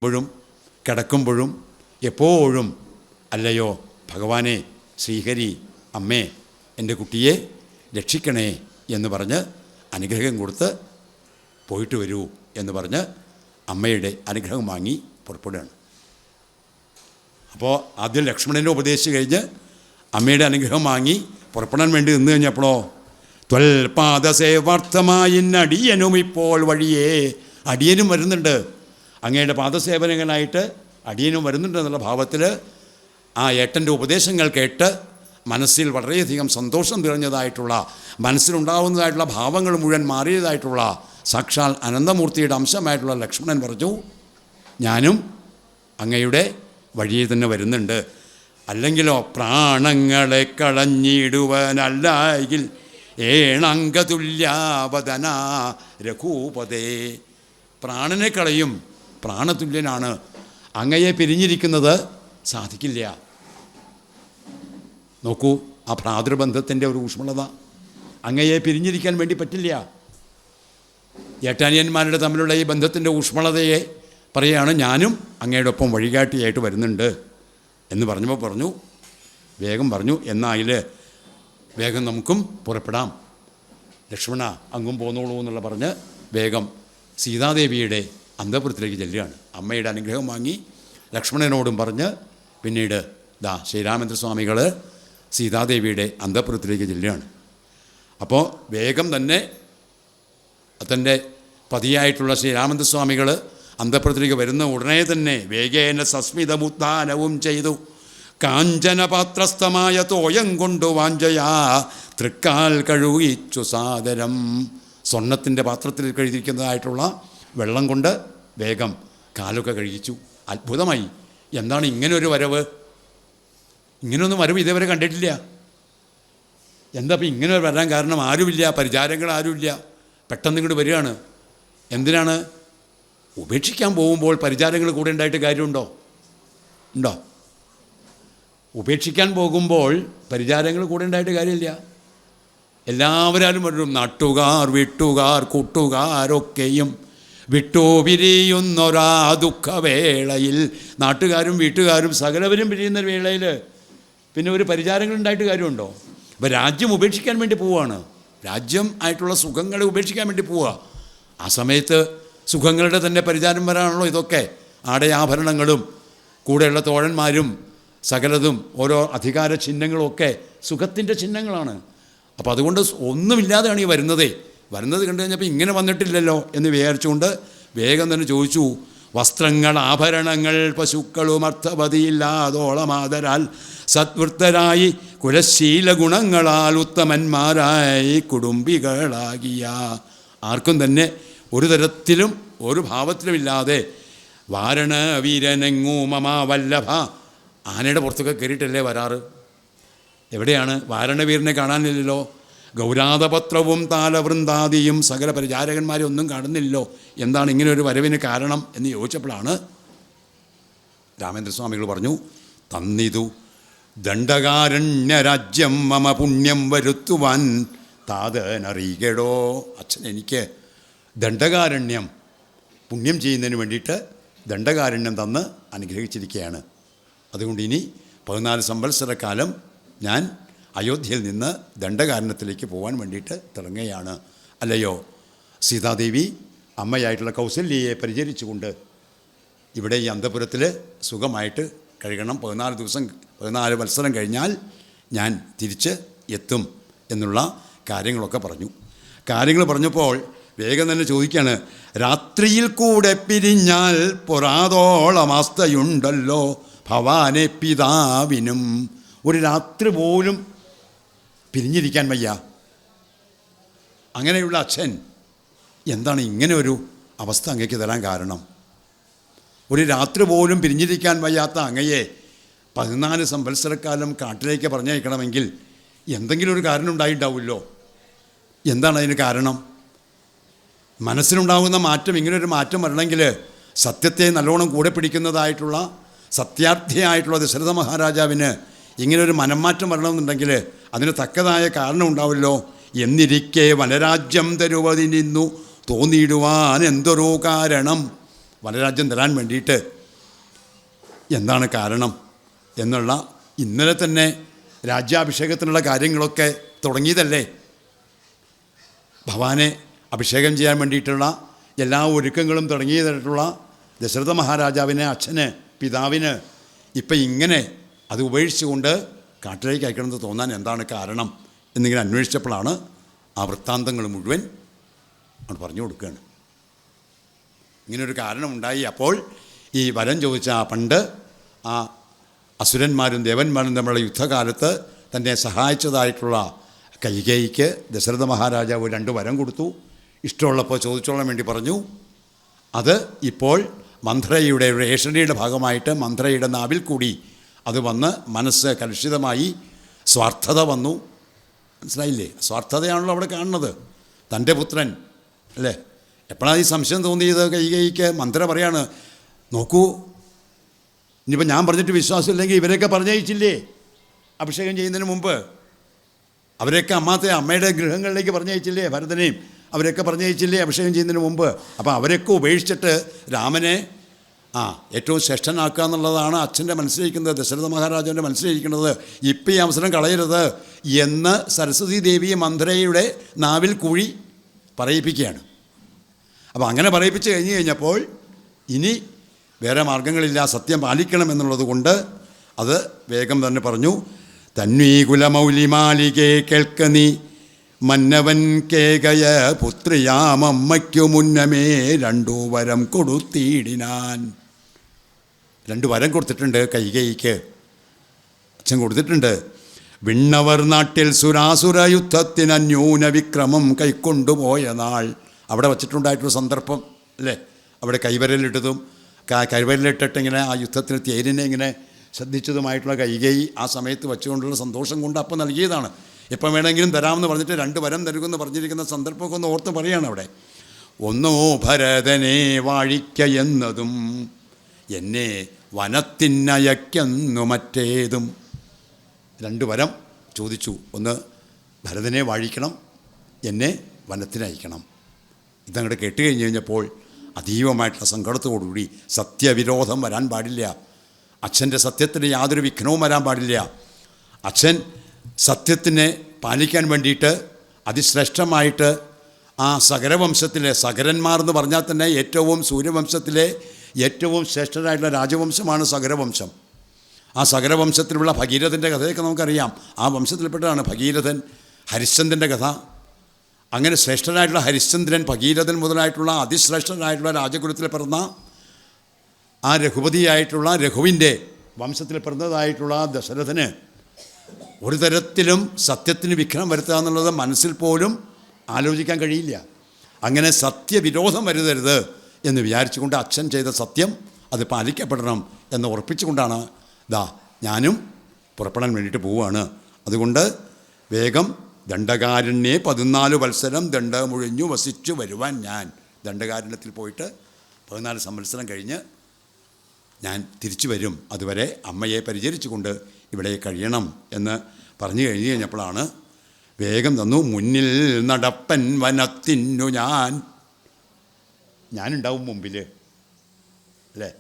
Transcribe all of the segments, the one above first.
ും കിടക്കുമ്പോഴും എപ്പോഴും അല്ലയോ ഭഗവാനെ, ശ്രീഹരി, അമ്മേ, എൻ്റെ കുട്ടിയെ രക്ഷിക്കണേ എന്ന് പറഞ്ഞ് അനുഗ്രഹം കൊടുത്ത് പോയിട്ട് വരൂ എന്ന് പറഞ്ഞ് അമ്മയുടെ അനുഗ്രഹം വാങ്ങി പുറപ്പെടുകയാണ്. അപ്പോൾ ആദ്യം ലക്ഷ്മണനെ ഉപദേശിച്ച് കഴിഞ്ഞ് അമ്മയുടെ അനുഗ്രഹം വാങ്ങി പുറപ്പെടാൻ വേണ്ടി നിന്ന് കഴിഞ്ഞപ്പോഴോ ത്വൽപാദസേവാർത്ഥമായി അടിയനും ഇപ്പോൾ വഴിയേ, അടിയനും വരുന്നുണ്ട്, അങ്ങയുടെ പാദസേവനങ്ങളായിട്ട് അടിയനും വരുന്നുണ്ട് എന്നുള്ള ഭാവത്തിൽ ആ ഏട്ടൻ്റെ ഉപദേശങ്ങൾ കേട്ട് മനസ്സിൽ വളരെയധികം സന്തോഷം നിറഞ്ഞതായിട്ടുള്ള, മനസ്സിലുണ്ടാകുന്നതായിട്ടുള്ള ഭാവങ്ങൾ മുഴുവൻ മാറിയതായിട്ടുള്ള സാക്ഷാൽ അനന്തമൂർത്തിയുടെ അംശമായിട്ടുള്ള ലക്ഷ്മണൻ പറഞ്ഞു, ഞാനും അങ്ങയുടെ വഴിയെ തന്നെ വരുന്നുണ്ട്. അല്ലെങ്കിലോ പ്രാണങ്ങളെ കളഞ്ഞിടുവാനല്ലായെങ്കിൽ ഏണംഗതുല്യാവദന രഘൂപതേ, പ്രാണനെ കളയും, പ്രാണതുല്യനാണ്, അങ്ങയെ പിരിഞ്ഞിരിക്കുന്നത് സാധിക്കില്ല. നോക്കൂ ആ ഭ്രാതൃബന്ധത്തിൻ്റെ ഒരു ഊഷ്മളത, അങ്ങയെ പിരിഞ്ഞിരിക്കാൻ വേണ്ടി പറ്റില്ല. ഏട്ടാനിയന്മാരുടെ തമ്മിലുള്ള ഈ ബന്ധത്തിൻ്റെ ഊഷ്മളതയെ പറയുകയാണ്, ഞാനും അങ്ങയുടെ ഒപ്പം വഴികാട്ടിയായിട്ട് വരുന്നുണ്ട് എന്ന് പറഞ്ഞപ്പോൾ പറഞ്ഞു, വേഗം പറഞ്ഞു, എന്നായിൽ വേഗം നമുക്കും പുറപ്പെടാം, ലക്ഷ്മണ അങ്ങും പോന്നോളൂ എന്നുള്ള പറഞ്ഞ് വേഗം സീതാദേവിയുടെ അന്തപുരത്തിലേക്ക് ചെല്ലുകയാണ്. അമ്മയുടെ അനുഗ്രഹം വാങ്ങി ലക്ഷ്മണനോടും പറഞ്ഞ് പിന്നീട് ശ്രീരാമചന്ദ്രസ്വാമികൾ സീതാദേവിയുടെ അന്തപുരത്തിലേക്ക് ചെല്ലുകയാണ്. അപ്പോൾ വേഗം തന്നെ തൻ്റെ പതിയായിട്ടുള്ള ശ്രീരാമചന്ദ്രസ്വാമികൾ അന്തപുരത്തിലേക്ക് വരുന്ന ഉടനെ തന്നെ വേഗേന സസ്മിതമുദ്ധാനവും ചെയ്തു, കാഞ്ചനപാത്രസ്ഥമായ തോയം കൊണ്ടു വാഞ്ചയാ തൃക്കാൽ കഴുകിച്ചു സാദരം, സ്വർണത്തിൻ്റെ പാത്രത്തിൽ കഴുകിയിരിക്കുന്നതായിട്ടുള്ള വെള്ളം കൊണ്ട് വേഗം കാലൊക്കെ കഴുകിച്ചു. അത്ഭുതമായി, എന്താണ് ഇങ്ങനൊരു വരവ്, ഇങ്ങനൊന്നും വരവ് ഇതേവരെ കണ്ടിട്ടില്ല. എന്താ ഇപ്പം ഇങ്ങനെ വരാൻ കാരണം? ആരുമില്ല, പരിചാരങ്ങൾ ആരുമില്ല, പെട്ടെന്ന് ഇങ്ങോട്ട് വരികയാണ്. എന്തിനാണ്? ഉപേക്ഷിക്കാൻ പോകുമ്പോൾ പരിചാരങ്ങൾ കൂടെ ഉണ്ടായിട്ട് കാര്യമുണ്ടോ? ഉണ്ടോ? ഉപേക്ഷിക്കാൻ പോകുമ്പോൾ പരിചാരങ്ങൾ കൂടെ ഉണ്ടായിട്ട് കാര്യമില്ല. എല്ലാവരും വരും, നാട്ടുകാർ, വീട്ടുകാർ, കൂട്ടുകാരൊക്കെയും വിട്ടു പിരിയുന്നൊരാ ദുഃഖവേളയിൽ, നാട്ടുകാരും വീട്ടുകാരും സകലവരും പിരിയുന്ന വേളയിൽ പിന്നെ ഒരു പരിചാരങ്ങൾ ഉണ്ടായിട്ട് കാര്യമുണ്ടോ? അപ്പോൾ രാജ്യം ഉപേക്ഷിക്കാൻ വേണ്ടി പോവുകയാണ്, രാജ്യം ആയിട്ടുള്ള സുഖങ്ങളെ ഉപേക്ഷിക്കാൻ വേണ്ടി പോവുക. ആ സമയത്ത് സുഖങ്ങളുടെ തന്നെ പരിചാരം വരാണല്ലോ ഇതൊക്കെ, ആടയാഭരണങ്ങളും കൂടെയുള്ള തോഴന്മാരും സകലതും ഓരോ അധികാര ചിഹ്നങ്ങളുമൊക്കെ സുഖത്തിൻ്റെ ചിഹ്നങ്ങളാണ്. അപ്പോൾ അതുകൊണ്ട് ഒന്നുമില്ലാതെയാണ് ഈ വരുന്നത് കണ്ടു കഴിഞ്ഞപ്പോൾ ഇങ്ങനെ വന്നിട്ടില്ലല്ലോ എന്ന് വിചാരിച്ചുകൊണ്ട് വേഗം തന്നെ ചോദിച്ചു, വസ്ത്രങ്ങൾ, ആഭരണങ്ങൾ, പശുക്കളും അർത്ഥവതിയില്ലാതോളമാതരാൽ സദ്വൃത്തരായി കുലശീല ഗുണങ്ങളാൽ ഉത്തമന്മാരായി കുടുംബികളാകിയ, ആർക്കും തന്നെ ഒരു തരത്തിലും ഒരു ഭാവത്തിലുമില്ലാതെ വാരണ വീരനെങ്ങൂ മമാ വല്ലഭ, ആനയുടെ പുറത്തൊക്കെ കയറിയിട്ടല്ലേ വരാറ്. എവിടെയാണ്? വാരണവീരനെ കാണാനില്ലല്ലോ. ഗൗരാതപത്രവും താലവൃന്ദാദിയും സകല പരിചാരകന്മാരെ ഒന്നും കാണുന്നില്ലല്ലോ. എന്താണ് ഇങ്ങനെ ഒരു വരവിന് കാരണം എന്ന് ചോദിച്ചപ്പോഴാണ് രാമേന്ദ്രസ്വാമികൾ പറഞ്ഞു, തന്നിതു ദണ്ഡകാരണ്യരാജ്യം മമ പുണ്യം വരുത്തുവാൻ താതനറിയടോ. അച്ഛൻ എനിക്ക് ദണ്ഡകാരണ്യം പുണ്യം ചെയ്യുന്നതിന് വേണ്ടിയിട്ട് ദണ്ഡകാരണ്യം തന്ന് അനുഗ്രഹിച്ചിരിക്കുകയാണ്. അതുകൊണ്ട് ഇനി 14 സംവത്സരക്കാലം ഞാൻ അയോധ്യയിൽ നിന്ന് ദണ്ഡകാരണ്യത്തിലേക്ക് പോകാൻ വേണ്ടിയിട്ട് തിളങ്ങുകയാണ്. അല്ലയോ സീതാദേവി, അമ്മയായിട്ടുള്ള കൗസല്യയെ പരിചരിച്ചുകൊണ്ട് ഇവിടെ ഈ അന്തപുരത്തിൽ സുഖമായിട്ട് കഴിയണം. 14 വത്സരം കഴിഞ്ഞാൽ ഞാൻ തിരിച്ച് എത്തും എന്നുള്ള കാര്യങ്ങളൊക്കെ പറഞ്ഞു. കാര്യങ്ങൾ പറഞ്ഞപ്പോൾ വേഗം തന്നെ ചോദിക്കുകയാണ്, രാത്രിയിൽ കൂടെ പിരിഞ്ഞാൽ പൊറാതോളമാസ്തയുണ്ടല്ലോ ഭവാനെ പിതാവിനും, ഒരു രാത്രി പോലും പിരിഞ്ഞിരിക്കാൻ വയ്യ. അങ്ങനെയുള്ള അച്ഛൻ എന്താണ് ഇങ്ങനെ ഒരു അവസ്ഥ അങ്ങയ്ക്ക് തരാൻ കാരണം? ഒരു രാത്രി പോലും പിരിഞ്ഞിരിക്കാൻ വയ്യാത്ത അങ്ങയെ 14 സംവത്സരക്കാലം കാട്ടിലേക്ക് പറഞ്ഞയക്കണമെങ്കിൽ എന്തെങ്കിലും ഒരു കാരണം ഉണ്ടായിട്ടുണ്ടാവുമല്ലോ. എന്താണ് അതിന് കാരണം? മനസ്സിനുണ്ടാകുന്ന മാറ്റം, ഇങ്ങനൊരു മാറ്റം വരണമെങ്കിൽ സത്യത്തെ നല്ലോണം കൂടെ പിടിക്കുന്നതായിട്ടുള്ള സത്യാർത്ഥിയായിട്ടുള്ള ദശരഥ മഹാരാജാവിന് ഇങ്ങനൊരു മനംമാറ്റം വരണമെന്നുണ്ടെങ്കിൽ അതിന് തക്കതായ കാരണം ഉണ്ടാവുമല്ലോ. എന്നിരിക്കെ വനരാജ്യം തരുവതിനിന്നു തോന്നിയിടുവാൻ എന്തൊരു കാരണം വനരാജ്യം തരാൻ വേണ്ടിയിട്ട് എന്താണ് കാരണം എന്നുള്ള ഇന്നലെ തന്നെ രാജ്യാഭിഷേകത്തിനുള്ള കാര്യങ്ങളൊക്കെ തുടങ്ങിയതല്ലേ. ഭഗവാനെ അഭിഷേകം ചെയ്യാൻ വേണ്ടിയിട്ടുള്ള എല്ലാ ഒരുക്കങ്ങളും തുടങ്ങിയതായിട്ടുള്ള ദശരഥ മഹാരാജാവിന്, അച്ഛന്, പിതാവിന് ഇപ്പം ഇങ്ങനെ അത് ഉപേക്ഷിച്ചുകൊണ്ട് കാട്ടിലേക്ക് അയക്കണമെന്ന് തോന്നാൻ എന്താണ് കാരണം എന്നിങ്ങനെ അന്വേഷിച്ചപ്പോഴാണ് ആ വൃത്താന്തങ്ങൾ മുഴുവൻ അവൻ പറഞ്ഞു കൊടുക്കുകയാണ്. ഇങ്ങനൊരു കാരണമുണ്ടായി. അപ്പോൾ ഈ വരം ചോദിച്ച ആ പണ്ട് ആ അസുരന്മാരും ദേവന്മാരും തമ്മിലുള്ള യുദ്ധകാലത്ത് തന്നെ സഹായിച്ചതായിട്ടുള്ള കൈകേയിക്ക് ദശരഥ മഹാരാജാവ് 2 വരം കൊടുത്തു. ഇഷ്ടമുള്ളപ്പോൾ ചോദിച്ചോളാൻ വേണ്ടി പറഞ്ഞു. അത് ഇപ്പോൾ മന്ത്രയുടെ ഒരു ഏഷണിയുടെ ഭാഗമായിട്ട് മന്ത്രയുടെ നാവിൽ കൂടി അത് വന്ന് മനസ്സ് കലുഷിതമായി സ്വാർത്ഥത വന്നു. മനസ്സിലായില്ലേ? സ്വാർത്ഥതയാണല്ലോ അവിടെ കാണുന്നത്. തൻ്റെ പുത്രൻ അല്ലേ? എപ്പോഴാണ് ഈ സംശയം തോന്നിയത് കൈകേയിക്ക്? മന്ത്ര പറയാണ്, നോക്കൂ, ഇനിയിപ്പോൾ ഞാൻ പറഞ്ഞിട്ട് വിശ്വാസമില്ലെങ്കിൽ ഇവരെയൊക്കെ പറഞ്ഞയച്ചില്ലേ അഭിഷേകം ചെയ്യുന്നതിന് മുമ്പ്? അവരെയൊക്കെ അമ്മയുടെ ഗൃഹങ്ങളിലേക്ക് പറഞ്ഞയച്ചില്ലേ? ഭരതനെയും അവരെയൊക്കെ പറഞ്ഞയച്ചില്ലേ അഭിഷേകം ചെയ്യുന്നതിന് മുമ്പ്? അപ്പോൾ അവരെയൊക്കെ ഉപേക്ഷിച്ചിട്ട് രാമനെ ഏറ്റവും ശ്രേഷ്ഠനാക്കുക എന്നുള്ളതാണ് അച്ഛൻ്റെ മനസ്സിലിരിക്കുന്നത്, ദശരഥ മഹാരാജാവിൻ്റെ മനസ്സിലിരിക്കുന്നത്. ഇപ്പം ഈ അവസരം കളയരുത് എന്ന് സരസ്വതി ദേവി മന്ത്രയുടെ നാവിൽ കൂടി പറയിപ്പിക്കുകയാണ്. അപ്പോൾ അങ്ങനെ പറയിപ്പിച്ച് കഴിഞ്ഞപ്പോൾ ഇനി വേറെ മാർഗങ്ങളില്ല, സത്യം പാലിക്കണമെന്നുള്ളത് കൊണ്ട് അത് വേഗം തന്നെ പറഞ്ഞു. തന്വീ കുലമൗലിമാലികേ കേൾക്ക നീ മന്നവൻ കേകയ പുത്രിയാമമ്മയ്ക്കു മുന്നമേ 2 വരം കൊടുത്തിടിനാൻ. 2 വരം കൊടുത്തിട്ടുണ്ട് കൈകേയിക്ക്, അച്ഛൻ കൊടുത്തിട്ടുണ്ട്. വിണ്ണവർ നാട്ടിൽ സുരാസുര യുദ്ധത്തിന് അന്യൂന വിക്രമം കൈക്കൊണ്ടുപോയ നാൾ. അവിടെ വച്ചിട്ടുണ്ടായിട്ടൊരു സന്ദർഭം അല്ലേ? അവിടെ കൈവരലിട്ടതും കൈവരലിട്ടിട്ട് ഇങ്ങനെ ആ യുദ്ധത്തിന് തേരിനെ ഇങ്ങനെ ശ്രദ്ധിച്ചതുമായിട്ടുള്ള കൈകേയി ആ സമയത്ത് വെച്ചുകൊണ്ടുള്ള സന്തോഷം കൊണ്ട് അപ്പം നൽകിയതാണ്. എപ്പം വേണമെങ്കിലും തരാമെന്ന് പറഞ്ഞിട്ട് 2 വരം നൽകുമെന്ന് പറഞ്ഞിരിക്കുന്ന സന്ദർഭമൊക്കെ ഒന്ന് ഓർത്ത് പറയുകയാണ് അവിടെ. ഒന്നോ ഭരതനെ വാഴിക്ക എന്നതും എന്നെ വനത്തിനയക്കെന്നു മറ്റേതും. 2 വരം ചോദിച്ചു. ഒന്ന് ഭരതനെ വാഴിക്കണം, എന്നെ വനത്തിനയക്കണം. ഇതങ്ങോട്ട് കേട്ട് കഴിഞ്ഞപ്പോൾ അതീവമായിട്ടുള്ള സങ്കടത്തോടുകൂടി, സത്യവിരോധം വരാൻ പാടില്ല, അച്ഛൻ്റെ സത്യത്തിന് യാതൊരു വിഘ്നവും വരാൻ പാടില്ല. അച്ഛൻ സത്യത്തിനെ പാലിക്കാൻ വേണ്ടിയിട്ട് അതിശ്രേഷ്ഠമായിട്ട് ആ സഗരവംശത്തിലെ, സഗരന്മാർ എന്ന് പറഞ്ഞാൽ തന്നെ ഏറ്റവും സൂര്യവംശത്തിലെ ഏറ്റവും ശ്രേഷ്ഠരായിട്ടുള്ള രാജവംശമാണ് സഗരവംശം. ആ സഗരവംശത്തിലുള്ള ഭഗീരഥൻ്റെ കഥയൊക്കെ നമുക്കറിയാം. ആ വംശത്തിൽപ്പെട്ടതാണ് ഭഗീരഥൻ, ഹരിശ്ചന്ദ്രൻ്റെ കഥ. അങ്ങനെ ശ്രേഷ്ഠനായിട്ടുള്ള ഹരിശ്ചന്ദ്രൻ, ഭഗീരഥൻ മുതലായിട്ടുള്ള അതിശ്രേഷ്ഠനായിട്ടുള്ള രാജകുലത്തിൽ പിറന്ന ആ രഘുപതിയായിട്ടുള്ള രഘുവിൻ്റെ വംശത്തിൽ പിറന്നതായിട്ടുള്ള ദശരഥന് ഒരു തരത്തിലും സത്യത്തിന് വിഘ്നം വരുത്തുക എന്നുള്ളത് മനസ്സിൽ പോലും ആലോചിക്കാൻ കഴിയില്ല. അങ്ങനെ സത്യവിരോധം വരുതരുത് എന്ന് വിചാരിച്ചുകൊണ്ട് അച്ഛൻ ചെയ്ത സത്യം അത് പാലിക്കപ്പെടണം എന്ന് ഉറപ്പിച്ചുകൊണ്ടാണ് ഞാനും പുറപ്പെടാൻ വേണ്ടിയിട്ട് പോവുകയാണ്. അതുകൊണ്ട് വേഗം ദണ്ഡകാരണ്യെ 14 വത്സരം ദണ്ഡമുഴിഞ്ഞു വസിച്ചു വരുവാൻ ഞാൻ. ദണ്ഡകാരണ്യത്തിൽ പോയിട്ട് 14 സംവത്സരം കഴിഞ്ഞ് ഞാൻ തിരിച്ചു വരും. അതുവരെ അമ്മയെ പരിചരിച്ചുകൊണ്ട് ഇവിടെ കഴിയണം എന്ന് പറഞ്ഞു കഴിഞ്ഞപ്പോഴാണ് വേഗം തന്നു. മുന്നിൽ നടപ്പൻ വനത്തിനു ഞാനുണ്ടാവും മുമ്പിൽ അല്ലേ?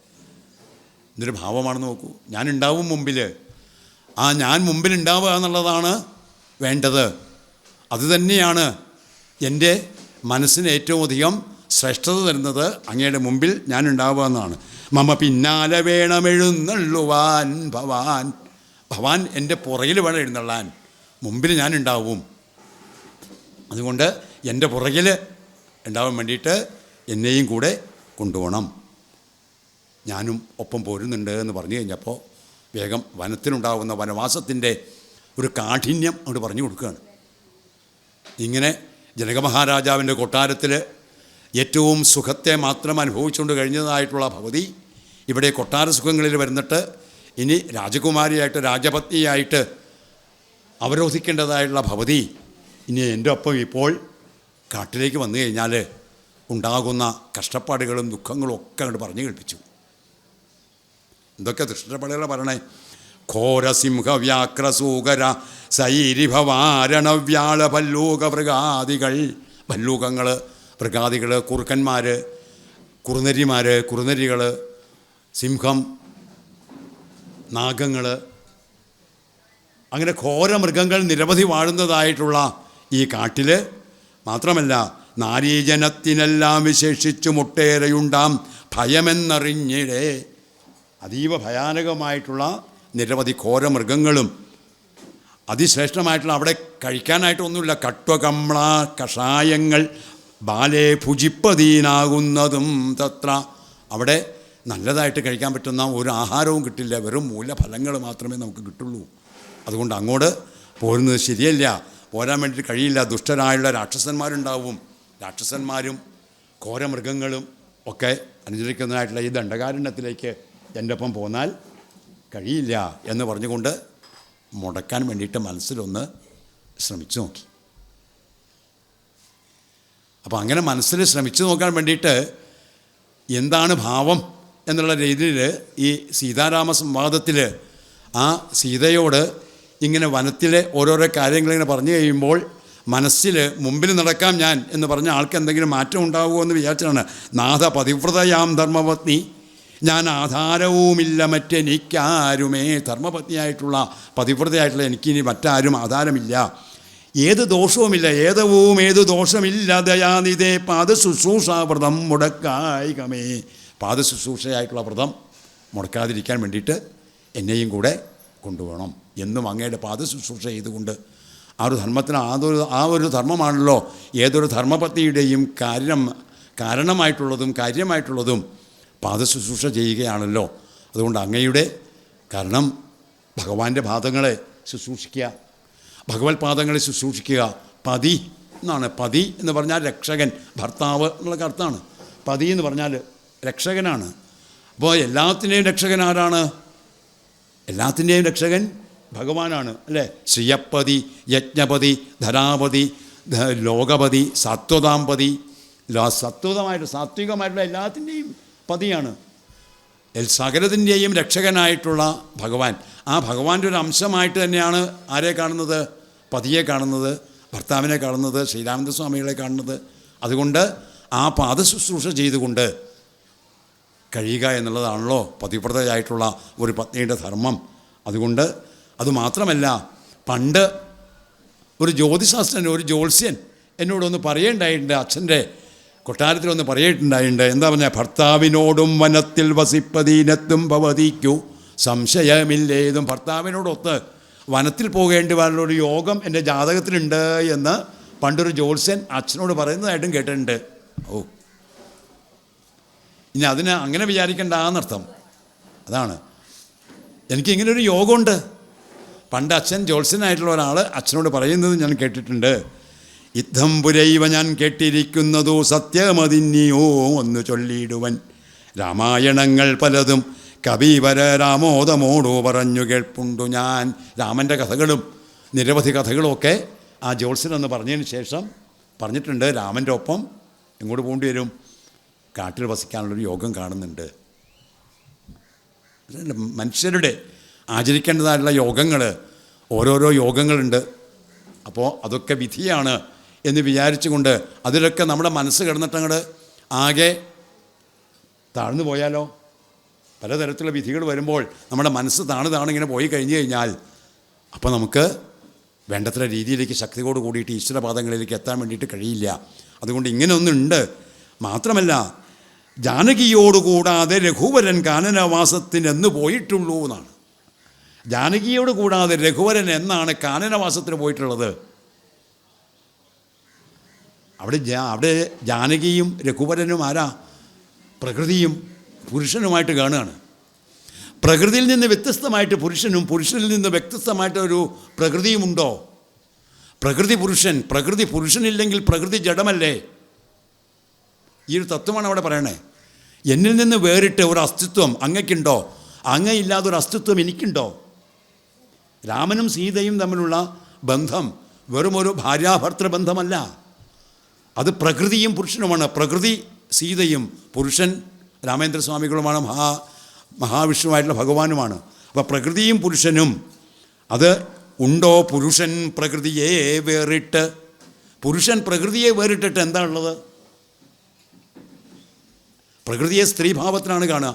എന്നൊരു ഭാവമാണെന്ന് നോക്കൂ. ഞാനുണ്ടാവും മുമ്പിൽ. ആ ഞാൻ മുമ്പിലുണ്ടാവുക എന്നുള്ളതാണ് വേണ്ടത്. അതുതന്നെയാണ് എൻ്റെ മനസ്സിന് ഏറ്റവും അധികം ശ്രേഷ്ഠത തരുന്നത്. അങ്ങയുടെ മുമ്പിൽ ഞാനുണ്ടാവുക എന്നാണ്. മമ പിന്നാലെ വേണം എഴുന്നള്ളുവാൻ ഭവാൻ എൻ്റെ പുറകിൽ വേണം എഴുന്നള്ളാൻ. മുമ്പിൽ ഞാനുണ്ടാവും. അതുകൊണ്ട് എൻ്റെ പുറകിൽ ഉണ്ടാവാൻ വേണ്ടിയിട്ട് എന്നെയും കൂടെ കൊണ്ടുപോകണം. ഞാനും ഒപ്പം പോരുന്നുണ്ട് എന്ന് പറഞ്ഞു കഴിഞ്ഞപ്പോൾ വേഗം വനത്തിനുണ്ടാകുന്ന വനവാസത്തിൻ്റെ ഒരു കാഠിന്യം അങ്ങോട്ട് പറഞ്ഞു കൊടുക്കുകയാണ്. ഇങ്ങനെ ജനകമഹാരാജാവിൻ്റെ കൊട്ടാരത്തിൽ ഏറ്റവും സുഖത്തെ മാത്രം അനുഭവിച്ചുകൊണ്ട് കഴിഞ്ഞതായിട്ടുള്ള ഭഗവതി ഇവിടെ കൊട്ടാര സുഖങ്ങളിൽ വരുന്നിട്ട് ഇനി രാജകുമാരിയായിട്ട് രാജപത്നിയായിട്ട് അവരോധിക്കേണ്ടതായിട്ടുള്ള ഭഗവതി ഇനി എൻ്റെ ഒപ്പം ഇപ്പോൾ കാട്ടിലേക്ക് വന്നു കഴിഞ്ഞാൽ ഉണ്ടാകുന്ന കഷ്ടപ്പാടുകളും ദുഃഖങ്ങളും ഒക്കെ അങ്ങോട്ട് പറഞ്ഞു കേൾപ്പിച്ചു. എന്തൊക്കെ ദുഷ്ടപാടുകൾ പറയണേ? ഘോരസിംഹവ്യാക്രസൂകര സൈരിഭവാരണവ്യാള ഭല്ലൂക മൃഗാദികൾ, ഭല്ലൂകങ്ങൾ, മൃഗാദികൾ, കുറുക്കന്മാർ, കുറുനരിമാർ, കുറുനരികൾ, സിംഹം, നാഗങ്ങൾ, അങ്ങനെ ഘോരമൃഗങ്ങൾ നിരവധി വാഴുന്നതായിട്ടുള്ള ഈ കാട്ടിൽ മാത്രമല്ല നാരീജനത്തിനെല്ലാം വിശേഷിച്ചു മുട്ടേറെയുണ്ടാം ഭയമെന്നറിഞ്ഞിടേ. അതീവ ഭയാനകമായിട്ടുള്ള നിരവധി ഘോരമൃഗങ്ങളും അതിശ്രേഷ്ഠമായിട്ടുള്ള അവിടെ കഴിക്കാനായിട്ടൊന്നുമില്ല. കട്വകമ്ള കഷായങ്ങൾ ബാലേ ഭുജിപ്പതീനാകുന്നതും തത്ര. അവിടെ നല്ലതായിട്ട് കഴിക്കാൻ പറ്റുന്ന ഒരു ആഹാരവും കിട്ടില്ല, വെറും മൂലഫലങ്ങൾ മാത്രമേ നമുക്ക് കിട്ടുള്ളൂ. അതുകൊണ്ട് അങ്ങോട്ട് പോരുന്നത് ശരിയല്ല, പോരാൻ വേണ്ടിയിട്ട് കഴിയില്ല. ദുഷ്ടരായുള്ള രാക്ഷസന്മാരുണ്ടാവും, രാക്ഷസന്മാരും ഘോരമൃഗങ്ങളും ഒക്കെ അനുചരിക്കുന്നതായിട്ടുള്ള ഈ ദണ്ഡകാരണ്യത്തിലേക്ക് എൻ്റെ ഒപ്പം പോന്നാൽ കഴിയില്ല എന്ന് പറഞ്ഞുകൊണ്ട് മുടക്കാൻ വേണ്ടിയിട്ട് മനസ്സിലൊന്ന് ശ്രമിച്ചു നോക്കി. അപ്പോൾ അങ്ങനെ മനസ്സിൽ ശ്രമിച്ചു നോക്കാൻ വേണ്ടിയിട്ട് എന്താണ് ഭാവം എന്നുള്ള രീതിയിൽ ഈ സീതാരാമ സംവാദത്തിൽ ആ സീതയോട് ഇങ്ങനെ വനത്തിലെ ഓരോരോ കാര്യങ്ങളിങ്ങനെ പറഞ്ഞു കഴിയുമ്പോൾ മനസ്സിൽ മുമ്പിൽ നടക്കാം ഞാൻ എന്ന് പറഞ്ഞ ആൾക്ക് എന്തെങ്കിലും മാറ്റം ഉണ്ടാകുമോ എന്ന് വിചാരിച്ചാണ്. നാഥ പതിവ്രതയാം ധർമ്മപത്നി, ഞാൻ ആധാരവുമില്ല മറ്റെനിക്കാരുമേ. ധർമ്മപത്നിയായിട്ടുള്ള പതിവ്രതയായിട്ടുള്ള എനിക്കിനി മറ്റാരും ആധാരമില്ല, ഏത് ദോഷവുമില്ല, ഏത് ദോഷമില്ല. ദയാനിതേ പാദശുശ്രൂഷാവ്രതം മുടക്കായികമേ. പാദശുശ്രൂഷയായിട്ടുള്ള വ്രതം മുടക്കാതിരിക്കാൻ വേണ്ടിയിട്ട് എന്നെയും കൂടെ കൊണ്ടുപോകണം എന്നും അങ്ങയുടെ പാദശുശ്രൂഷ ചെയ്തുകൊണ്ട് ആ ഒരു ധർമ്മത്തിന് ആ ഒരു ധർമ്മമാണല്ലോ ഏതൊരു ധർമ്മപത്നിയുടെയും കാരണമായിട്ടുള്ളതും കാര്യമായിട്ടുള്ളതും പാദശുശ്രൂഷ ചെയ്യുകയാണല്ലോ. അതുകൊണ്ട് അങ്ങയുടെ കാരണം ഭഗവാന്റെ പാദങ്ങളെ ശുശ്രൂഷിക്കുക, ഭഗവത് പാദങ്ങളെ ശുശ്രൂഷിക്കുക. പതി എന്നാണ്. പതി എന്ന് പറഞ്ഞാൽ രക്ഷകൻ, ഭർത്താവ് എന്നുള്ള അർത്ഥമാണ്. പതി എന്ന് പറഞ്ഞാൽ രക്ഷകനാണ്. അപ്പോൾ എല്ലാത്തിൻ്റെയും രക്ഷകൻ ആരാണ്? എല്ലാത്തിൻ്റെയും രക്ഷകൻ ഭഗവാനാണ് അല്ലേ? ശ്രിയപ്പതി, യജ്ഞപതി, ധനാപതി, ലോകപതി, സത്വതാംപതി, സാത്വികമായിട്ടുള്ള എല്ലാത്തിൻ്റെയും പതിയാണ്. സകലത്തിൻ്റെയും രക്ഷകനായിട്ടുള്ള ഭഗവാൻ. ആ ഭഗവാന്റെ ഒരു അംശമായിട്ട് തന്നെയാണ് ആരെ കാണുന്നത്? പതിയെ കാണുന്നത്, ഭർത്താവിനെ കാണുന്നത്, ശ്രീരാമചന്ദ്ര സ്വാമികളെ കാണുന്നത്. അതുകൊണ്ട് ആ പാദശുശ്രൂഷ ചെയ്തുകൊണ്ട് കഴിയുക എന്നുള്ളതാണല്ലോ പതിവ്രതയായിട്ടുള്ള ഒരു പത്നിയുടെ ധർമ്മം. അതുകൊണ്ട് അതുമാത്രമല്ല, പണ്ട് ഒരു ജ്യോതിശാസ്ത്രൻ, ഒരു ജ്യോത്സ്യൻ എന്നോടൊന്ന് പറയേണ്ടായിട്ടുണ്ട്, അച്ഛൻ്റെ കൊട്ടാരത്തിലൊന്ന് പറയേണ്ടായിട്ടുണ്ട്. എന്താ പറഞ്ഞാൽ, ഭർത്താവിനോടും വനത്തിൽ വസിപ്പതീനത്തും ഭവതിക്കു സംശയമില്ലേതും. ഭർത്താവിനോടൊത്ത് വനത്തിൽ പോകേണ്ടി വരുന്ന ഒരു യോഗം എൻ്റെ ജാതകത്തിലുണ്ട് എന്ന് പണ്ടൊരു ജ്യോത്സ്യൻ അച്ഛനോട് പറയുന്നതായിട്ടും കേട്ടിട്ടുണ്ട്. ഓ, ഇനി അതിന് അങ്ങനെ വിചാരിക്കേണ്ട എന്നർത്ഥം. അതാണ്, എനിക്കിങ്ങനൊരു യോഗമുണ്ട്. പണ്ട് അച്ഛൻ ജ്യോത്സ്യനായിട്ടുള്ള ഒരാൾ അച്ഛനോട് പറയുന്നത് ഞാൻ കേട്ടിട്ടുണ്ട്. യുദ്ധം പുരൈവ ഞാൻ കേട്ടിരിക്കുന്നതോ സത്യമതിന്യോ ഒന്ന് ചൊല്ലിയിടുവൻ. രാമായണങ്ങൾ പലതും കവിവര രാമോദമോടോ പറഞ്ഞു കേൾപ്പുണ്ടു ഞാൻ. രാമൻ്റെ കഥകളും നിരവധി കഥകളുമൊക്കെ ആ ജ്യോത്സ്യനെന്ന് പറഞ്ഞതിന് ശേഷം പറഞ്ഞിട്ടുണ്ട്. രാമൻ്റെ ഒപ്പം എങ്ങോട്ട് പോകേണ്ടി വരും? കാട്ടിൽ വസിക്കാനുള്ളൊരു യോഗം കാണുന്നുണ്ട്. മനുഷ്യരുടെ ആചരിക്കേണ്ടതായിട്ടുള്ള യോഗങ്ങൾ, ഓരോരോ യോഗങ്ങളുണ്ട്. അപ്പോൾ അതൊക്കെ വിധിയാണ് എന്ന് വിചാരിച്ചുകൊണ്ട് അതിലൊക്കെ നമ്മുടെ മനസ്സ് കിടന്നിട്ടങ്ങോട്ട് ആകെ താഴ്ന്നു പോയാലോ? പലതരത്തിലുള്ള വിധികൾ വരുമ്പോൾ നമ്മുടെ മനസ്സ് താണിങ്ങനെ പോയി കഴിഞ്ഞു കഴിഞ്ഞാൽ അപ്പോൾ നമുക്ക് വേണ്ടത്ര രീതിയിലേക്ക് ശക്തിയോട് കൂടിയിട്ട് ഈശ്വരപാദങ്ങളിലേക്ക് എത്താൻ വേണ്ടിയിട്ട് കഴിയില്ല. അതുകൊണ്ട് ഇങ്ങനെ ഒന്നുണ്ട്. മാത്രമല്ല, ജാനകിയോടുകൂടാതെ രഘുവരൻ കാനനവാസത്തിനെന്ന് പോയിട്ടുള്ളൂ എന്നാണ്. ജാനകിയോട് കൂടാതെ രഘുവരൻ എന്നാണ് കാനനവാസത്തിന് പോയിട്ടുള്ളത്? അവിടെ ജാനകിയും രഘുവരനും ആരാ? പ്രകൃതിയും പുരുഷനുമായിട്ട് കാണുകയാണ്. പ്രകൃതിയിൽ നിന്ന് വ്യത്യസ്തമായിട്ട് പുരുഷനും, പുരുഷനിൽ നിന്ന് വ്യത്യസ്തമായിട്ടൊരു പ്രകൃതിയുമുണ്ടോ? പ്രകൃതി പുരുഷൻ, പ്രകൃതി പുരുഷനില്ലെങ്കിൽ പ്രകൃതി ജഡമല്ലേ? ഈ ഒരു തത്വമാണ് അവിടെ പറയണേ. എന്നിൽ നിന്ന് വേറിട്ട് ഒരു അസ്തിത്വം അങ്ങയ്ക്കുണ്ടോ? അങ്ങയില്ലാതൊരു അസ്തിത്വം എനിക്കുണ്ടോ? രാമനും സീതയും തമ്മിലുള്ള ബന്ധം വെറുമൊരു ഭാര്യാഭർത്തൃ ബന്ധമല്ല, അത് പ്രകൃതിയും പുരുഷനുമാണ്. പ്രകൃതി സീതയും, പുരുഷൻ രാമേന്ദ്രസ്വാമികളുമാണ്, മഹാവിഷ്ണുവായിട്ടുള്ള ഭഗവാനുമാണ്. അപ്പോൾ പ്രകൃതിയും പുരുഷനും അത് ഉണ്ടോ? പുരുഷൻ പ്രകൃതിയെ വേറിട്ട്, പുരുഷൻ പ്രകൃതിയെ വേറിട്ടിട്ട് എന്താണുള്ളത്? പ്രകൃതിയെ സ്ത്രീഭാവത്തിലാണ് കാണുക.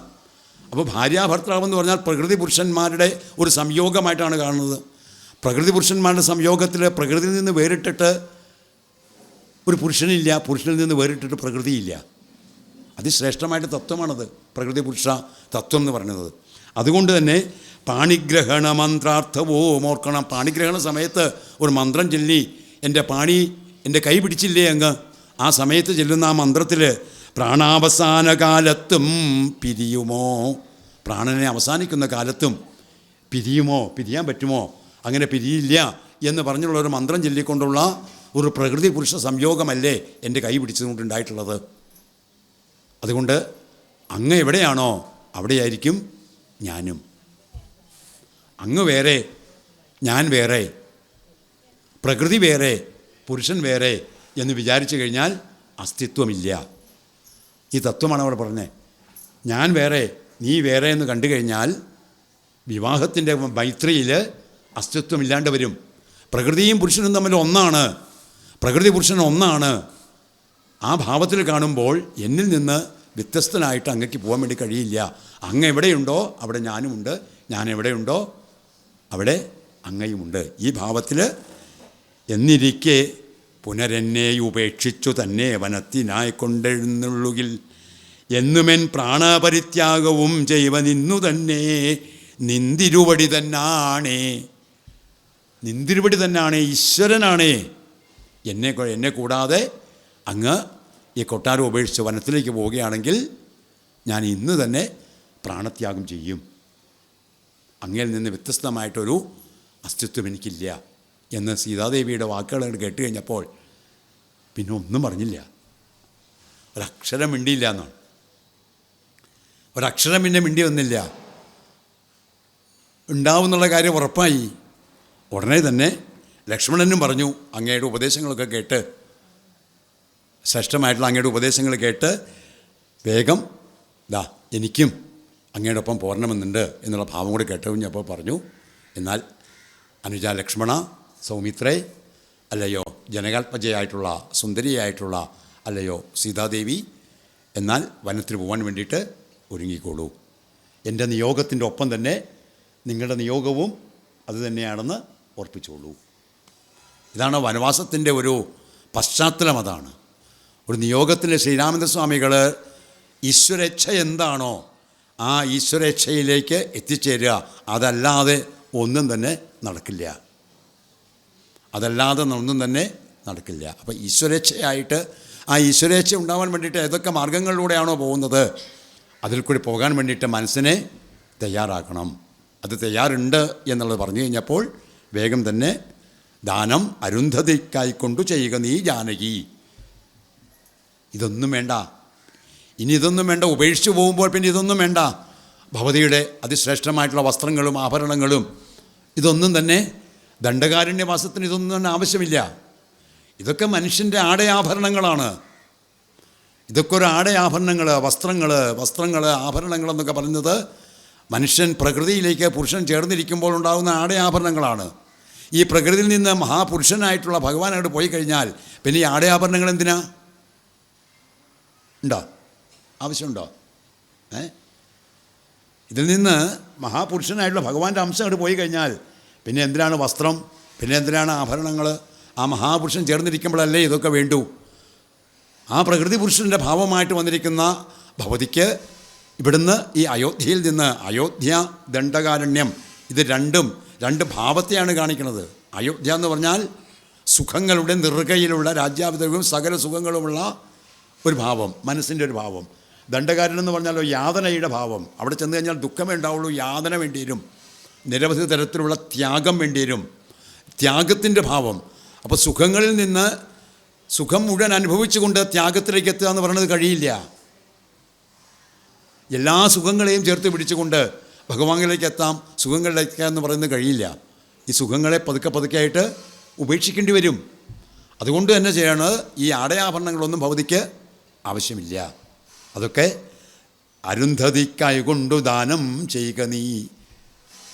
അപ്പോൾ ഭാര്യാഭർത്താവെന്ന് പറഞ്ഞാൽ പ്രകൃതി പുരുഷന്മാരുടെ ഒരു സംയോഗമായിട്ടാണ് കാണുന്നത്. പ്രകൃതി പുരുഷന്മാരുടെ സംയോഗത്തിൽ പ്രകൃതിയിൽ നിന്ന് വേറിട്ടിട്ട് ഒരു പുരുഷനില്ല, പുരുഷനിൽ നിന്ന് വേറിട്ടിട്ട് പ്രകൃതിയില്ല. അതിശ്രേഷ്ഠമായിട്ട് തത്വമാണത് പ്രകൃതി പുരുഷ തത്വം എന്ന് പറയുന്നത്. അതുകൊണ്ട് തന്നെ പാണിഗ്രഹണ മന്ത്രാർത്ഥവും ഓർക്കണം. പാണിഗ്രഹണ സമയത്ത് ഒരു മന്ത്രം ചൊല്ലി എൻ്റെ കൈ പിടിച്ചില്ലേ അങ്ങ്, ആ സമയത്ത് ചെല്ലുന്ന ആ മന്ത്രത്തിൽ പ്രാണാവസാന കാലത്തും പിരിയുമോ, പ്രാണനെ അവസാനിക്കുന്ന കാലത്തും പിരിയാൻ പറ്റുമോ, അങ്ങനെ പിരിയില്ല എന്ന് പറഞ്ഞുള്ള ഒരു മന്ത്രം ചൊല്ലിക്കൊണ്ടുള്ള ഒരു പ്രകൃതി പുരുഷ സംയോഗമല്ലേ എൻ്റെ കൈ പിടിച്ചുകൊണ്ടുണ്ടായിട്ടുള്ളത്. അതുകൊണ്ട് അങ്ങ് എവിടെയാണോ അവിടെയായിരിക്കും ഞാനും. അങ്ങ് വേറെ, ഞാൻ വേറെ, പ്രകൃതി വേറെ, പുരുഷൻ വേറെ എന്ന് വിചാരിച്ചു കഴിഞ്ഞാൽ അസ്തിത്വമില്ല. ഈ തത്വമാണ് അവിടെ പറഞ്ഞത്. ഞാൻ വേറെ, നീ വേറെ എന്ന് കണ്ടു കഴിഞ്ഞാൽ വിവാഹത്തിൻ്റെ മൈത്രിയിൽ അസ്തിത്വമില്ലാണ്ട് വരും. പ്രകൃതിയും പുരുഷനും തമ്മിൽ ഒന്നാണ്, പ്രകൃതി പുരുഷൻ ഒന്നാണ്. ആ ഭാവത്തിൽ കാണുമ്പോൾ എന്നിൽ നിന്ന് വ്യത്യസ്തനായിട്ട് അങ്ങക്ക് പോകാൻ വേണ്ടി കഴിയില്ല. അങ്ങ് എവിടെയുണ്ടോ അവിടെ ഞാനുമുണ്ട്, ഞാൻ എവിടെയുണ്ടോ അവിടെ അങ്ങയുമുണ്ട്. ഈ ഭാവത്തിൽ എന്നിരിക്കെ പുനരെന്നെ ഉപേക്ഷിച്ചു തന്നെ വനത്തിനായി കൊണ്ടെഴുന്നള്ളുകിൽ എന്നുമെൻ പ്രാണപരിത്യാഗവും ചെയ്വനിന്നു തന്നെ നിന്തിരുവടി തന്നാണേ. നിന്തിരുവടി തന്നാണേ, ഈശ്വരനാണേ. എന്നെ കൂടാതെ അങ്ങ് ഈ കൊട്ടാരം ഉപേക്ഷിച്ച് വനത്തിലേക്ക് പോവുകയാണെങ്കിൽ ഞാൻ ഇന്ന് തന്നെ പ്രാണത്യാഗം ചെയ്യും. അങ്ങയിൽ നിന്ന് വ്യത്യസ്തമായിട്ടൊരു അസ്തിത്വം എനിക്കില്ല എന്ന് സീതാദേവിയുടെ വാക്കുകൾ കേട്ട് കഴിഞ്ഞപ്പോൾ പിന്നെ ഒന്നും പറഞ്ഞില്ല, ഒരക്ഷരം മിണ്ടിയില്ല എന്നാണ്. ഒരക്ഷരം പിന്നെ മിണ്ടി വന്നില്ല. ഉണ്ടാവുന്നുള്ള കാര്യം ഉറപ്പായി. ഉടനെ തന്നെ ലക്ഷ്മണനും പറഞ്ഞു, അങ്ങയുടെ ഉപദേശങ്ങളൊക്കെ കേട്ട്, ശ്രേഷ്ഠമായിട്ടുള്ള അങ്ങയുടെ ഉപദേശങ്ങൾ കേട്ട് വേഗം എനിക്കും അങ്ങയുടെ ഒപ്പം പോരണമെന്നുണ്ട് എന്നുള്ള ഭാവം കൂടി കേട്ട് കഴിഞ്ഞപ്പോൾ പറഞ്ഞു, എന്നാൽ അനുജ ലക്ഷ്മണ, സൗമിത്രേ, അല്ലയോ ജനകാത്മജയായിട്ടുള്ള സുന്ദരിയായിട്ടുള്ള അല്ലയോ സീതാദേവി, എന്നാൽ വനത്തിൽ പോകാൻ വേണ്ടിയിട്ട് ഒരുങ്ങിക്കോളൂ. എൻ്റെ നിയോഗത്തിൻ്റെ ഒപ്പം തന്നെ നിങ്ങളുടെ നിയോഗവും അതുതന്നെയാണെന്ന് ഓർപ്പിച്ചോളൂ. ഇതാണ് വനവാസത്തിൻ്റെ ഒരു പശ്ചാത്തലം. അതാണ് ഒരു നിയോഗത്തിൻ്റെ ശ്രീരാമചന്ദ്രസ്വാമികൾ ഈശ്വരേച്ഛ എന്താണോ ആ ഈശ്വരേച്ഛയിലേക്ക് എത്തിച്ചേരുക. അതല്ലാതെ ഒന്നും തന്നെ നടക്കില്ല. അതല്ലാതെ ഒന്നും തന്നെ നടക്കില്ല. അപ്പോൾ ഈശ്വരേച്ഛയായിട്ട് ആ ഈശ്വരേച്ഛ ഉണ്ടാവാൻ വേണ്ടിയിട്ട് ഏതൊക്കെ മാർഗങ്ങളിലൂടെയാണോ പോകുന്നത് അതിൽ കൂടി പോകാൻ വേണ്ടിയിട്ട് മനസ്സിനെ തയ്യാറാക്കണം. അത് തയ്യാറുണ്ട് എന്നുള്ളത് പറഞ്ഞു കഴിഞ്ഞപ്പോൾ വേഗം തന്നെ ദാനം അരുന്ധതിക്കായിക്കൊണ്ടു ചെയ്യുക നീ ജാനകി. ഇതൊന്നും വേണ്ട, ഇനി ഇതൊന്നും വേണ്ട. ഉപേക്ഷിച്ച് പോകുമ്പോൾ പിന്നെ ഇതൊന്നും വേണ്ട. ഭവതിയുടെ അതിശ്രേഷ്ഠമായിട്ടുള്ള വസ്ത്രങ്ങളും ആഭരണങ്ങളും ഇതൊന്നും തന്നെ ദണ്ഡകാരണ്യവാസത്തിന് ഇതൊന്നും തന്നെ ആവശ്യമില്ല. ഇതൊക്കെ മനുഷ്യൻ്റെ ആടയാഭരണങ്ങളാണ്. ഇതൊക്കെ ഒരു ആടയാഭരണങ്ങൾ, വസ്ത്രങ്ങൾ ആഭരണങ്ങളെന്നൊക്കെ പറയുന്നത് മനുഷ്യൻ പ്രകൃതിയിലേക്ക് പുരുഷൻ ചേർന്നിരിക്കുമ്പോൾ ഉണ്ടാകുന്ന ആടയാഭരണങ്ങളാണ്. ഈ പ്രകൃതിയിൽ നിന്ന് മഹാപുരുഷനായിട്ടുള്ള ഭഗവാൻ അങ്ങോട്ട് പോയി കഴിഞ്ഞാൽ പിന്നെ ഈ ആടയാഭരണങ്ങൾ എന്തിനാ? ഉണ്ടോ? ആവശ്യമുണ്ടോ? ഇതിൽ നിന്ന് മഹാപുരുഷനായിട്ടുള്ള ഭഗവാന്റെ അംശം അങ്ങോട്ട് പോയി കഴിഞ്ഞാൽ പിന്നെ എന്തിനാണ് വസ്ത്രം, പിന്നെ എന്തിനാണ് ആഭരണങ്ങൾ? ആ മഹാപുരുഷൻ ചേർന്നിരിക്കുമ്പോഴല്ലേ ഇതൊക്കെ വേണ്ടൂ. ആ പ്രകൃതി പുരുഷൻ്റെ ഭാവമായിട്ട് വന്നിരിക്കുന്ന ഭവതിക്ക് ഇവിടുന്ന് ഈ അയോധ്യയിൽ നിന്ന്, അയോധ്യ ദണ്ഡകാരണ്യം, ഇത് രണ്ട് ഭാവത്തെയാണ് കാണിക്കുന്നത്. അയോധ്യ എന്ന് പറഞ്ഞാൽ സുഖങ്ങളുടെ നെറുകയിലുള്ള രാജ്യാഭിതവും സകല സുഖങ്ങളുമുള്ള ഒരു ഭാവം, മനസ്സിൻ്റെ ഒരു ഭാവം. ദണ്ഡകാരൻ എന്ന് പറഞ്ഞാലോ യാതനയുടെ ഭാവം. അവിടെ ചെന്ന് കഴിഞ്ഞാൽ ദുഃഖമേ ഉണ്ടാവുള്ളൂ, യാതന വേണ്ടി വരും, നിരവധി തരത്തിലുള്ള ത്യാഗം വേണ്ടി വരും, ത്യാഗത്തിൻ്റെ ഭാവം. അപ്പോൾ സുഖങ്ങളിൽ നിന്ന് സുഖം മുഴുവൻ അനുഭവിച്ചുകൊണ്ട് ത്യാഗത്തിലേക്ക് എത്തുക എന്ന് പറയുന്നത് കഴിയില്ല. എല്ലാ സുഖങ്ങളെയും ചേർത്ത് പിടിച്ചുകൊണ്ട് ഭഗവാനിലേക്ക് എത്താം, സുഖങ്ങളിലേക്ക് എന്ന് പറയുന്നത് കഴിയില്ല. ഈ സുഖങ്ങളെ പതുക്കെ ഉപേക്ഷിക്കേണ്ടി വരും. അതുകൊണ്ട് തന്നെ ചെയ്യണത് ഈ ആടയാഭരണങ്ങളൊന്നും ഭവതിക്ക് ആവശ്യമില്ല. അതൊക്കെ അരുന്ധതിക്കായി കൊണ്ടു ദാനം ചെയ്യുക നീ.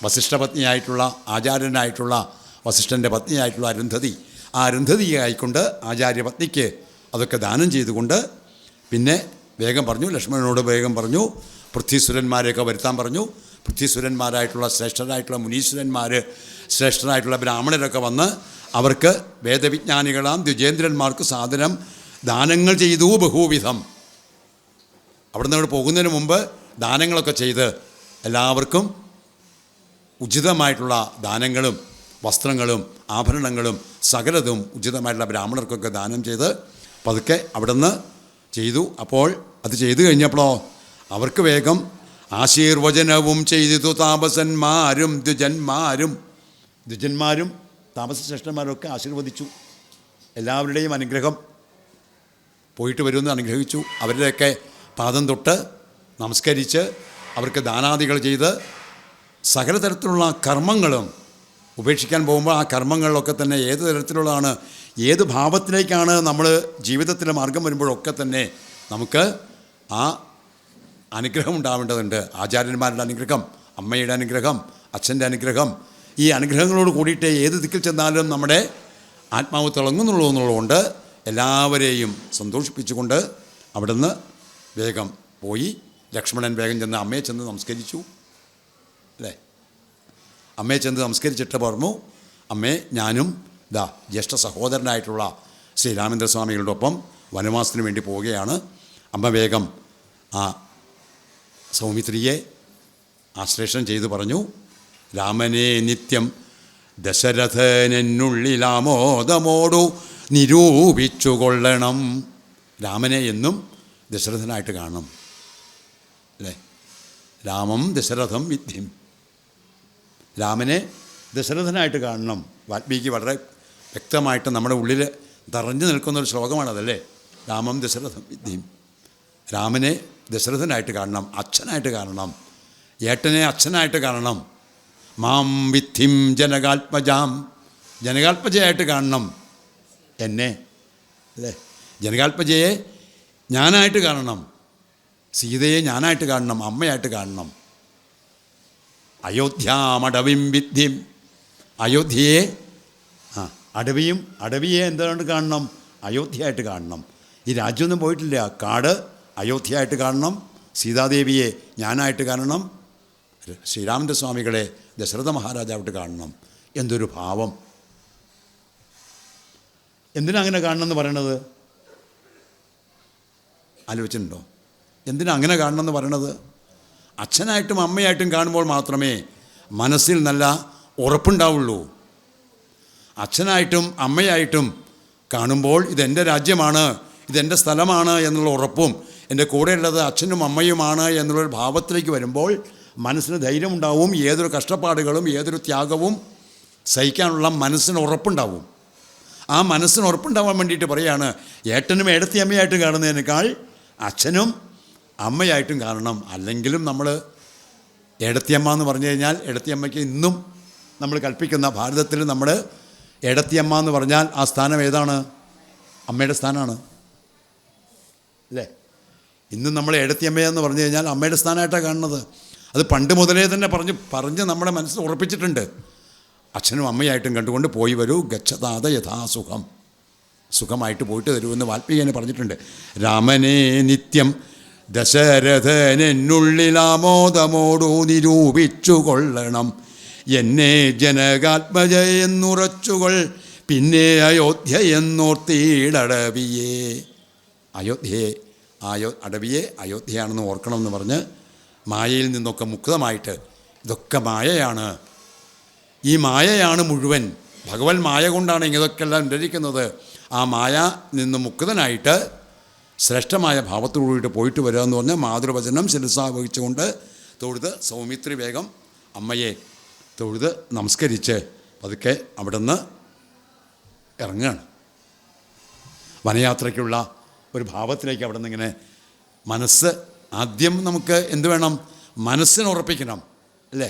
വസിഷ്ഠപത്നിയായിട്ടുള്ള ആചാര്യനായിട്ടുള്ള വസിഷ്ഠൻ്റെ പത്നിയായിട്ടുള്ള അരുന്ധതി, ആ അരുന്ധതിയായിക്കൊണ്ട് ആചാര്യപത്നിക്ക് അതൊക്കെ ദാനം ചെയ്തുകൊണ്ട് പിന്നെ വേഗം പറഞ്ഞു, ലക്ഷ്മണനോട് വേഗം പറഞ്ഞു, പൃഥ്വീസുരന്മാരെയൊക്കെ വരുത്താൻ പറഞ്ഞു. പൃഥ്വീസുരന്മാരായിട്ടുള്ള ശ്രേഷ്ഠരായിട്ടുള്ള മുനീശ്വരന്മാർ, ശ്രേഷ്ഠരായിട്ടുള്ള ബ്രാഹ്മണരൊക്കെ വന്ന് അവർക്ക് വേദവിജ്ഞാനികളാം ദ്വിജേന്ദ്രന്മാർക്ക് സാദരം ദാനങ്ങൾ ചെയ്തു ബഹുവിധം. അവിടെ നിന്ന് പോകുന്നതിന് മുമ്പ് ദാനങ്ങളൊക്കെ ചെയ്ത് എല്ലാവർക്കും ഉചിതമായിട്ടുള്ള ദാനങ്ങളും വസ്ത്രങ്ങളും ആഭരണങ്ങളും സകലതും ഉചിതമായിട്ടുള്ള ബ്രാഹ്മണർക്കൊക്കെ ദാനം ചെയ്ത് പതുക്കെ അവിടെ നിന്ന് ചെയ്തു. അപ്പോൾ അത് ചെയ്തു കഴിഞ്ഞപ്പോഴോ അവർക്ക് വേഗം ആശീർവചനവും ചെയ്തു താപസന്മാരും ദ്വിജന്മാരും താപസശ്രേഷ്ഠന്മാരും ഒക്കെ ആശീർവദിച്ചു. എല്ലാവരുടെയും അനുഗ്രഹം പോയിട്ട് വരുമെന്ന് അനുഗ്രഹിച്ചു. അവരുടെയൊക്കെ പാദം തൊട്ട് നമസ്കരിച്ച് അവർക്ക് ദാനാദികൾ ചെയ്ത് സകല തരത്തിലുള്ള കർമ്മങ്ങളും ഉപേക്ഷിക്കാൻ പോകുമ്പോൾ ആ കർമ്മങ്ങളിലൊക്കെ തന്നെ ഏത് തരത്തിലുള്ളതാണ്, ഏത് ഭാവത്തിലേക്കാണ് നമ്മൾ ജീവിതത്തിലെ മാർഗം വരുമ്പോഴൊക്കെ തന്നെ നമുക്ക് ആ അനുഗ്രഹം ഉണ്ടാവേണ്ടതുണ്ട്. ആചാര്യന്മാരുടെ അനുഗ്രഹം, അമ്മയുടെ അനുഗ്രഹം, അച്ഛൻ്റെ അനുഗ്രഹം, ഈ അനുഗ്രഹങ്ങളോട് കൂടിയിട്ട് ഏത് ദിക്കിൽ ചെന്നാലും നമ്മുടെ ആത്മാവ് തിളങ്ങുന്നുള്ളൂ എന്നുള്ളതുകൊണ്ട് എല്ലാവരെയും സന്തോഷിപ്പിച്ചുകൊണ്ട് അവിടുന്ന് വേഗം പോയി. ലക്ഷ്മണൻ വേഗം ചെന്ന് അമ്മയെ ചെന്ന് നമസ്കരിച്ചു അല്ലേ. അമ്മയെ ചെന്ന് നമസ്കരിച്ചിട്ട് പറഞ്ഞു, അമ്മേ ഞാനും ജ്യേഷ്ഠ സഹോദരനായിട്ടുള്ള ശ്രീരാമേന്ദ്രസ്വാമികളുടെ ഒപ്പം വനവാസത്തിന് വേണ്ടി പോവുകയാണ്. അമ്മ വേഗം ആ സൗമിത്രിയെ ആശ്ലേഷം ചെയ്തു പറഞ്ഞു, രാമനെ നിത്യം ദശരഥനെന്നുള്ളിലാമോദമോടു നിരൂപിച്ചു കൊള്ളണം. രാമനെ എന്നും ദശരഥനായിട്ട് കാണണം അല്ലേ. രാമം ദശരഥം വിദ്യം, രാമനെ ദശരഥനായിട്ട് കാണണം. വാൽമീകി വളരെ വ്യക്തമായിട്ട് നമ്മുടെ ഉള്ളിൽ നിറഞ്ഞു നിൽക്കുന്നൊരു ശ്ലോകമാണതല്ലേ. രാമം ദശരഥം വിദ്യം, രാമനെ ദശരഥനായിട്ട് കാണണം, അച്ഛനായിട്ട് കാണണം, ഏട്ടനെ അച്ഛനായിട്ട് കാണണം. മാം വിദ്ധിം ജനകാത്മജയായിട്ട് കാണണം എന്നെ അല്ലേ. ജനകാത്മജയെ ഞാനായിട്ട് കാണണം, സീതയെ ഞാനായിട്ട് കാണണം, അമ്മയായിട്ട് കാണണം. അയോധ്യാമടവിം വിദ്ധിം, അയോധ്യയെ അടവിയെ എന്തുകൊണ്ട് കാണണം, അയോധ്യയായിട്ട് കാണണം. ഈ രാജ്യമൊന്നും പോയിട്ടില്ല, കാട് അയോധ്യയായിട്ട് കാണണം, സീതാദേവിയെ ഞാനായിട്ട് കാണണം, ശ്രീരാമൻ്റെ സ്വാമികളെ ദശരഥ മഹാരാജാവായിട്ട് കാണണം. എന്തൊരു ഭാവം! എന്തിനാ അങ്ങനെ കാണണമെന്ന് പറയണത് ആലോചിച്ചിട്ടുണ്ടോ? എന്തിനാ അങ്ങനെ കാണണമെന്ന് പറയണത്? അച്ഛനായിട്ടും അമ്മയായിട്ടും കാണുമ്പോൾ മാത്രമേ മനസ്സിൽ നല്ല ഉറപ്പുണ്ടാവുള്ളൂ. അച്ഛനായിട്ടും അമ്മയായിട്ടും കാണുമ്പോൾ ഇതെൻ്റെ രാജ്യമാണ്, ഇതെൻ്റെ സ്ഥലമാണ് എന്നുള്ള ഉറപ്പും എൻ്റെ കൂടെയുള്ളത് അച്ഛനും അമ്മയുമാണ് എന്നുള്ളൊരു ഭാവത്തിലേക്ക് വരുമ്പോൾ മനസ്സിന് ധൈര്യമുണ്ടാവും. ഏതൊരു കഷ്ടപ്പാടുകളും ഏതൊരു ത്യാഗവും സഹിക്കാനുള്ള മനസ്സിന് ഉറപ്പുണ്ടാവും. ആ മനസ്സിന് ഉറപ്പുണ്ടാവാൻ വേണ്ടിയിട്ട് പറയുകയാണ്, ഏട്ടനും ഏടത്തി അമ്മയായിട്ട് കാണുന്നതിനേക്കാൾ അച്ഛനും അമ്മയായിട്ടും കാണണം. അല്ലെങ്കിലും നമ്മൾ ഏടത്തിയമ്മ എന്ന് പറഞ്ഞു കഴിഞ്ഞാൽ ഏടത്തിയമ്മയ്ക്ക് ഇന്നും നമ്മൾ കൽപ്പിക്കുന്ന ഭാരതത്തിൽ നമ്മൾ ഏടത്തിയമ്മ എന്ന് പറഞ്ഞാൽ ആ സ്ഥാനം ഏതാണ്? അമ്മയുടെ സ്ഥാനമാണ് അല്ലേ. ഇന്നും നമ്മൾ ഏടത്തിയമ്മയെന്ന് പറഞ്ഞു കഴിഞ്ഞാൽ അമ്മയുടെ സ്ഥാനമായിട്ടാണ് കാണുന്നത്. അത് പണ്ട് മുതലേ തന്നെ പറഞ്ഞ് നമ്മുടെ മനസ്സിൽ ഉറപ്പിച്ചിട്ടുണ്ട്. അച്ഛനും അമ്മയായിട്ടും കണ്ടുകൊണ്ട് പോയി വരൂ, ഗച്ഛതാത യഥാസുഖം, സുഖമായിട്ട് പോയിട്ട് തരുമെന്ന് വാൽമീകിനെ പറഞ്ഞിട്ടുണ്ട്. രാമനെ നിത്യം ദശരഥനെന്നുള്ളിലാമോദമോടു നിരൂപിച്ചു കൊള്ളണം, എന്നെ ജനകാത്മജയെന്നുറച്ചുകൊൾ പിന്നെ അയോധ്യ എന്നോർത്തിയിടവിയെ. അടവിയെ അയോധ്യയാണെന്ന് ഓർക്കണമെന്ന് പറഞ്ഞ് മായയിൽ നിന്നൊക്കെ മുക്തമായിട്ട്, ഇതൊക്കെ മായയാണ്, ഈ മായയാണ് മുഴുവൻ, ഭഗവൻ മായ കൊണ്ടാണ് ഇതൊക്കെല്ലാം ധരിക്കുന്നത്. ആ മായ നിന്ന് മുക്തനായിട്ട് ശ്രേഷ്ഠമായ ഭാവത്തോടുകൂടിയിട്ട് പോയിട്ട് വരിക എന്ന് പറഞ്ഞാൽ മാതൃവചനം ശിരസാ വഹിച്ചുകൊണ്ട് തൊഴുത് സൗമിത്രി വേഗം അമ്മയെ തൊഴുത് നമസ്കരിച്ച് പതുക്കെ അവിടെ നിന്ന് ഇറങ്ങുകയാണ്. വനയാത്രയ്ക്കുള്ള ഒരു ഭാവത്തിലേക്ക് അവിടെ നിന്ന് ഇങ്ങനെ മനസ്സ് ആദ്യം നമുക്ക് എന്ത് വേണം? മനസ്സിന് ഉറപ്പിക്കണം അല്ലേ.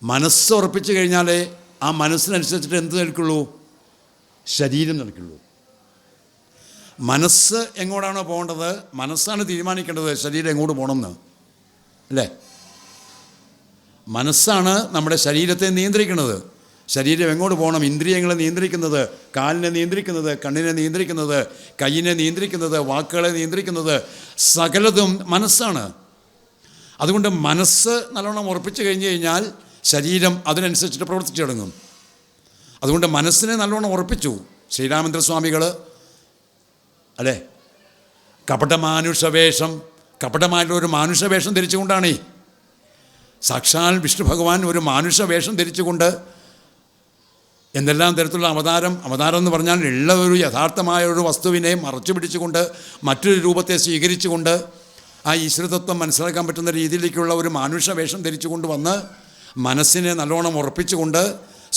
മനസ്സ് ഉറപ്പിച്ച് കഴിഞ്ഞാലേ ആ മനസ്സിനനുസരിച്ചിട്ട് എന്ത് നിൽക്കുള്ളൂ? ശരീരം നിൽക്കുള്ളൂ. മനസ്സ് എങ്ങോട്ടാണോ പോകേണ്ടത് മനസ്സാണ് തീരുമാനിക്കേണ്ടത് ശരീരം എങ്ങോട്ട് പോകണമെന്ന് അല്ലേ. മനസ്സാണ് നമ്മുടെ ശരീരത്തെ നിയന്ത്രിക്കുന്നത്. ശരീരം എങ്ങോട്ട് പോകണം? ഇന്ദ്രിയങ്ങളെ നിയന്ത്രിക്കുന്നത്, കാലിനെ നിയന്ത്രിക്കുന്നത്, കണ്ണിനെ നിയന്ത്രിക്കുന്നത്, കയ്യിനെ നിയന്ത്രിക്കുന്നത്, വാക്കുകളെ നിയന്ത്രിക്കുന്നത് സകലതും മനസ്സാണ്. അതുകൊണ്ട് മനസ്സ് നല്ലോണം ഉറപ്പിച്ച് കഴിഞ്ഞ് കഴിഞ്ഞാൽ ശരീരം അതിനനുസരിച്ചിട്ട് പ്രവർത്തിച്ചു തുടങ്ങും. അതുകൊണ്ട് മനസ്സിനെ നല്ലോണം ഉറപ്പിച്ചു ശ്രീരാമചന്ദ്രസ്വാമികൾ. അല്ലേ, കപടമായിട്ടുള്ളൊരു മാനുഷവേഷം ധരിച്ചുകൊണ്ടാണ് സാക്ഷാൽ വിഷ്ണു ഭഗവാൻ ഒരു മാനുഷവേഷം ധരിച്ചുകൊണ്ട് എന്തെല്ലാം തരത്തിലുള്ള അവതാരം എന്ന് പറഞ്ഞാൽ ഉള്ള ഒരു യഥാർത്ഥമായ ഒരു വസ്തുവിനെ മറച്ചു പിടിച്ചുകൊണ്ട് മറ്റൊരു രൂപത്തെ സ്വീകരിച്ചുകൊണ്ട് ആ ഈശ്വരതത്വം മനസ്സിലാക്കാൻ പറ്റുന്ന രീതിയിലേക്കുള്ള ഒരു മാനുഷവേഷം ധരിച്ചുകൊണ്ട് വന്ന് മനസ്സിനെ നല്ലോണം ഉറപ്പിച്ചുകൊണ്ട്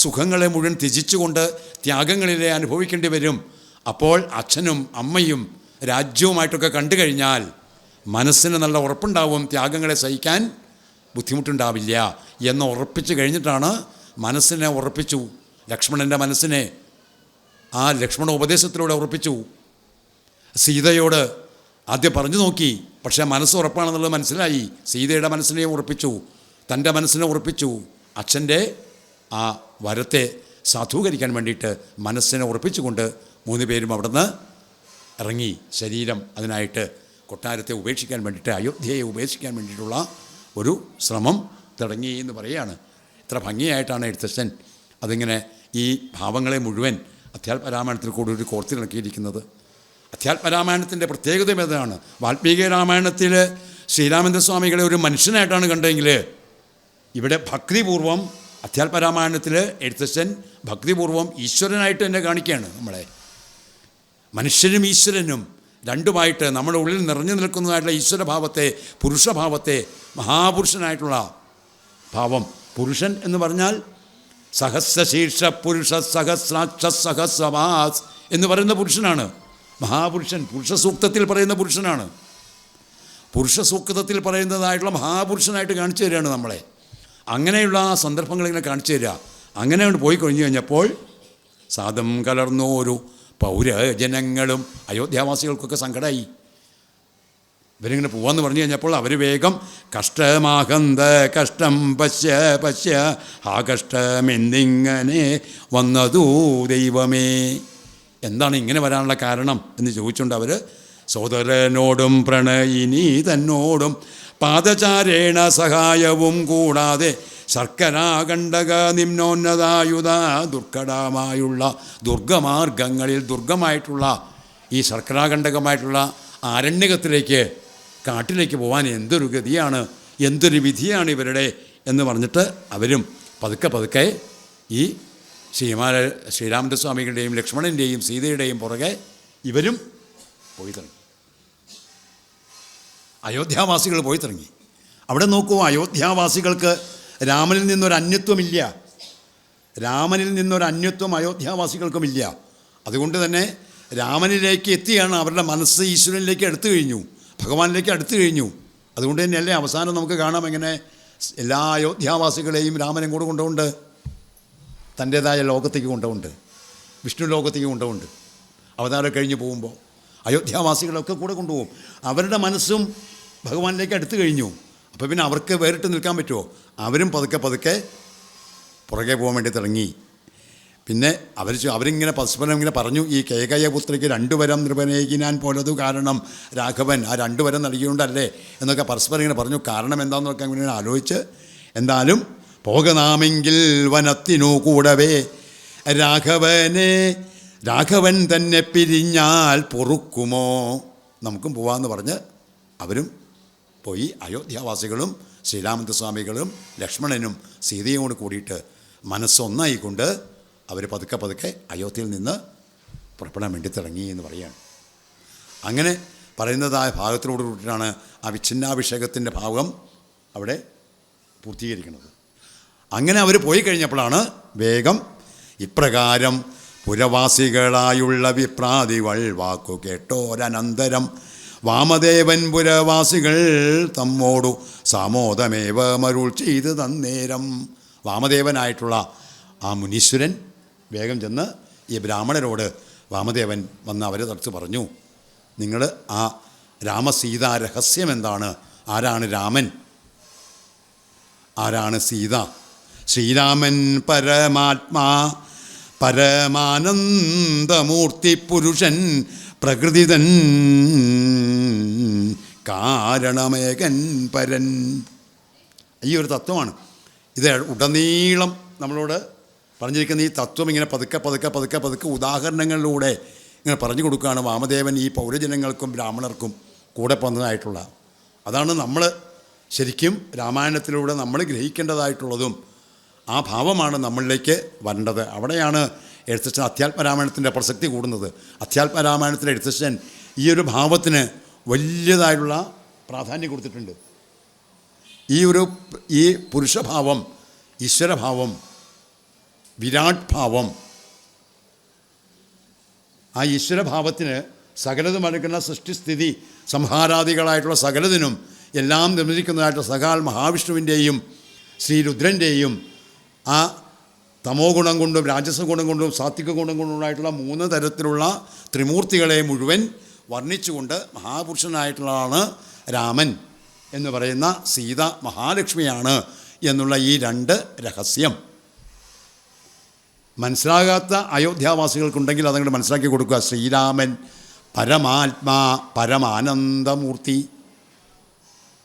സുഖങ്ങളെ മുഴുവൻ ത്യജിച്ചുകൊണ്ട് ത്യാഗങ്ങളിലെ അനുഭവിക്കേണ്ടി വരും. അപ്പോൾ അച്ഛനും അമ്മയും രാജ്യവുമായിട്ടൊക്കെ കണ്ടു കഴിഞ്ഞാൽ മനസ്സിന് നല്ല ഉറപ്പുണ്ടാവും, ത്യാഗങ്ങളെ സഹിക്കാൻ ബുദ്ധിമുട്ടുണ്ടാവില്ല എന്ന് ഉറപ്പിച്ച് കഴിഞ്ഞിട്ടാണ് മനസ്സിനെ ഉറപ്പിച്ചു. ലക്ഷ്മണൻ്റെ മനസ്സിനെ ആ ലക്ഷ്മണ ഉപദേശത്തിലൂടെ ഉറപ്പിച്ചു. സീതയോട് ആദ്യം പറഞ്ഞു നോക്കി, പക്ഷേ മനസ്സ് ഉറപ്പാണെന്നുള്ളത് മനസ്സിലായി. സീതയുടെ മനസ്സിനെയും ഉറപ്പിച്ചു, തൻ്റെ മനസ്സിനെ ഉറപ്പിച്ചു. അച്ഛൻ്റെ ആ വരത്തെ സാധൂകരിക്കാൻ വേണ്ടിയിട്ട് മനസ്സിനെ ഉറപ്പിച്ചുകൊണ്ട് 3 പേരും അവിടുന്ന് ഇറങ്ങി. ശരീരം അതിനായിട്ട് കൊട്ടാരത്തെ ഉപേക്ഷിക്കാൻ വേണ്ടിയിട്ട്, അയോധ്യയെ ഉപേക്ഷിക്കാൻ വേണ്ടിയിട്ടുള്ള ഒരു ശ്രമം തുടങ്ങി എന്ന് പറയുകയാണ്. ഇത്ര ഭംഗിയായിട്ടാണ് എഴുത്തച്ഛൻ അതിങ്ങനെ ഈ ഭാവങ്ങളെ മുഴുവൻ അധ്യാത്മരാമായണത്തിൽ കൂടി ഒരു കോർത്തിണക്കിയിരിക്കുന്നത്. അധ്യാത്മരാമായണത്തിൻ്റെ പ്രത്യേകത ഏതാണ്? വാൽമീകി രാമായണത്തിൽ ശ്രീരാമചന്ദ്രസ്വാമികളെ ഒരു മനുഷ്യനായിട്ടാണ് കണ്ടതെങ്കിൽ ഇവിടെ ഭക്തിപൂർവം അധ്യാത്മരാമായണത്തിൽ എഴുത്തച്ഛൻ ഭക്തിപൂർവം ഈശ്വരനായിട്ട് തന്നെ കാണിക്കുകയാണ്. നമ്മളെ മനുഷ്യനും ഈശ്വരനും രണ്ടുമായിട്ട് നമ്മുടെ ഉള്ളിൽ നിറഞ്ഞു നിൽക്കുന്നതായിട്ടുള്ള ഈശ്വരഭാവത്തെ, പുരുഷഭാവത്തെ, മഹാപുരുഷനായിട്ടുള്ള ഭാവം. പുരുഷൻ എന്ന് പറഞ്ഞാൽ സഹസ്രശീർഷ പുരുഷ സഹസ്രാക്ഷ സഹസ്രവാസ് എന്ന് പറയുന്ന പുരുഷനാണ് മഹാപുരുഷൻ. പുരുഷസൂക്തത്തിൽ പറയുന്ന പുരുഷനാണ്. പുരുഷസൂക്തത്തിൽ പറയുന്നതായിട്ടുള്ള മഹാപുരുഷനായിട്ട് കാണിച്ചു തരികയാണ് നമ്മളെ. അങ്ങനെയുള്ള ആ സന്ദർഭങ്ങളിങ്ങനെ കാണിച്ചു തരിക. അങ്ങനെ കൊണ്ട് പോയി കഴിഞ്ഞു കഴിഞ്ഞപ്പോൾ സാദം കലർന്നോരു പൗരജനങ്ങളും അയോധ്യാവാസികൾക്കൊക്കെ സങ്കടമായി. ഇവരിങ്ങനെ പോവാന്ന് പറഞ്ഞു കഴിഞ്ഞപ്പോൾ അവർ വേഗം കഷ്ടമാകന്ത കഷ്ടം പശ്യ പശ്യ ആ കഷ്ടമെന്നിങ്ങനെ വന്നതൂ ദൈവമേ. എന്താണ് ഇങ്ങനെ വരാനുള്ള കാരണം എന്ന് ചോദിച്ചുകൊണ്ട് അവർ സോദരനോടും പ്രണയിനി തന്നോടും പാദചാരേണ സഹായവും കൂടാതെ ശർക്കരാകണ്ടക നിമ്നോന്നതായുധ ദുർഘടമായുള്ള ദുർഗമാർഗങ്ങളിൽ ദുർഗമായിട്ടുള്ള ഈ ശർക്കരാകണ്ടകമായിട്ടുള്ള ആരണ്യകത്തിലേക്ക്, കാട്ടിലേക്ക് പോകാൻ എന്തൊരു ഗതിയാണ്, എന്തൊരു വിധിയാണ് ഇവരുടെ എന്ന് പറഞ്ഞിട്ട് അവരും പതുക്കെ പതുക്കെ ഈ ശ്രീരാമചന്ദ്രസ്വാമികളുടെയും ലക്ഷ്മണൻ്റെയും സീതയുടെയും പുറകെ ഇവരും പോയി തുടങ്ങി. അയോധ്യാവാസികൾ പോയി തുടങ്ങി. അവിടെ നോക്കൂ, അയോധ്യാവാസികൾക്ക് രാമനിൽ നിന്നൊരന്യത്വമില്ല. രാമനിൽ നിന്നൊരന്യത്വം അയോധ്യാവാസികൾക്കുമില്ല. അതുകൊണ്ട് തന്നെ രാമനിലേക്ക് എത്തിയാണ്. അവരുടെ മനസ്സ് ഈശ്വരനിലേക്ക് അടുത്തു കഴിഞ്ഞു, ഭഗവാനിലേക്ക് അടുത്തു കഴിഞ്ഞു. അതുകൊണ്ട് തന്നെയല്ലേ അവസാനം നമുക്ക് കാണാം എങ്ങനെ എല്ലാ അയോധ്യാവാസികളെയും രാമനും കൂടെ കൊണ്ടുകൊണ്ട് തൻ്റേതായ ലോകത്തേക്ക് കൊണ്ടുകൊണ്ട്, വിഷ്ണു ലോകത്തേക്ക് കൊണ്ടുകൊണ്ട് അവതാരം കഴിഞ്ഞ് പോകുമ്പോൾ അയോധ്യാവാസികളൊക്കെ കൂടെ കൊണ്ടുപോകും. അവരുടെ മനസ്സും ഭഗവാനിലേക്ക് അടുത്തു കഴിഞ്ഞു. അപ്പോൾ പിന്നെ അവർക്ക് വേറിട്ട് നിൽക്കാൻ പറ്റുമോ? അവരും പതുക്കെ പതുക്കെ പുറകെ പോകാൻ വേണ്ടി തുടങ്ങി. പിന്നെ അവരിങ്ങനെ പരസ്പരം ഇങ്ങനെ പറഞ്ഞു, ഈ കേകയപുത്രിക്ക് 2 വരം നൃപനേകിനാൻ പോലതു കാരണം രാഘവൻ ആ 2 വരം നൽകിയുകൊണ്ടല്ലേ എന്നൊക്കെ പരസ്പരം ഇങ്ങനെ പറഞ്ഞു. കാരണം എന്താണെന്നൊക്കെ അങ്ങനെ ആലോചിച്ച് എന്തായാലും പോകനാമെങ്കിൽ വനത്തിനു കൂടവേ രാഘവൻ തന്നെ പിരിഞ്ഞാൽ പൊറുക്കുമോ, നമുക്കും പോവാമെന്ന് പറഞ്ഞ് അവരും പോയി. അയോധ്യാവാസികളും ശ്രീരാമചന്ദ്രസ്വാമികളും ലക്ഷ്മണനും സീതയും കൂടി കൂടിയിട്ട് മനസ്സൊന്നായിക്കൊണ്ട് അവർ പതുക്കെ പതുക്കെ അയോധ്യയിൽ നിന്ന് പുറപ്പെടാൻ വേണ്ടി തുടങ്ങി എന്ന് പറയുകയാണ്. അങ്ങനെ പറയുന്നതായ ഭാഗത്തിനോട് കൂട്ടിയിട്ടാണ് ആ വിച്ഛിന്നാഭിഷേകത്തിൻ്റെ ഭാഗം അവിടെ പൂർത്തീകരിക്കുന്നത്. അങ്ങനെ അവർ പോയി കഴിഞ്ഞപ്പോഴാണ് വേഗം ഇപ്രകാരം പുരവാസികളായുള്ള വിപ്രാതികൾ വാക്കു കേട്ടോരനന്തരം വാമദേവൻ പുരവാസികൾ തമ്മോടു സാമോദമേവ മരുൾ ചെയ്ത് തന്നേരം. വാമദേവനായിട്ടുള്ള ആ മുനീശ്വരൻ വേഗം ചെന്ന് ഈ ബ്രാഹ്മണരോട് വാമദേവൻ വന്ന് അവരെ തടുത്ത് പറഞ്ഞു, നിങ്ങൾ ആ രാമസീതാ രഹസ്യം എന്താണ്? ആരാണ് രാമൻ, ആരാണ് സീത? ശ്രീരാമൻ പരമാത്മാ പരമാനന്ദമൂർത്തി പുരുഷൻ പ്രകൃതിതൻ കാരണമേകൻ പരൻ. ഈ ഒരു തത്വമാണ് ഇത് ഉടനീളം നമ്മളോട് പറഞ്ഞിരിക്കുന്ന. ഈ തത്വം ഇങ്ങനെ പതുക്കെ പതുക്കെ പതുക്കെ പതുക്കെ ഉദാഹരണങ്ങളിലൂടെ ഇങ്ങനെ പറഞ്ഞു കൊടുക്കുകയാണ് വാമദേവൻ ഈ പൗരജനങ്ങൾക്കും ബ്രാഹ്മണർക്കും കൂടെ വന്നതായിട്ടുള്ള. അതാണ് നമ്മൾ ശരിക്കും രാമായണത്തിലൂടെ നമ്മൾ ഗ്രഹിക്കേണ്ടതായിട്ടുള്ളതും ആ ഭാവമാണ് നമ്മളിലേക്ക് വരേണ്ടത്. അവിടെയാണ് എഴുത്തച്ഛൻ അധ്യാത്മരാമായണത്തിൻ്റെ പ്രസക്തി കൂടുന്നത്. അധ്യാത്മരാമായണത്തിലെ എഴുത്തച്ഛൻ ഈ ഒരു ഭാവത്തിന് വലിയതായിട്ടുള്ള പ്രാധാന്യം കൊടുത്തിട്ടുണ്ട്. ഈ പുരുഷഭാവം, ഈശ്വരഭാവം, വിരാട് ഭാവം, ആ ഈശ്വരഭാവത്തിന് സകലതും അടുക്കുന്ന സൃഷ്ടിസ്ഥിതി സംഹാരാദികളായിട്ടുള്ള സകലതിനും എല്ലാം നിർമ്മിക്കുന്നതായിട്ടുള്ള സകാൽ മഹാവിഷ്ണുവിൻ്റെയും ശ്രീരുദ്രൻ്റെയും ആ തമോ ഗുണം കൊണ്ടും രാജസ ഗുണം കൊണ്ടും സാത്വിക ഗുണം കൊണ്ടുമായിട്ടുള്ള 3 തരത്തിലുള്ള ത്രിമൂർത്തികളെ മുഴുവൻ വർണ്ണിച്ചുകൊണ്ട് മഹാപുരുഷനായിട്ടുള്ളതാണ് രാമൻ എന്ന് പറയുന്ന സീത മഹാലക്ഷ്മിയാണ് എന്നുള്ള ഈ 2 രഹസ്യം മനസ്സിലാകാത്ത അയോധ്യാവാസികൾക്കുണ്ടെങ്കിൽ അതങ്ങോട്ട് മനസ്സിലാക്കി കൊടുക്കുക. ശ്രീരാമൻ പരമാത്മാ പരമാനന്ദമൂർത്തി.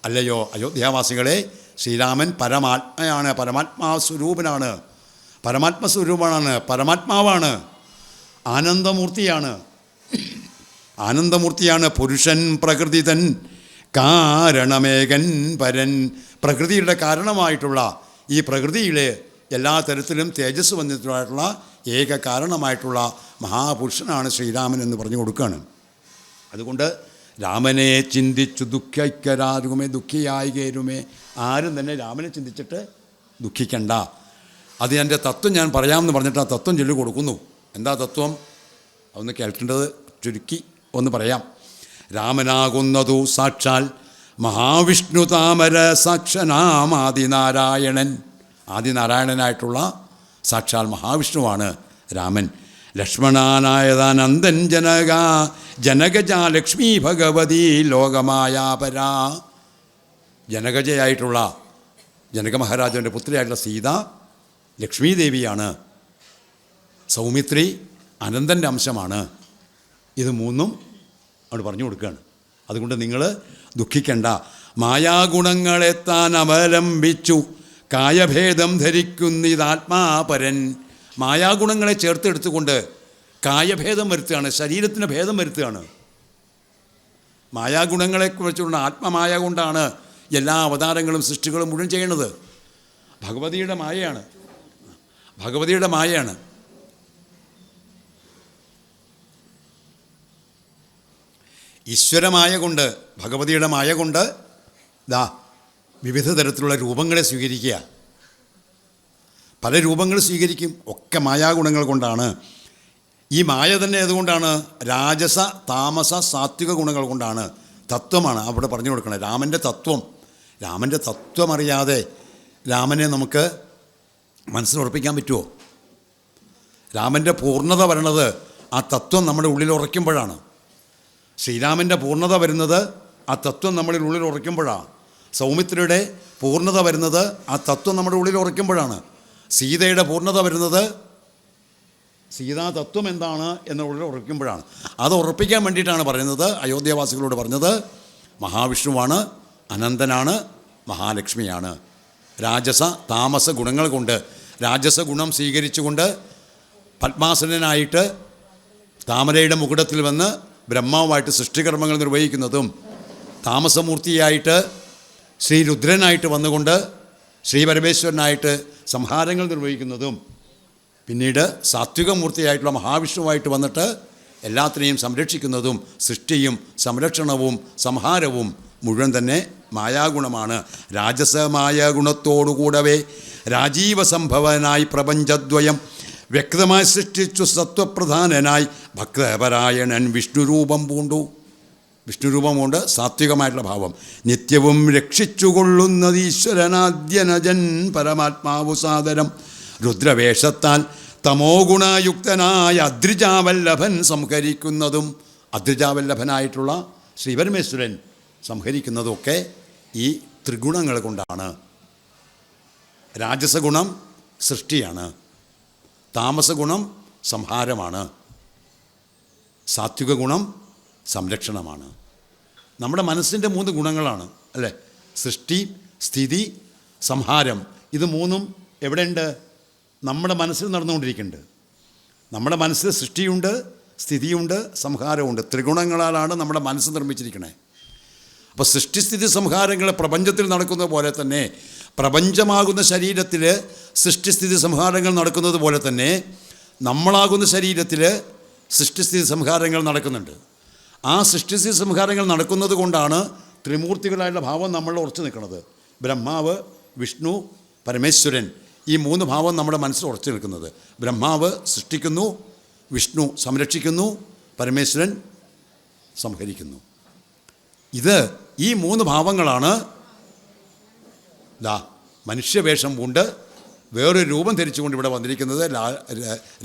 അല്ലയോ അയോധ്യാവാസികളെ, ശ്രീരാമൻ പരമാത്മയാണ്, പരമാത്മാസ്വരൂപനാണ്, പരമാത്മസ്വരൂപനാണ്, പരമാത്മാവാണ്, ആനന്ദമൂർത്തിയാണ്. പുരുഷൻ പ്രകൃതിതൻ കാരണമേകൻ പരൻ. പ്രകൃതിയുടെ കാരണമായിട്ടുള്ള ഈ പ്രകൃതിയിലെ എല്ലാ തരത്തിലും തേജസ് വന്നിട്ടുള്ള ഏക കാരണമായിട്ടുള്ള മഹാപുരുഷനാണ് ശ്രീരാമൻ എന്ന് പറഞ്ഞു കൊടുക്കുകയാണ്. അതുകൊണ്ട് രാമനെ ചിന്തിച്ചു ദുഃഖിക്കരാരുമേ ദുഃഖിയായികേരുമേ. ആരും തന്നെ രാമനെ ചിന്തിച്ചിട്ട് ദുഃഖിക്കണ്ട. അത് എൻ്റെ തത്വം ഞാൻ പറയാമെന്ന് പറഞ്ഞിട്ട് ആ തത്വം ചൊല്ലി കൊടുക്കുന്നു. എന്താ തത്വം? അതൊന്ന് കേൾക്കേണ്ടത് ചുരുക്കി ഒന്ന് പറയാം. രാമനാകുന്നതു സാക്ഷാൽ മഹാവിഷ്ണു താമര സാക്ഷനാമാദിനാരായണൻ. ആദിനാരായണനായിട്ടുള്ള സാക്ഷാൽ മഹാവിഷ്ണുവാണ് രാമൻ. ലക്ഷ്മണനായതാനന്ദൻ ജനകജ ലക്ഷ്മി ഭഗവതി ലോകമായാപരാ. ജനകജയായിട്ടുള്ള ജനക മഹാരാജാവിൻ്റെ പുത്രിയായിട്ടുള്ള സീത ലക്ഷ്മി ദേവിയാണ്. സൗമിത്രി അനന്തൻ്റെ അംശമാണ്. ഇത് 3 അവിടെ പറഞ്ഞു കൊടുക്കുകയാണ്. അതുകൊണ്ട് നിങ്ങൾ ദുഃഖിക്കണ്ട. മായാഗുണങ്ങളെ താൻ അവലംബിച്ചു കായഭേദം ധരിക്കുന്നിതാത്മാപരൻ. മായാഗുണങ്ങളെ ചേർത്തെടുത്തുകൊണ്ട് കായഭേദം വരുത്തുകയാണ്, ശരീരത്തിന് ഭേദം വരുത്തുകയാണ്. മായാഗുണങ്ങളെക്കുറിച്ചുള്ള ആത്മമായ കൊണ്ടാണ് എല്ലാ അവതാരങ്ങളും സൃഷ്ടികളും മുഴുവൻ ചെയ്യുന്നത്. ഭഗവതിയുടെ മായയാണ്. ഈശ്വരമായ കൊണ്ട്, ഭഗവതിയുടെ മായ കൊണ്ട് വിവിധ തരത്തിലുള്ള രൂപങ്ങളെ സ്വീകരിക്കുക. പല രൂപങ്ങൾ സ്വീകരിക്കും. ഒക്കെ മായാഗുണങ്ങൾ കൊണ്ടാണ്. ഈ മായ തന്നെ ഏതുകൊണ്ടാണ്? രാജസ താമസ സാത്വിക ഗുണങ്ങൾ കൊണ്ടാണ്. തത്വമാണ് അവിടെ പറഞ്ഞു കൊടുക്കണം. രാമൻ്റെ തത്വം അറിയാതെ രാമനെ നമുക്ക് മനസ്സിലുറപ്പിക്കാൻ പറ്റുമോ? രാമൻ്റെ പൂർണ്ണത വരണത് ആ തത്വം നമ്മുടെ ഉള്ളിൽ ഉറയ്ക്കുമ്പോഴാണ്. ശ്രീരാമൻ്റെ പൂർണ്ണത വരുന്നത് ആ തത്വം നമ്മുടെ ഉള്ളിൽ ഉറയ്ക്കുമ്പോഴാണ്. സൗമിത്രിയുടെ പൂർണ്ണത വരുന്നത് ആ തത്വം നമ്മുടെ ഉള്ളിൽ ഉറയ്ക്കുമ്പോഴാണ്. സീതയുടെ പൂർണ്ണത വരുന്നത് സീതാതത്വം എന്താണ് എന്നുള്ളിൽ ഉറയ്ക്കുമ്പോഴാണ്. അത് ഉറപ്പിക്കാൻ വേണ്ടിയിട്ടാണ് പറയുന്നത്, അയോധ്യാവാസികളോട് പറഞ്ഞത് മഹാവിഷ്ണുവാണ്, അനന്തനാണ്, മഹാലക്ഷ്മിയാണ്. രാജസ താമസ ഗുണങ്ങൾ കൊണ്ട്, രാജസ ഗുണം സ്വീകരിച്ചുകൊണ്ട് പത്മാസനനായിട്ട് താമരയുടെ മുകുടത്തിൽ വന്ന് ബ്രഹ്മാവുമായിട്ട് സൃഷ്ടികർമ്മങ്ങൾ നിർവഹിക്കുന്നതും, താമസമൂർത്തിയായിട്ട് ശ്രീരുദ്രനായിട്ട് വന്നുകൊണ്ട് ശ്രീപരമേശ്വരനായിട്ട് സംഹാരങ്ങൾ നിർവഹിക്കുന്നതും, പിന്നീട് സാത്വികമൂർത്തിയായിട്ടുള്ള മഹാവിഷ്ണുവായിട്ട് വന്നിട്ട് എല്ലാത്തിനെയും സംരക്ഷിക്കുന്നതും, സൃഷ്ടിയും സംരക്ഷണവും സംഹാരവും മുഴുവൻ തന്നെ മായാഗുണമാണ്. രാജസമായ ഗുണത്തോടുകൂടവേ രാജീവസംഭവനായി പ്രപഞ്ചദ്വയം വ്യക്തമായി സൃഷ്ടിച്ചു സത്വപ്രധാനനായി ഭക്തപരായണൻ വിഷ്ണുരൂപം പൂണ്ടു. വിഷ്ണുരൂപം കൊണ്ട് സാത്വികമായിട്ടുള്ള ഭാവം. നിത്യവും രക്ഷിച്ചുകൊള്ളുന്നത് ഈശ്വരനാദ്യനജൻ പരമാത്മാവു സാദരം രുദ്രവേഷത്താൽ തമോ ഗുണയുക്തനായ അദ്രിജാവല്ലഭൻ സംഹരിക്കുന്നതും, അദ്രിജാവല്ലഭനായിട്ടുള്ള ശ്രീപരമേശ്വരൻ സംഹരിക്കുന്നതൊക്കെ ഈ ത്രിഗുണങ്ങൾ കൊണ്ടാണ്. രാജസഗുണം സൃഷ്ടിയാണ്, താമസ ഗുണം സംഹാരമാണ്, സാത്വിക ഗുണം സംരക്ഷണമാണ്. നമ്മുടെ മനസ്സിൻ്റെ 3 ഗുണങ്ങളാണ് അല്ലേ? സൃഷ്ടി, സ്ഥിതി, സംഹാരം. ഇത് 3ഉം എവിടെയുണ്ട്? നമ്മുടെ മനസ്സിൽ നടന്നുകൊണ്ടിരിക്കുന്നുണ്ട്. നമ്മുടെ മനസ്സിൽ സൃഷ്ടിയുണ്ട്, സ്ഥിതിയുണ്ട്, സംഹാരമുണ്ട്. ത്രിഗുണങ്ങളാലാണ് നമ്മുടെ മനസ്സ് നിർമ്മിച്ചിരിക്കുന്നത്. അപ്പോൾ സൃഷ്ടിസ്ഥിതി സംഹാരങ്ങൾ പ്രപഞ്ചത്തിൽ നടക്കുന്നത് പോലെ തന്നെ, പ്രപഞ്ചമാകുന്ന ശരീരത്തിൽ സൃഷ്ടിസ്ഥിതി സംഹാരങ്ങൾ നടക്കുന്നത് പോലെ തന്നെ നമ്മളാകുന്ന ശരീരത്തിൽ സൃഷ്ടിസ്ഥിതി സംഹാരങ്ങൾ നടക്കുന്നുണ്ട്. ആ സൃഷ്ടിസ്ഥിതി സംഹാരങ്ങൾ നടക്കുന്നത് കൊണ്ടാണ് ത്രിമൂർത്തികളായുള്ള ഭാവം നമ്മൾ ഉറച്ചു നിൽക്കുന്നത്. ബ്രഹ്മാവ്, വിഷ്ണു, പരമേശ്വരൻ, ഈ 3 ഭാവം നമ്മുടെ മനസ്സിൽ ഉറച്ചു നിൽക്കുന്നത്. ബ്രഹ്മാവ് സൃഷ്ടിക്കുന്നു, വിഷ്ണു സംരക്ഷിക്കുന്നു, പരമേശ്വരൻ സംഹരിക്കുന്നു. ഈ 3 ഭാവങ്ങളാണ് മനുഷ്യവേഷം കൊണ്ട് വേറൊരു രൂപം ധരിച്ചുകൊണ്ട് ഇവിടെ വന്നിരിക്കുന്നത്.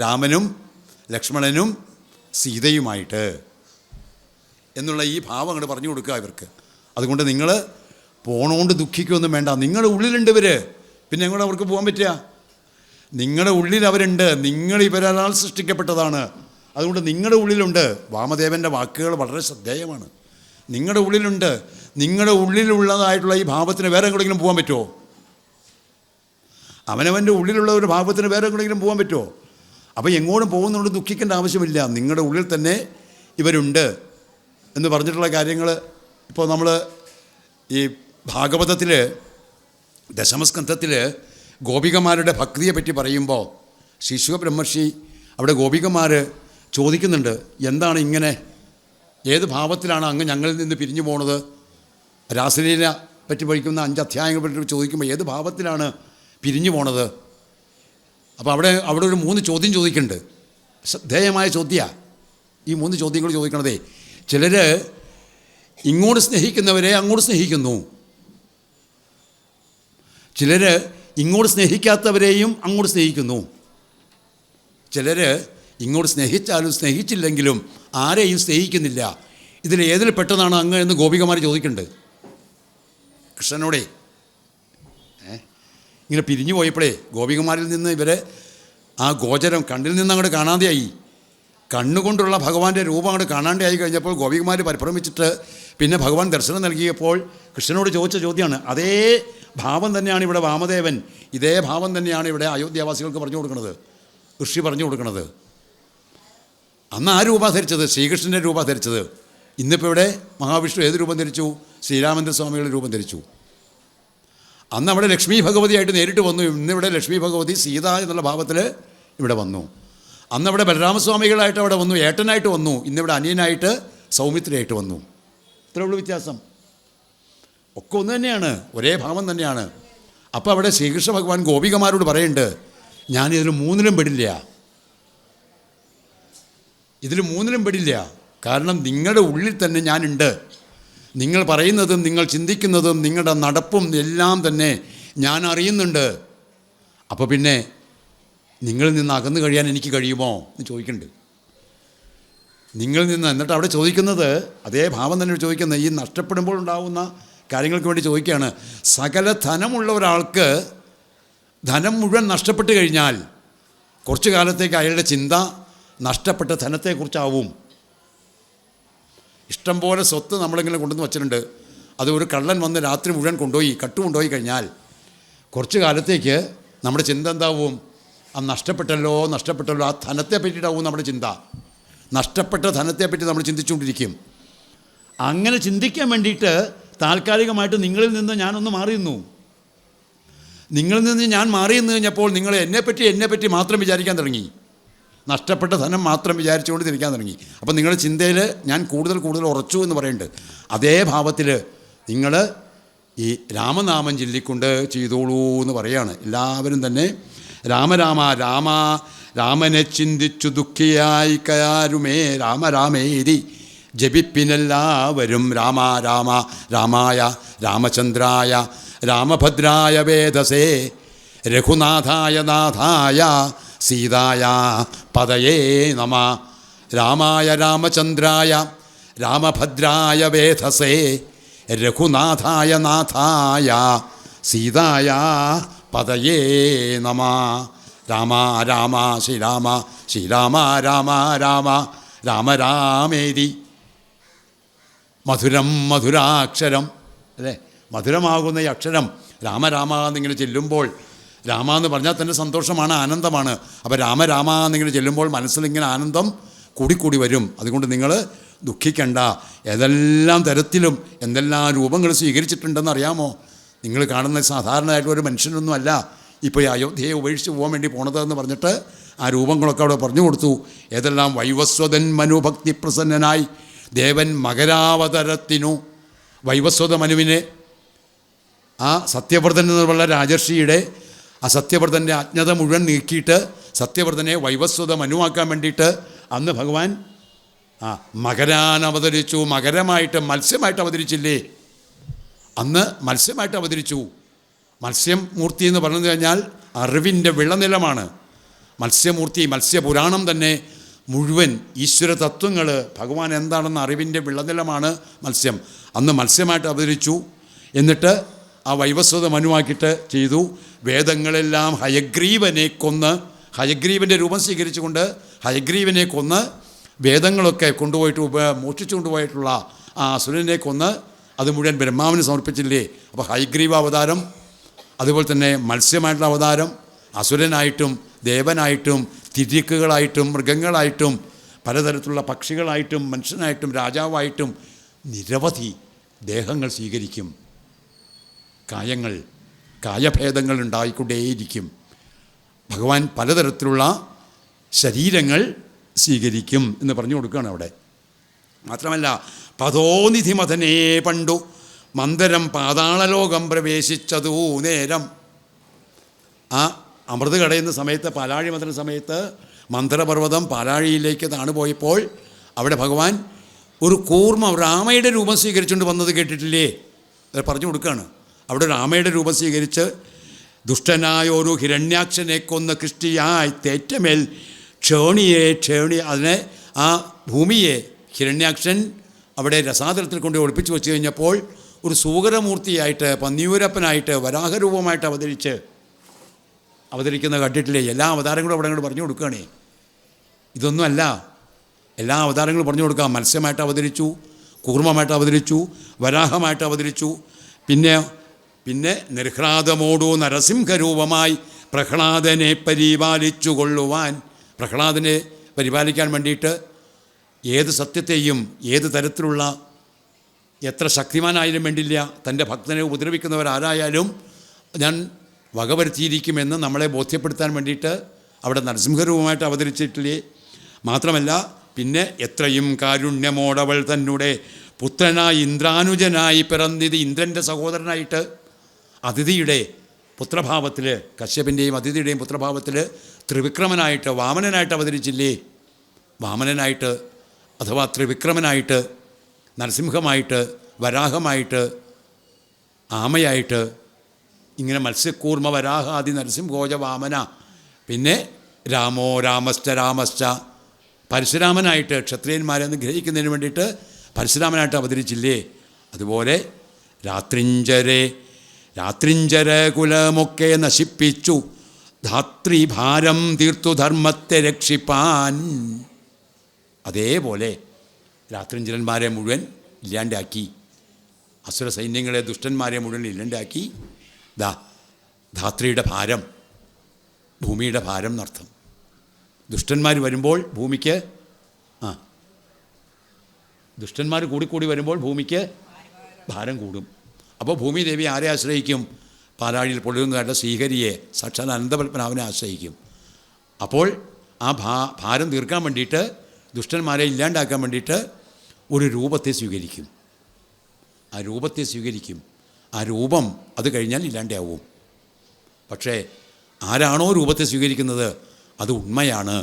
രാമനും ലക്ഷ്മണനും സീതയുമായിട്ട് എന്നുള്ള ഈ ഭാവം അങ്ങോട്ട് പറഞ്ഞു കൊടുക്കുക ഇവർക്ക്. അതുകൊണ്ട് നിങ്ങൾ പോണോണ്ട് ദുഃഖിക്കുകയൊന്നും വേണ്ട. നിങ്ങളുടെ ഉള്ളിലുണ്ട് ഇവർ. പിന്നെ എങ്ങോട്ട് അവർക്ക് പോകാൻ പറ്റുക? നിങ്ങളുടെ ഉള്ളിൽ അവരുണ്ട്. നിങ്ങൾ ഇവരാൽ സൃഷ്ടിക്കപ്പെട്ടതാണ്. അതുകൊണ്ട് നിങ്ങളുടെ ഉള്ളിലുണ്ട്. വാമദേവൻ്റെ വാക്കുകൾ വളരെ ശ്രദ്ധേയമാണ്. നിങ്ങളുടെ ഉള്ളിലുണ്ട്. നിങ്ങളുടെ ഉള്ളിലുള്ളതായിട്ടുള്ള ഈ ഭാവത്തിന് വേറെ എങ്ങോട്ടെങ്കിലും പോകാൻ പറ്റുമോ? അവനവൻ്റെ ഉള്ളിലുള്ള ഒരു ഭാവത്തിന് വേറെ എങ്ങോട്ടെങ്കിലും പോകാൻ പറ്റുമോ? അപ്പോൾ എങ്ങോട്ടും പോകുന്നതുകൊണ്ട് ദുഃഖിക്കേണ്ട ആവശ്യമില്ല. നിങ്ങളുടെ ഉള്ളിൽ തന്നെ ഇവരുണ്ട് എന്ന് പറഞ്ഞിട്ടുള്ള കാര്യങ്ങൾ ഇപ്പോൾ നമ്മൾ ഈ ഭാഗവതത്തിൽ ദശമസ്കന്ധത്തിൽ ഗോപികമാരുടെ ഭക്തിയെ പറ്റി പറയുമ്പോൾ ശിശുക ബ്രഹ്മർഷി അവിടെ ഗോപികമാർ ചോദിക്കുന്നുണ്ട്, എന്താണ് ഇങ്ങനെ, ഏത് ഭാവത്തിലാണ് അങ്ങ് ഞങ്ങളിൽ നിന്ന് പിരിഞ്ഞു പോണത്? രാസലീല പറ്റി പഠിക്കുന്ന 5 അധ്യായങ്ങൾ പറ്റി ചോദിക്കുമ്പോൾ ഏത് ഭാവത്തിലാണ് പിരിഞ്ഞു പോണത്? അപ്പോൾ അവിടെ ഒരു 3 ചോദ്യം ചോദിക്കുന്നുണ്ട്. ശ്രദ്ധേയമായ ചോദ്യമാണ് ഈ 3 ചോദ്യങ്ങൾ ചോദിക്കണതേ. ചിലർ ഇങ്ങോട്ട് സ്നേഹിക്കുന്നവരെ അങ്ങോട്ട് സ്നേഹിക്കുന്നു, ചിലർ ഇങ്ങോട്ട് സ്നേഹിക്കാത്തവരെയും അങ്ങോട്ട് സ്നേഹിക്കുന്നു, ചിലർ ഇങ്ങോട്ട് സ്നേഹിച്ചാലും സ്നേഹിച്ചില്ലെങ്കിലും ആരെയും സ്നേഹിക്കുന്നില്ല. ഇതിലേതിൽ പെട്ടതാണ് അങ്ങ് എന്ന് ഗോപികമാർ ചോദിക്കുന്നുണ്ട് കൃഷ്ണനോടെ. ഇങ്ങനെ പിരിഞ്ഞു പോയപ്പോഴേ ഗോപികമാരിൽ നിന്ന് ഇവരെ ആ ഗോചരം കണ്ണിൽ നിന്ന് അങ്ങോട്ട് കാണാതെയായി. കണ്ണുകൊണ്ടുള്ള ഭഗവാന്റെ രൂപം അങ്ങോട്ട് കാണാണ്ടായി കഴിഞ്ഞപ്പോൾ ഗോപികമാർ പരിഭ്രമിച്ചിട്ട് പിന്നെ ഭഗവാൻ ദർശനം നൽകിയപ്പോൾ കൃഷ്ണനോട് ചോദിച്ച ചോദ്യമാണ്. അതേ ഭാവം തന്നെയാണ് ഇവിടെ വാമദേവൻ, ഇതേ ഭാവം തന്നെയാണ് ഇവിടെ അയോധ്യാവാസികൾക്ക് പറഞ്ഞു കൊടുക്കുന്നത്, ഋഷി പറഞ്ഞു കൊടുക്കുന്നത്. അന്ന് ആ രൂപ ധരിച്ചത് ശ്രീകൃഷ്ണൻ്റെ രൂപ ധരിച്ചത്. ഇന്നിപ്പോൾ ഇവിടെ മഹാവിഷ്ണു ഏത് രൂപം ധരിച്ചു? ശ്രീരാമചന്ദ്ര സ്വാമികളുടെ രൂപം ധരിച്ചു. അന്ന് അവിടെ ലക്ഷ്മി ഭഗവതിയായിട്ട് നേരിട്ട് വന്നു. ഇന്നിവിടെ ലക്ഷ്മി ഭഗവതി സീത എന്നുള്ള ഭാവത്തിൽ ഇവിടെ വന്നു. അന്നവിടെ ബലരാമസ്വാമികളായിട്ട് അവിടെ വന്നു, ഏട്ടനായിട്ട് വന്നു. ഇന്നിവിടെ അനിയനായിട്ട് സൗമിത്രയായിട്ട് വന്നു. ഇത്രേ ഉള്ളൂ വ്യത്യാസം. ഒക്കെ ഒന്ന് തന്നെയാണ്, ഒരേ ഭാവം തന്നെയാണ്. അപ്പോൾ അവിടെ ശ്രീകൃഷ്ണ ഭഗവാൻ ഗോപികമാരോട് പറയുന്നുണ്ട്, ഞാനിതിൽ 3ലും പെടില്ല, ഇതിൽ 3ലും പെടില്ല. കാരണം നിങ്ങളുടെ ഉള്ളിൽ തന്നെ ഞാനുണ്ട്. നിങ്ങൾ പറയുന്നതും നിങ്ങൾ ചിന്തിക്കുന്നതും നിങ്ങളുടെ നടപ്പും എല്ലാം തന്നെ ഞാൻ അറിയുന്നുണ്ട്. അപ്പോൾ പിന്നെ നിങ്ങളിൽ നിന്ന് അകന്നു കഴിയാൻ എനിക്ക് കഴിയുമോ എന്ന് ചോദിക്കുന്നുണ്ട്. നിങ്ങളിൽ നിന്ന് എന്നിട്ട് അവിടെ ചോദിക്കുന്നത് അതേ ഭാവം തന്നെ ചോദിക്കുന്നത് ഈ നഷ്ടപ്പെടുമ്പോൾ ഉണ്ടാകുന്ന കാര്യങ്ങൾക്ക് വേണ്ടി ചോദിക്കുകയാണ്. സകല ധനമുള്ള ഒരാൾക്ക് ധനം മുഴുവൻ നഷ്ടപ്പെട്ട് കഴിഞ്ഞാൽ കുറച്ചു കാലത്തേക്ക് അയാളുടെ ചിന്ത നഷ്ടപ്പെട്ട ധനത്തെക്കുറിച്ചാവും. ഇഷ്ടം പോലെ സ്വത്ത് നമ്മളിങ്ങനെ കൊണ്ടുവന്ന് വച്ചിട്ടുണ്ട്. അത് ഒരു കള്ളൻ വന്ന് രാത്രി മുഴുവൻ കൊണ്ടുപോയി കഴിഞ്ഞാൽ കുറച്ച് കാലത്തേക്ക് നമ്മുടെ ചിന്ത എന്താവും? ആ നഷ്ടപ്പെട്ടല്ലോ ആ ധനത്തെ പറ്റിയിട്ടാവും നമ്മുടെ ചിന്ത. നഷ്ടപ്പെട്ട ധനത്തെപ്പറ്റി നമ്മൾ ചിന്തിച്ചുകൊണ്ടിരിക്കും. അങ്ങനെ ചിന്തിക്കാൻ വേണ്ടിയിട്ട് താൽക്കാലികമായിട്ട് നിങ്ങളിൽ നിന്ന് ഞാനൊന്ന് മാറിയുന്നു. നിങ്ങളിൽ നിന്ന് ഞാൻ മാറിയെന്ന് കഴിഞ്ഞപ്പോൾ നിങ്ങൾ എന്നെപ്പറ്റി മാത്രം വിചാരിക്കാൻ തുടങ്ങി. നഷ്ടപ്പെട്ട ധനം മാത്രം വിചാരിച്ചുകൊണ്ട് തിരിക്കാൻ തുടങ്ങി. അപ്പം നിങ്ങളുടെ ചിന്തയിൽ ഞാൻ കൂടുതൽ ഉറച്ചു എന്ന് പറയുന്നുണ്ട്. അതേ ഭാവത്തിൽ നിങ്ങൾ ഈ രാമനാമം ചൊല്ലിക്കൊണ്ട് ചെയ്തോളൂ എന്ന് പറയുകയാണ്. എല്ലാവരും തന്നെ രാമനെ ചിന്തിച്ചു ദുഃഖിയായി കയാരുമേ രാമേരി ജപിപ്പിനെല്ലാവരും രാമായ രാമചന്ദ്രായ രാമഭദ്രായ വേദസേ രഘുനാഥായ നാഥായ സീതായ പതയേ നമ. രാമായ രാമചന്ദ്രായ രാമഭദ്രായ വേദസേ രഘുനാഥായ നാഥായ സീതായ പതയേ നമ. രാമ രാമ ശ്രീരാമ ശ്രീരാമ രാമ രാമ രാമ രാമേതി മധുരം മധുരാക്ഷരം, അല്ലേ? മധുരമാകുന്ന ഈ അക്ഷരം രാമ രാമ എന്നിങ്ങനെ ചെല്ലുമ്പോൾ, രാമ എന്ന് പറഞ്ഞാൽ തന്നെ സന്തോഷമാണ്, ആനന്ദമാണ്. അപ്പോൾ രാമ രാമ എന്നിങ്ങനെ ചെല്ലുമ്പോൾ മനസ്സിലിങ്ങനെ ആനന്ദം കൂടിക്കൂടി വരും. അതുകൊണ്ട് നിങ്ങൾ ദുഃഖിക്കണ്ട. ഏതെല്ലാം തരത്തിലും എന്തെല്ലാം രൂപങ്ങൾ സ്വീകരിച്ചിട്ടുണ്ടെന്ന് അറിയാമോ? നിങ്ങൾ കാണുന്ന സാധാരണയായിട്ടുള്ള ഒരു മനുഷ്യനൊന്നുമല്ല ഇപ്പോൾ ഈ അയോധ്യയെ ഉപേക്ഷിച്ച് പോകാൻ വേണ്ടി പോണതെന്ന് പറഞ്ഞിട്ട് ആ രൂപങ്ങളൊക്കെ അവിടെ പറഞ്ഞു കൊടുത്തു. ഏതെല്ലാം വൈവസ്വതൻ മനുഭക്തി പ്രസന്നനായി ദേവൻ മകരാവതരത്തിനു, വൈവസ്വത മനുവിനെ ആ സത്യവ്രതൻ എന്നുള്ള രാജർഷിയുടെ ആ സത്യവ്രതൻ്റെ അജ്ഞത മുഴുവൻ നീക്കിയിട്ട് സത്യവ്രതനെ വൈവസ്വത മനുവാക്കാൻ വേണ്ടിയിട്ട് അന്ന് ഭഗവാൻ മകരാൻ അവതരിച്ചു. മകരമായിട്ട് മത്സ്യമായിട്ട് അവതരിച്ചില്ലേ? അന്ന് മത്സ്യമായിട്ട് അവതരിച്ചു. മത്സ്യം മൂർത്തി എന്ന് പറഞ്ഞു കഴിഞ്ഞാൽ അറിവിൻ്റെ വിളനിലമാണ് മത്സ്യമൂർത്തി. മത്സ്യപുരാണം തന്നെ മുഴുവൻ ഈശ്വര തത്വങ്ങൾ ഭഗവാൻ എന്താണെന്ന അറിവിൻ്റെ വിളനിലമാണ് മത്സ്യം. അന്ന് മത്സ്യമായിട്ട് അവതരിച്ചു. എന്നിട്ട് ആ വൈവസ്വത മനുവാക്കിയിട്ട് ചെയ്തു. വേദങ്ങളെല്ലാം ഹയഗ്രീവനെ കൊന്ന്, ഹയഗ്രീവൻ്റെ രൂപം സ്വീകരിച്ചുകൊണ്ട് ഹയഗ്രീവനെ കൊന്ന് വേദങ്ങളൊക്കെ കൊണ്ടുപോയിട്ട് മോഷ്ടിച്ചു കൊണ്ടുപോയിട്ടുള്ള ആ അസുരനെ കൊന്ന് അത് മുഴുവൻ ബ്രഹ്മാവിന് സമർപ്പിച്ചില്ലേ? അപ്പോൾ ഹയഗ്രീവ അവതാരം, അതുപോലെ തന്നെ മത്സ്യമായിട്ടുള്ള അവതാരം, അസുരനായിട്ടും ദേവനായിട്ടും തിരിക്കുകളായിട്ടും മൃഗങ്ങളായിട്ടും പലതരത്തിലുള്ള പക്ഷികളായിട്ടും മനുഷ്യനായിട്ടും രാജാവായിട്ടും നിരവധി ദേഹങ്ങൾ സ്വീകരിക്കും. കായഭേദങ്ങൾ ഉണ്ടായിക്കൊണ്ടേയിരിക്കും. ഭഗവാൻ പലതരത്തിലുള്ള ശരീരങ്ങൾ സ്വീകരിക്കും എന്ന് പറഞ്ഞു കൊടുക്കുകയാണ് അവിടെ. മാത്രമല്ല പദോനിധി മഥനേ പണ്ടു മന്ദരം പാതാളലോകം പ്രവേശിച്ചതൂ നേരം. ആ അമൃത് കടയുന്ന സമയത്ത്, പാലാഴി മഥന സമയത്ത് മന്ദരപർവ്വതം പാലാഴിയിലേക്ക് താണുപോയപ്പോൾ അവിടെ ഭഗവാൻ ഒരു കൂർമ്മ രാമയുടെ രൂപം സ്വീകരിച്ചുകൊണ്ട് വന്നത് കേട്ടിട്ടില്ലേ? അത് പറഞ്ഞു കൊടുക്കുകയാണ്. അവിടെ രാമയുടെ രൂപം സ്വീകരിച്ച് ദുഷ്ടനായ ഒരു ഹിരണ്യാക്ഷനെ കൊന്ന് കൃഷ്ടിയായി തേറ്റമേൽ ക്ഷേണി അതിനെ ആ ഭൂമിയെ ഹിരണ്യാക്ഷൻ അവിടെ രസാതലത്തിൽ കൊണ്ട് ഒളിപ്പിച്ച് വെച്ച് കഴിഞ്ഞപ്പോൾ ഒരു സൂകരമൂർത്തിയായിട്ട് പന്നിയൂരപ്പനായിട്ട് വരാഹരൂപമായിട്ട് അവതരിക്കുന്ന കണ്ടിട്ടില്ലേ? എല്ലാ അവതാരങ്ങളും അവിടെ അങ്ങോട്ട് പറഞ്ഞു കൊടുക്കുകയാണേ. ഇതൊന്നുമല്ല, എല്ലാ അവതാരങ്ങളും പറഞ്ഞു കൊടുക്കാം. മത്സ്യമായിട്ട് അവതരിച്ചു, കൂർമ്മമായിട്ട് അവതരിച്ചു, വരാഹമായിട്ട് അവതരിച്ചു. പിന്നെ നിർഹ്ലാദമോടു നരസിംഹരൂപമായി പ്രഹ്ലാദനെ പരിപാലിച്ചു കൊള്ളുവാൻ, പ്രഹ്ലാദനെ പരിപാലിക്കാൻ വേണ്ടിയിട്ട് ഏത് സത്യത്തെയും ഏത് തരത്തിലുള്ള എത്ര ശക്തിമാനായാലും വേണ്ടില്ല, തൻ്റെ ഭക്തനെ ഉപദ്രവിക്കുന്നവരാരായാലും ഞാൻ വകവരുത്തിയിരിക്കുമെന്ന് നമ്മളെ ബോധ്യപ്പെടുത്താൻ വേണ്ടിയിട്ട് അവിടെ നരസിംഹരൂപമായിട്ട് അവതരിച്ചിട്ടില്ലേ? മാത്രമല്ല പിന്നെ എത്രയും കാരുണ്യമോടവൾ തന്നെ പുത്രനായി ഇന്ദ്രാനുജനായി പിറന്നിത്, ഇന്ദ്രൻ്റെ സഹോദരനായിട്ട് അതിഥിയുടെ പുത്രഭാവത്തിൽ, കശ്യപിൻ്റെയും അതിഥിയുടെയും പുത്രഭാവത്തിൽ ത്രിവിക്രമനായിട്ട് വാമനനായിട്ട് അവതരിച്ചില്ലേ? വാമനനായിട്ട് അഥവാ ത്രിവിക്രമനായിട്ട്, നരസിംഹമായിട്ട്, വരാഹമായിട്ട്, ആമയായിട്ട്, ഇങ്ങനെ മത്സ്യക്കൂർമ്മ വരാഹാദി നരസിംഹോജ വാമന. പിന്നെ രാമശ്ച പരശുരാമനായിട്ട് ക്ഷത്രിയന്മാരെ ഗ്രഹിക്കുന്നതിന് വേണ്ടിയിട്ട് പരശുരാമനായിട്ട് അവതരിച്ചില്ലേ? അതുപോലെ രാത്രിഞ്ചര കുലമൊക്കെ നശിപ്പിച്ചു ധാത്രിഭാരം തീർത്തു ധർമ്മത്തെ രക്ഷിപ്പാൻ. അതേപോലെ രാത്രിഞ്ചരന്മാരെ മുഴുവൻ ഇല്ലാണ്ടാക്കി, അസുര സൈന്യങ്ങളെ ദുഷ്ടന്മാരെ മുഴുവൻ ഇല്ലാണ്ടാക്കി. ധാത്രിയുടെ ഭാരം, ഭൂമിയുടെ ഭാരം എന്നർത്ഥം. ദുഷ്ടന്മാർ വരുമ്പോൾ ഭൂമിക്ക് ദുഷ്ടന്മാർ കൂടിക്കൂടി വരുമ്പോൾ ഭൂമിക്ക് ഭാരം കൂടും. അപ്പോൾ ഭൂമിദേവി ആരെ ആശ്രയിക്കും? പാലാഴിയിൽ പൊള്ളുന്നതായിട്ട് ശ്രീഹരിയെ, സാക്ഷാൽ അനന്തപത്മനാഭനെ ആശ്രയിക്കും. അപ്പോൾ ആ ഭാരം തീർക്കാൻ വേണ്ടിയിട്ട്, ദുഷ്ടന്മാരെ ഇല്ലാണ്ടാക്കാൻ വേണ്ടിയിട്ട് ഒരു രൂപത്തെ സ്വീകരിക്കും. ആ രൂപം അത് കഴിഞ്ഞാൽ ഇല്ലാണ്ടാവും. പക്ഷേ ആരാണോ രൂപത്തെ സ്വീകരിക്കുന്നത് അത് ഉണ്മയാണ്,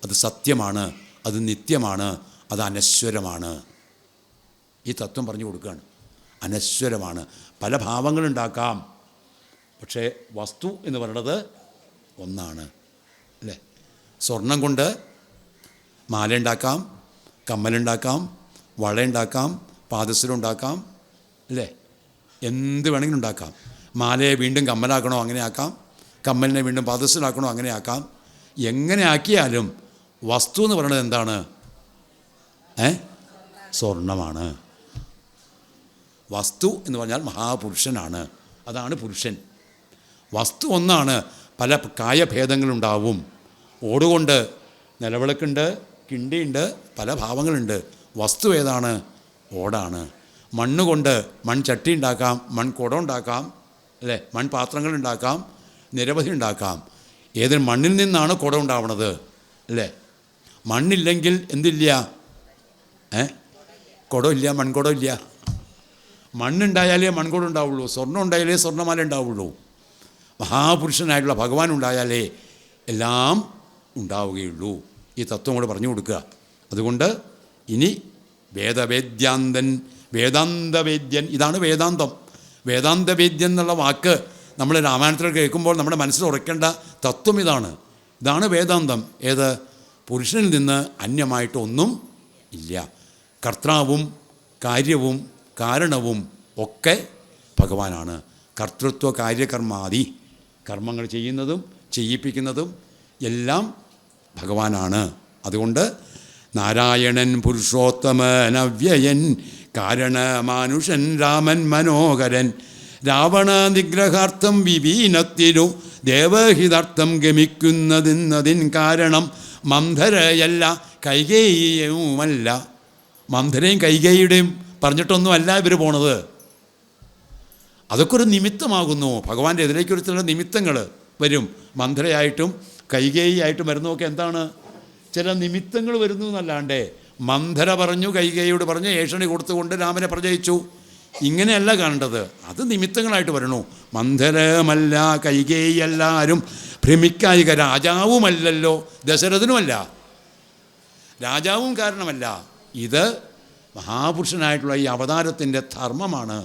അത് സത്യമാണ്, അത് നിത്യമാണ്, അത് അനശ്വരമാണ്. ഈ തത്വം പറഞ്ഞു കൊടുക്കുകയാണ്. അനശ്വരമാണ്. പല ഭാവങ്ങളുണ്ടാക്കാം, പക്ഷേ വസ്തു എന്ന് പറയുന്നത് ഒന്നാണ്, അല്ലേ? സ്വർണം കൊണ്ട് മാലയുണ്ടാക്കാം, കമ്മലുണ്ടാക്കാം, വളയുണ്ടാക്കാം, പാദസരം ഉണ്ടാക്കാം, അല്ലേ? എന്ത് വേണമെങ്കിലും ഉണ്ടാക്കാം. മാലയെ വീണ്ടും കമ്മലാക്കണോ അങ്ങനെ ആക്കാം, കമ്മലിനെ വീണ്ടും പദസ്സിലാക്കണോ അങ്ങനെ ആക്കാം. എങ്ങനെ ആക്കിയാലും വസ്തു എന്ന് പറയുന്നത് എന്താണ്? സ്വർണ്ണമാണ്. വസ്തു എന്ന് പറഞ്ഞാൽ മഹാപുരുഷനാണ്. അതാണ് പുരുഷൻ. വസ്തു ഒന്നാണ്. പല കായഭേദങ്ങളുണ്ടാവും. ഓടുകൊണ്ട് നിലവിളക്കുണ്ട്, കിണ്ടിയുണ്ട്, പല ഭാവങ്ങളുണ്ട്. വസ്തു ഏതാണ്? ഓടാണ്. മണ്ണുകൊണ്ട് മൺചട്ടി ഉണ്ടാക്കാം, മൺകുടം ഉണ്ടാക്കാം, അല്ലേ? മൺപാത്രങ്ങൾ ഉണ്ടാക്കാം, നിരവധി ഉണ്ടാക്കാം. ഏതൊരു മണ്ണിൽ നിന്നാണ് കുടം ഉണ്ടാവുന്നത്, അല്ലേ? മണ്ണില്ലെങ്കിൽ എന്തില്ല? കുടമില്ല, മൺകുടമില്ല. മണ്ണുണ്ടായാലേ മൺകുടം ഉണ്ടാവുള്ളൂ. സ്വർണ്ണം ഉണ്ടായാലേ സ്വർണ്ണമാല ഉണ്ടാവുള്ളൂ. മഹാപുരുഷനായിട്ടുള്ള ഭഗവാൻ ഉണ്ടായാലേ എല്ലാം ഉണ്ടാവുകയുള്ളൂ. ഈ തത്വം കൂടെ പറഞ്ഞു കൊടുക്കുക. അതുകൊണ്ട് ഇനി വേദവേദ്യാന്തൻ, വേദാന്തവേദ്യൻ, ഇതാണ് വേദാന്തം. വേദാന്തവേദ്യൻ എന്നുള്ള വാക്ക് നമ്മൾ രാമായണത്തിൽ കേൾക്കുമ്പോൾ നമ്മുടെ മനസ്സിൽ ഉറക്കേണ്ട തത്വം ഇതാണ്. ഇതാണ് വേദാന്തം. ഏത്? പുരുഷനിൽ നിന്ന് അന്യമായിട്ടൊന്നും ഇല്ല. കർത്താവും കാര്യവും കാരണവും ഒക്കെ ഭഗവാനാണ്. കർത്തൃത്വ കാര്യകർമാദി, കർമ്മങ്ങൾ ചെയ്യുന്നതും ചെയ്യിപ്പിക്കുന്നതും എല്ലാം ഭഗവാനാണ്. അതുകൊണ്ട് നാരായണൻ പുരുഷോത്തമൻ അവ്യയൻ കാരണമാനുഷൻ രാമൻ മനോഹരൻ രാവണ നിഗ്രഹാർത്ഥം വിവീനത്തിനു ദേവഹിതാർത്ഥം ഗമിക്കുന്നതിന്നതിൻ കാരണം മന്ധരയല്ല കൈകേയിയുമല്ല. മന്ധരയും കൈകേയിയുടെയും പറഞ്ഞിട്ടൊന്നുമല്ല ഇവർ പോണത്. അതൊക്കെ ഒരു നിമിത്തമാകുന്നു. ഭഗവാന്റെ എതിരേക്കൊരു ചില നിമിത്തങ്ങൾ വരും. മന്ധരയായിട്ടും കൈകേയിയായിട്ടും വരുന്നതൊക്കെ എന്താണ്? ചില നിമിത്തങ്ങൾ വരുന്നു എന്നല്ലാണ്ട് മന്ധര പറഞ്ഞു, കൈകേയിയോട് പറഞ്ഞു, ഏഷണി കൊടുത്തുകൊണ്ട് രാമനെ പ്രജയിച്ചു, ഇങ്ങനെയല്ല കാണേണ്ടത്. അത് നിമിത്തങ്ങളായിട്ട് വരണു. മന്ധരമല്ല കൈകേയി എല്ലാവരും ഭ്രമിക്കായിക. രാജാവുമല്ലല്ലോ, ദശരഥനുമല്ല, രാജാവും കാരണമല്ല. ഇത് മഹാപുരുഷനായിട്ടുള്ള ഈ അവതാരത്തിൻ്റെ ധർമ്മമാണ്.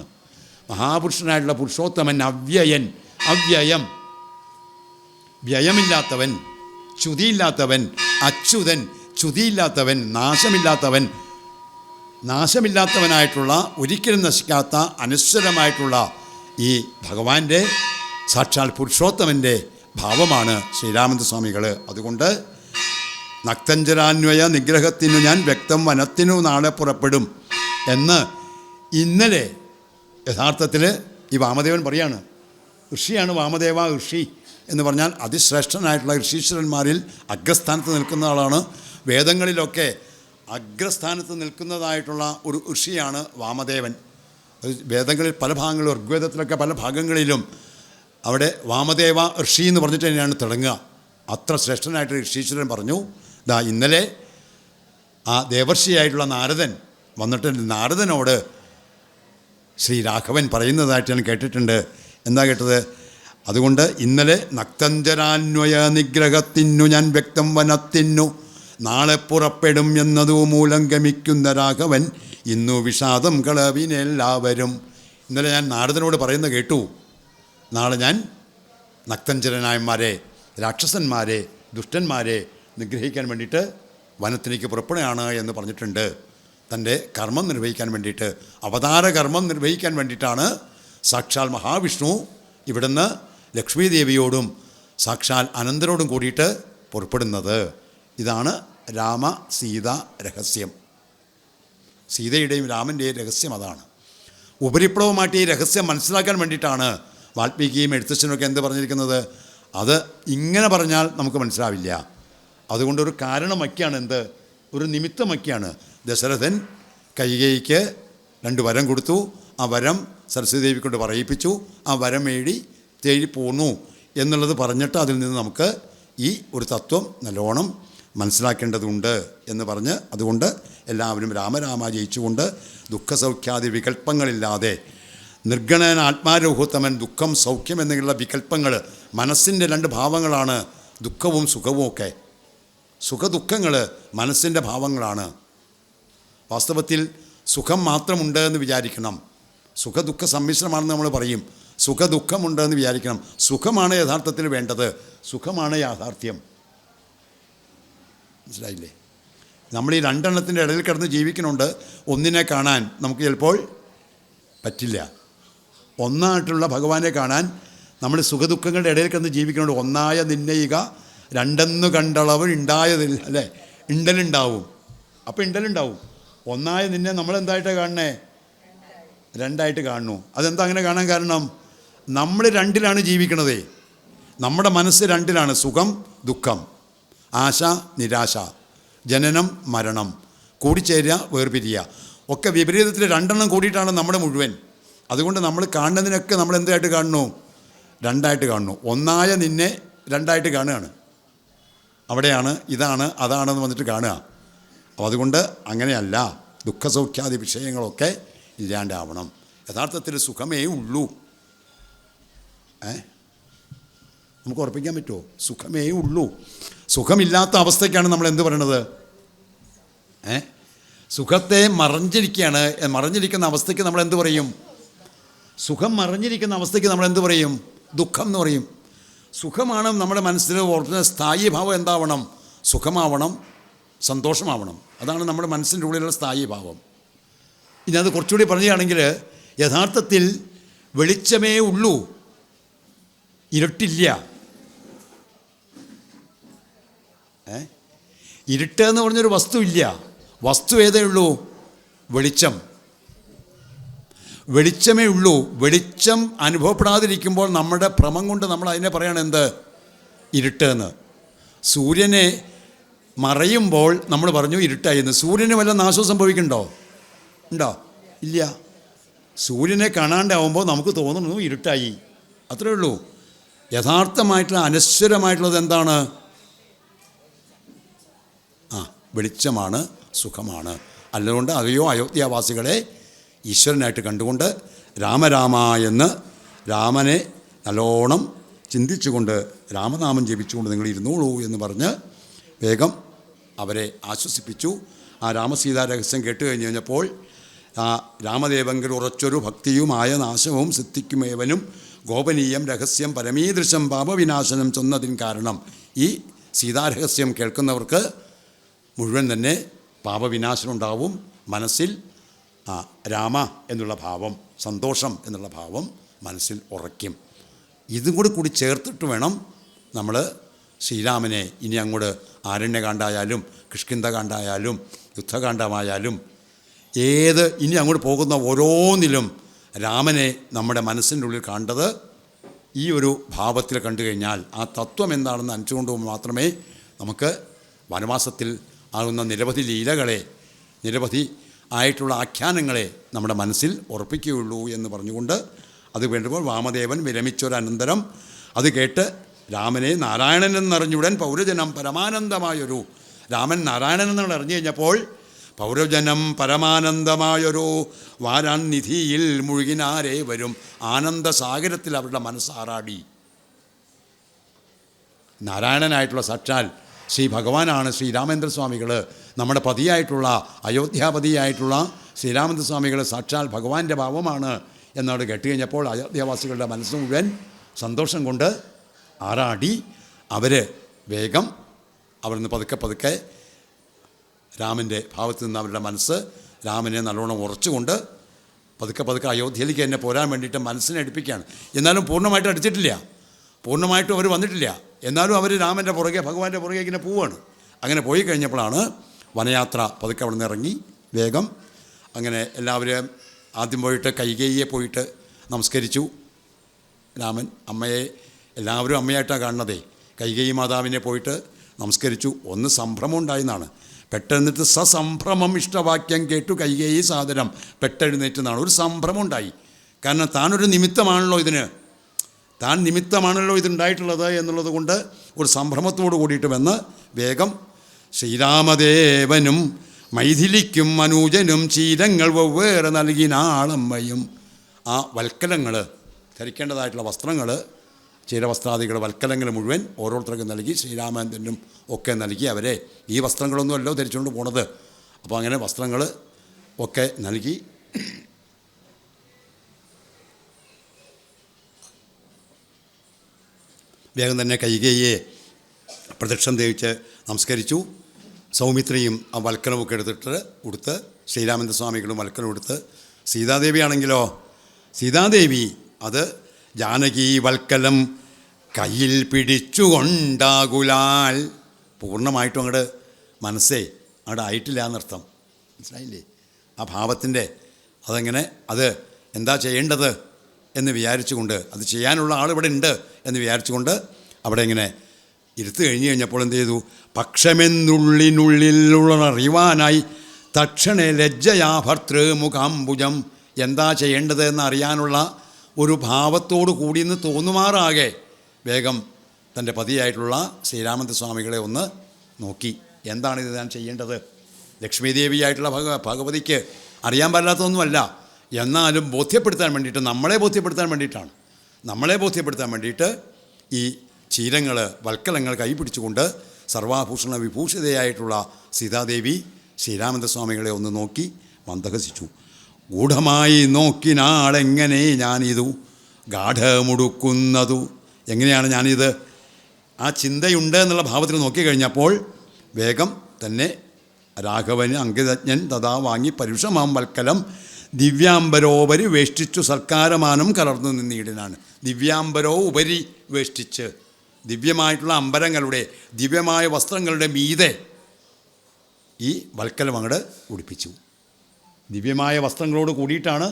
മഹാപുരുഷനായിട്ടുള്ള പുരുഷോത്തമൻ അവ്യയൻ, അവ്യയം, വ്യയമില്ലാത്തവൻ, ച്യുതിയില്ലാത്തവൻ, അച്യുതൻ, ച്യുതിയില്ലാത്തവൻ, നാശമില്ലാത്തവൻ, നാശമില്ലാത്തവനായിട്ടുള്ള, ഒരിക്കലും നശിക്കാത്ത, അനശ്വരമായിട്ടുള്ള ഈ ഭഗവാന്റെ സാക്ഷാൽ പുരുഷോത്തമൻ്റെ ഭാവമാണ് ശ്രീരാമചന്ദ്രസ്വാമികൾ. അതുകൊണ്ട് നക്തഞ്ചരാന്വയ നിഗ്രഹത്തിനു ഞാൻ വ്യക്തം വനത്തിനു നാളെ പുറപ്പെടും എന്ന് ഇന്നലെ യഥാർത്ഥത്തിൽ ഈ വാമദേവൻ പറയാണ്. ഋഷിയാണ് വാമദേവ. ഋഷി എന്ന് പറഞ്ഞാൽ അതിശ്രേഷ്ഠനായിട്ടുള്ള ഋഷീശ്വരന്മാരിൽ അഗ്രസ്ഥാനത്ത് നിൽക്കുന്ന ആളാണ്. വേദങ്ങളിലൊക്കെ അഗ്രസ്ഥാനത്ത് നിൽക്കുന്നതായിട്ടുള്ള ഒരു ഋഷിയാണ് വാമദേവൻ. വേദങ്ങളിൽ പല ഭാഗങ്ങളിലും, ഋഗ്വേദത്തിലൊക്കെ പല ഭാഗങ്ങളിലും അവിടെ വാമദേവ ഋഷി എന്ന് പറഞ്ഞിട്ട് തന്നെയാണ് തുടങ്ങുക. അത്ര ശ്രേഷ്ഠനായിട്ട് ഋഷീശ്വരൻ പറഞ്ഞു. ദാ ഇന്നലെ ആ ദേവർഷിയായിട്ടുള്ള നാരദൻ വന്നിട്ട് നാരദനോട് ശ്രീരാഘവൻ പറയുന്നതായിട്ട് ഞാൻ കേട്ടിട്ടുണ്ട്. എന്താ കേട്ടത്? അതുകൊണ്ട് ഇന്നലെ നക്തഞ്ചരാന്വയ നിഗ്രഹത്തിനു ഞാൻ വ്യക്തം വനത്തിനു നാളെ പുറപ്പെടും എന്നതു മൂലം ഗമിക്കുന്ന രാഘവൻ ഇന്നു വിഷാദം കളവിനെല്ലാവരും. ഇന്നലെ ഞാൻ നാരദനോട് പറയുന്ന കേട്ടു. നാളെ ഞാൻ നക്തഞ്ചരനായന്മാരെ, രാക്ഷസന്മാരെ, ദുഷ്ടന്മാരെ നിഗ്രഹിക്കാൻ വേണ്ടിയിട്ട് വനത്തിലേക്ക് പുറപ്പെടുകയാണ് എന്ന് പറഞ്ഞിട്ടുണ്ട്. തൻ്റെ കർമ്മം നിർവഹിക്കാൻ വേണ്ടിയിട്ട്, അവതാര കർമ്മം നിർവഹിക്കാൻ വേണ്ടിയിട്ടാണ് സാക്ഷാൽ മഹാവിഷ്ണു ഇവിടുന്ന് ലക്ഷ്മി ദേവിയോടും സാക്ഷാൽ അനന്തരോടും കൂടിയിട്ട് പുറപ്പെടുന്നത്. ഇതാണ് രാമ സീത രഹസ്യം. സീതയുടെയും രാമൻ്റെയും രഹസ്യം അതാണ്. ഉപരിപ്ലവമായിട്ട് ഈ രഹസ്യം മനസ്സിലാക്കാൻ വേണ്ടിയിട്ടാണ് വാൽമീകിയും എഴുത്തച്ഛനൊക്കെ എന്ത് പറഞ്ഞിരിക്കുന്നത്. അത് ഇങ്ങനെ പറഞ്ഞാൽ നമുക്ക് മനസ്സിലാവില്ല. അതുകൊണ്ടൊരു കാരണം വയ്ക്കുകയാണ്. എന്ത്? ഒരു നിമിത്തം വയ്ക്കുകയാണ്. ദശരഥൻ കൈകേയിക്ക് 2 വരം കൊടുത്തു. ആ വരം സരസ്വതി ദേവി കൊണ്ട് പറയിപ്പിച്ചു. ആ വരം തേടി പോന്നു എന്നുള്ളത് പറഞ്ഞിട്ട് അതിൽ നിന്ന് നമുക്ക് ഈ ഒരു തത്വം നല്ലോണം മനസ്സിലാക്കേണ്ടതുണ്ട് എന്ന് പറഞ്ഞ്, അതുകൊണ്ട് എല്ലാവരും രാമരാമ ജയിച്ചുകൊണ്ട് ദുഃഖസൗഖ്യാദി വികല്പങ്ങളില്ലാതെ നിർഗണന ആത്മാരോഹോത്തമൻ ദുഃഖം സൗഖ്യം എന്നുള്ള വികല്പങ്ങൾ മനസ്സിൻ്റെ 2 ഭാവങ്ങളാണ് ദുഃഖവും സുഖവും ഒക്കെ. സുഖദുഃഖങ്ങൾ മനസ്സിൻ്റെ ഭാവങ്ങളാണ്. വാസ്തവത്തിൽ സുഖം മാത്രമുണ്ട് എന്ന് വിചാരിക്കണം. സുഖദുഃഖ സമ്മിശ്രമാണെന്ന് നമ്മൾ പറയും. സുഖദുഃഖമുണ്ട് എന്ന് വിചാരിക്കണം. സുഖമാണ് യഥാർത്ഥത്തിൽ വേണ്ടത്. സുഖമാണ് യാഥാർത്ഥ്യം. മനസ്സിലായില്ലേ? നമ്മൾ ഈ 2 എണ്ണത്തിൻ്റെ ഇടയിൽ കിടന്ന് ജീവിക്കുന്നുണ്ട്. ഒന്നിനെ കാണാൻ നമുക്ക് ചിലപ്പോൾ പറ്റില്ല. ഒന്നായിട്ടുള്ള ഭഗവാനെ കാണാൻ നമ്മൾ സുഖദുഃഖങ്ങളുടെ ഇടയിൽ കിടന്ന് ജീവിക്കുന്നുണ്ട്. ഒന്നായ നിന്നയിക രണ്ടെന്ന് കണ്ടളവ് ഉണ്ടായതില്ല അല്ലേ, ഇണ്ടലുണ്ടാവും. അപ്പോൾ ഇണ്ടലുണ്ടാവും. ഒന്നായ നിന്നെ നമ്മളെന്തായിട്ടാണ് കാണണേ? രണ്ടായിട്ട് കാണുന്നു. അതെന്താ അങ്ങനെ കാണാൻ കാരണം? നമ്മൾ രണ്ടിലാണ് ജീവിക്കണതേ. നമ്മുടെ മനസ്സ് രണ്ടിലാണ്. സുഖം ദുഃഖം, ആശ നിരാശ, ജനനം മരണം, കൂടിച്ചേരുക വേർപിരിയുക, ഒക്കെ വിപരീതത്തിൽ രണ്ടെണ്ണം കൂടിയിട്ടാണ് നമ്മുടെ മുഴുവൻ. അതുകൊണ്ട് നമ്മൾ കാണുന്നതിനൊക്കെ നമ്മൾ എന്തായിട്ട് കാണുന്നു? രണ്ടായിട്ട് കാണുന്നു. ഒന്നായ നിന്നെ രണ്ടായിട്ട് കാണുകയാണ്. അവിടെയാണ് ഇതാണ് അതാണെന്ന് വന്നിട്ട് കാണുക. അപ്പോൾ അതുകൊണ്ട് അങ്ങനെയല്ല, ദുഃഖസൗഖ്യാദി വിഷയങ്ങളൊക്കെ ഇല്ലാണ്ടാവണം. യഥാർത്ഥത്തിൽ സുഖമേ ഉള്ളൂ. നമുക്ക് ഉറപ്പിക്കാൻ പറ്റുമോ? സുഖമേ ഉള്ളൂ. സുഖമില്ലാത്ത അവസ്ഥയ്ക്കാണ് നമ്മൾ എന്ത് പറയണത്? സുഖത്തെ മറഞ്ഞിരിക്കുകയാണ്. മറഞ്ഞിരിക്കുന്ന അവസ്ഥയ്ക്ക് നമ്മൾ എന്ത് പറയും? സുഖം മറഞ്ഞിരിക്കുന്ന അവസ്ഥയ്ക്ക് നമ്മൾ എന്ത് പറയും? ദുഃഖം എന്ന് പറയും. സുഖമാണ് നമ്മുടെ മനസ്സിൽ ഓർക്കുന്ന സ്ഥായി ഭാവം. എന്താവണം? സുഖമാവണം, സന്തോഷമാവണം. അതാണ് നമ്മുടെ മനസ്സിൻ്റെ ഉള്ളിലുള്ള സ്ഥായി ഭാവം. ഇനി അത് കുറച്ചുകൂടി പറയുകയാണെങ്കിൽ, യഥാർത്ഥത്തിൽ വെളിച്ചമേ ഉള്ളൂ, ഇരുട്ടില്ല. ഇരുട്ട് എന്ന് പറഞ്ഞൊരു വസ്തു ഇല്ല. വസ്തു ഏതേ ഉള്ളൂ? വെളിച്ചം. വെളിച്ചമേ ഉള്ളൂ. വെളിച്ചം അനുഭവപ്പെടാതിരിക്കുമ്പോൾ നമ്മുടെ ഭ്രമം കൊണ്ട് നമ്മൾ അതിനെ പറയണം എന്ത്? ഇരുട്ട് എന്ന്. സൂര്യനെ മറയുമ്പോൾ നമ്മൾ പറഞ്ഞു ഇരുട്ടായി എന്ന്. സൂര്യന് വല്ല നാശവും സംഭവിക്കുന്നുണ്ടോ? ഉണ്ടോ? ഇല്ല. സൂര്യനെ കാണാണ്ടാവുമ്പോൾ നമുക്ക് തോന്നുന്നു ഇരുട്ടായി, അത്രയേ ഉള്ളൂ. യഥാർത്ഥമായിട്ടുള്ള അനശ്വരമായിട്ടുള്ളത് എന്താണ്? വെളിച്ചമാണ്, സുഖമാണ്. അതുകൊണ്ട് അതെയോ അയോധ്യാവാസികളെ ഈശ്വരനായിട്ട് കണ്ടുകൊണ്ട് രാമരാമ എന്ന് രാമനെ നല്ലോണം ചിന്തിച്ചുകൊണ്ട് രാമനാമം ജപിച്ചുകൊണ്ട് നിങ്ങൾ ഇരുന്നോളൂ എന്ന് പറഞ്ഞ് വേഗം അവരെ ആശ്വസിപ്പിച്ചു. ആ രാമസീതാ രഹസ്യം കേട്ട് കഴിഞ്ഞപ്പോൾ ആ രാമദേവങ്കിൽ ഉറച്ചൊരു ഭക്തിയുമായ നാശവും സിദ്ധിക്കുമേവനും ഗോപനീയം രഹസ്യം പരമീദൃശം പാപവിനാശനം ചെന്നതിന് കാരണം ഈ സീതാരഹസ്യം കേൾക്കുന്നവർക്ക് മുഴുവൻ തന്നെ പാപവിനാശനം ഉണ്ടാവും. മനസ്സിൽ രാമ എന്നുള്ള ഭാവം, സന്തോഷം എന്നുള്ള ഭാവം മനസ്സിൽ ഉറയ്ക്കും. ഇതും കൂടി ചേർത്തിട്ട് വേണം നമ്മൾ ശ്രീരാമനെ ഇനി അങ്ങോട്ട് ആരണ്യകാണ്ടായാലും കിഷ്കിന്ധകാണ്ടായാലും യുദ്ധകാണ്ഡമായാലും ഏത് ഇനി അങ്ങോട്ട് പോകുന്ന ഓരോന്നിലും രാമനെ നമ്മുടെ മനസ്സിൻ്റെ ഉള്ളിൽ കണ്ടത് ഈ ഒരു ഭാവത്തിൽ കണ്ടു കഴിഞ്ഞാൽ ആ തത്വം എന്താണെന്ന് അനുസരിച്ചുകൊണ്ട് മാത്രമേ നമുക്ക് വനവാസത്തിൽ ആകുന്ന നിരവധി ലീലകളെ, നിരവധി ആയിട്ടുള്ള ആഖ്യാനങ്ങളെ നമ്മുടെ മനസ്സിൽ ഉറപ്പിക്കുകയുള്ളൂ എന്ന് പറഞ്ഞുകൊണ്ട് അത് വേണ്ടുമ്പോൾ വാമദേവൻ വിരമിച്ചൊരനന്തരം അത് കേട്ട് രാമനെ നാരായണൻ എന്നറിഞ്ഞുടൻ പൗരജനം പരമാനന്ദമായൊരു രാമൻ നാരായണൻ എന്ന് അറിഞ്ഞു കഴിഞ്ഞപ്പോൾ പൗരജനം പരമാനന്ദമായൊരു വാരാൻ നിധിയിൽ മുഴുകിനാരേ വരും. ആനന്ദസാഗരത്തിൽ അവരുടെ മനസ്സാറാടി. നാരായണനായിട്ടുള്ള സാക്ഷാൽ ശ്രീ ഭഗവാനാണ് ശ്രീരാമേന്ദ്രസ്വാമികൾ. നമ്മുടെ പതിയായിട്ടുള്ള അയോധ്യാപതിയായിട്ടുള്ള ശ്രീരാമേന്ദ്രസ്വാമികൾ സാക്ഷാൽ ഭഗവാന്റെ ഭാവമാണ് എന്നോട് കേട്ട് കഴിഞ്ഞപ്പോൾ അയോധ്യാവാസികളുടെ മനസ്സ് മുഴുവൻ സന്തോഷം കൊണ്ട് ആറാടി. അവർ വേഗം അവിടുന്ന് പതുക്കെ രാമൻ്റെ ഭാവത്തിൽ നിന്ന് അവരുടെ മനസ്സ് രാമനെ നല്ലോണം ഉറച്ചുകൊണ്ട് പതുക്കെ അയോധ്യയിലേക്ക് തന്നെ പോരാൻ വേണ്ടിയിട്ട് മനസ്സിനെ അടുപ്പിക്കുകയാണ്. എന്നാലും പൂർണ്ണമായിട്ട് അടിച്ചിട്ടില്ല, പൂർണ്ണമായിട്ടും അവർ വന്നിട്ടില്ല. എന്നാലും അവർ രാമൻ്റെ പുറകെ ഭഗവാന്റെ പുറകെ ഇങ്ങനെ പോവുകയാണ്. അങ്ങനെ പോയി കഴിഞ്ഞപ്പോഴാണ് വനയാത്ര പതുക്കെ അവിടെ നിന്ന് ഇറങ്ങി വേഗം അങ്ങനെ എല്ലാവരും ആദ്യം പോയിട്ട് കൈകേയിയെ പോയിട്ട് നമസ്കരിച്ചു. രാമൻ അമ്മയെ എല്ലാവരും അമ്മയായിട്ടാണ് കാണുന്നതേ. കൈകേയി മാതാവിനെ പോയിട്ട് നമസ്കരിച്ചു. ഒന്ന് സംഭ്രമം ഉണ്ടായെന്നാണ്. പെട്ടെന്നിട്ട് സസംഭ്രമം ഇഷ്ടവാക്യം കേട്ടു കൈകേയി സാദരം പെട്ടെഴുന്നേറ്റെന്നാണ്. ഒരു സംഭ്രമം ഉണ്ടായി. കാരണം താനൊരു നിമിത്തമാണല്ലോ ഇതിന്, താൻ നിമിത്തമാണല്ലോ ഇതുണ്ടായിട്ടുള്ളത് എന്നുള്ളത് കൊണ്ട് ഒരു സംഭ്രമത്തോട് കൂടിയിട്ട് വന്ന് വേഗം ശ്രീരാമദേവനും മൈഥിലിക്കും മനൂജനും ചീരങ്ങൾ വെവ്വേറെ നൽകിനാളമ്മയും ആ വൽക്കലങ്ങൾ ധരിക്കേണ്ടതായിട്ടുള്ള വസ്ത്രങ്ങൾ ചീരവസ്ത്രാദികൾ വൽക്കലങ്ങൾ മുഴുവൻ ഓരോരുത്തർക്കും നൽകി. ശ്രീരാമചന്ദ്രനും ഒക്കെ നൽകി. അവരെ ഈ വസ്ത്രങ്ങളൊന്നുമല്ലോ ധരിച്ചുകൊണ്ട് പോണത്. അപ്പോൾ അങ്ങനെ വസ്ത്രങ്ങൾ ഒക്കെ നൽകി. വേഗം തന്നെ കൈകേയിയെ പ്രദക്ഷിണം ദേവിച്ച് നമസ്കരിച്ചു. സൗമിത്രിയും ആ വൽക്കലമൊക്കെ എടുത്തിട്ട് ഉടുത്ത് ശ്രീരാമചന്ദ്രസ്വാമികളും വൽക്കലം എടുത്ത്. സീതാദേവിയാണെങ്കിലോ സീതാദേവി അത് ജാനകീ വൽക്കലം കയ്യിൽ പിടിച്ചുകൊണ്ടാകുലാൽ. പൂർണ്ണമായിട്ടും അങ്ങോട്ട് മനസ്സേ അങ്ങോട്ട് ആയിട്ടില്ല എന്നർത്ഥം. മനസ്സിലായില്ലേ? ആ ഭാവത്തിൻ്റെ അതെങ്ങനെ, അത് എന്താ ചെയ്യേണ്ടത് എന്ന് വിചാരിച്ചുകൊണ്ട്, അത് ചെയ്യാനുള്ള ആളിവിടെ ഉണ്ട് എന്ന് വിചാരിച്ചുകൊണ്ട് അവിടെ ഇങ്ങനെ ഇരുത്ത് കഴിഞ്ഞപ്പോൾ എന്ത് ചെയ്തു? പക്ഷമെന്നുള്ളിനുള്ളിലുള്ളറിയുവാനായി തക്ഷണേ ലജ്ജയാ ഭർതൃമുഖാംബുജം. എന്താ ചെയ്യേണ്ടത് എന്നറിയാനുള്ള ഒരു ഭാവത്തോടു കൂടിയെന്ന് തോന്നുമാറാകെ വേഗം തൻ്റെ പതിയായിട്ടുള്ള ശ്രീരാമചന്ദ്ര സ്വാമികളെ ഒന്ന് നോക്കി. എന്താണിത് ഞാൻ ചെയ്യേണ്ടത്? ലക്ഷ്മീദേവിയായിട്ടുള്ള ഭഗവതിക്ക് അറിയാൻ പാടില്ലാത്തതൊന്നുമല്ല, എന്നാലും ബോധ്യപ്പെടുത്താൻ വേണ്ടിയിട്ട്, നമ്മളെ ബോധ്യപ്പെടുത്താൻ വേണ്ടിയിട്ട് ഈ ചീരങ്ങൾ, വൽക്കലങ്ങൾ കൈപിടിച്ചുകൊണ്ട് സർവാഭൂഷണ വിഭൂഷിതയായിട്ടുള്ള സീതാദേവി ശ്രീരാമചന്ദ്ര സ്വാമികളെ ഒന്ന് നോക്കി മന്ദഹസിച്ചു. ഗൂഢമായി നോക്കിനാളെങ്ങനെ ഞാനിതു ഗാഠമുടുക്കുന്നതു. എങ്ങനെയാണ് ഞാനിത്? ആ ചിന്തയുണ്ട് എന്നുള്ള ഭാവത്തിൽ നോക്കിക്കഴിഞ്ഞപ്പോൾ വേഗം തന്നെ രാഘവന് അങ്കിതജ്ഞൻ തഥാ വാങ്ങി പരുഷമാം വൽക്കലം ദിവ്യാംബരോപരി വേഷ്ടിച്ചു സൽക്കാരമാനം കലർന്നു നിന്നീടിനാണ്. ദിവ്യാംബരോ ഉപരി വേഷ്ടിച്ച്, ദിവ്യമായിട്ടുള്ള അമ്പരങ്ങളുടെ, ദിവ്യമായ വസ്ത്രങ്ങളുടെ മീതെ ഈ വൽക്കലം അങ്ങോട്ട് ഉടുപ്പിച്ചു. ദിവ്യമായ വസ്ത്രങ്ങളോട് കൂടിയിട്ടാണ്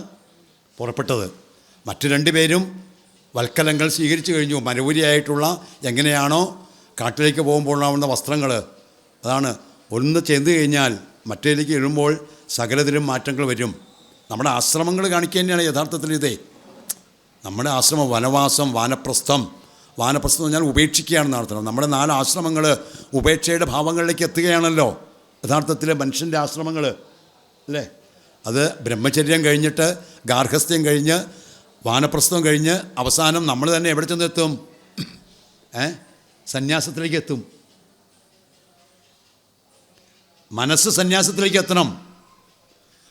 പുറപ്പെട്ടത്. മറ്റു രണ്ടുപേരും വൽക്കലങ്ങൾ സ്വീകരിച്ചു കഴിഞ്ഞു. മനോഹരിയായിട്ടുള്ള എങ്ങനെയാണോ കാട്ടിലേക്ക് പോകുമ്പോഴാവുന്ന വസ്ത്രങ്ങൾ, അതാണ്. ഒന്ന് ചെന്ന് കഴിഞ്ഞാൽ മറ്റേലേക്ക് എഴുമ്പോൾ സകലത്തിലും മാറ്റങ്ങൾ വരും. നമ്മുടെ ആശ്രമങ്ങൾ കാണിക്കുക തന്നെയാണ് യഥാർത്ഥത്തിൽ ഇതേ. നമ്മുടെ ആശ്രമം, വനവാസം, വാനപ്രസ്ഥം എന്ന് പറഞ്ഞാൽ ഉപേക്ഷിക്കുകയാണെന്ന് അർത്ഥം. നമ്മുടെ 4 ആശ്രമങ്ങൾ ഉപേക്ഷയുടെ ഭാവങ്ങളിലേക്ക് എത്തുകയാണല്ലോ യഥാർത്ഥത്തിൽ മനുഷ്യൻ്റെ ആശ്രമങ്ങൾ, അല്ലേ? അത് ബ്രഹ്മചര്യം കഴിഞ്ഞിട്ട് ഗാർഹസ്ഥ്യം കഴിഞ്ഞ് വാനപ്രസ്ഥം കഴിഞ്ഞ് അവസാനം നമ്മൾ തന്നെ എവിടെ ചെന്നെത്തും? സന്യാസത്തിലേക്ക് എത്തും. മനസ്സ് സന്യാസത്തിലേക്ക് എത്തണം.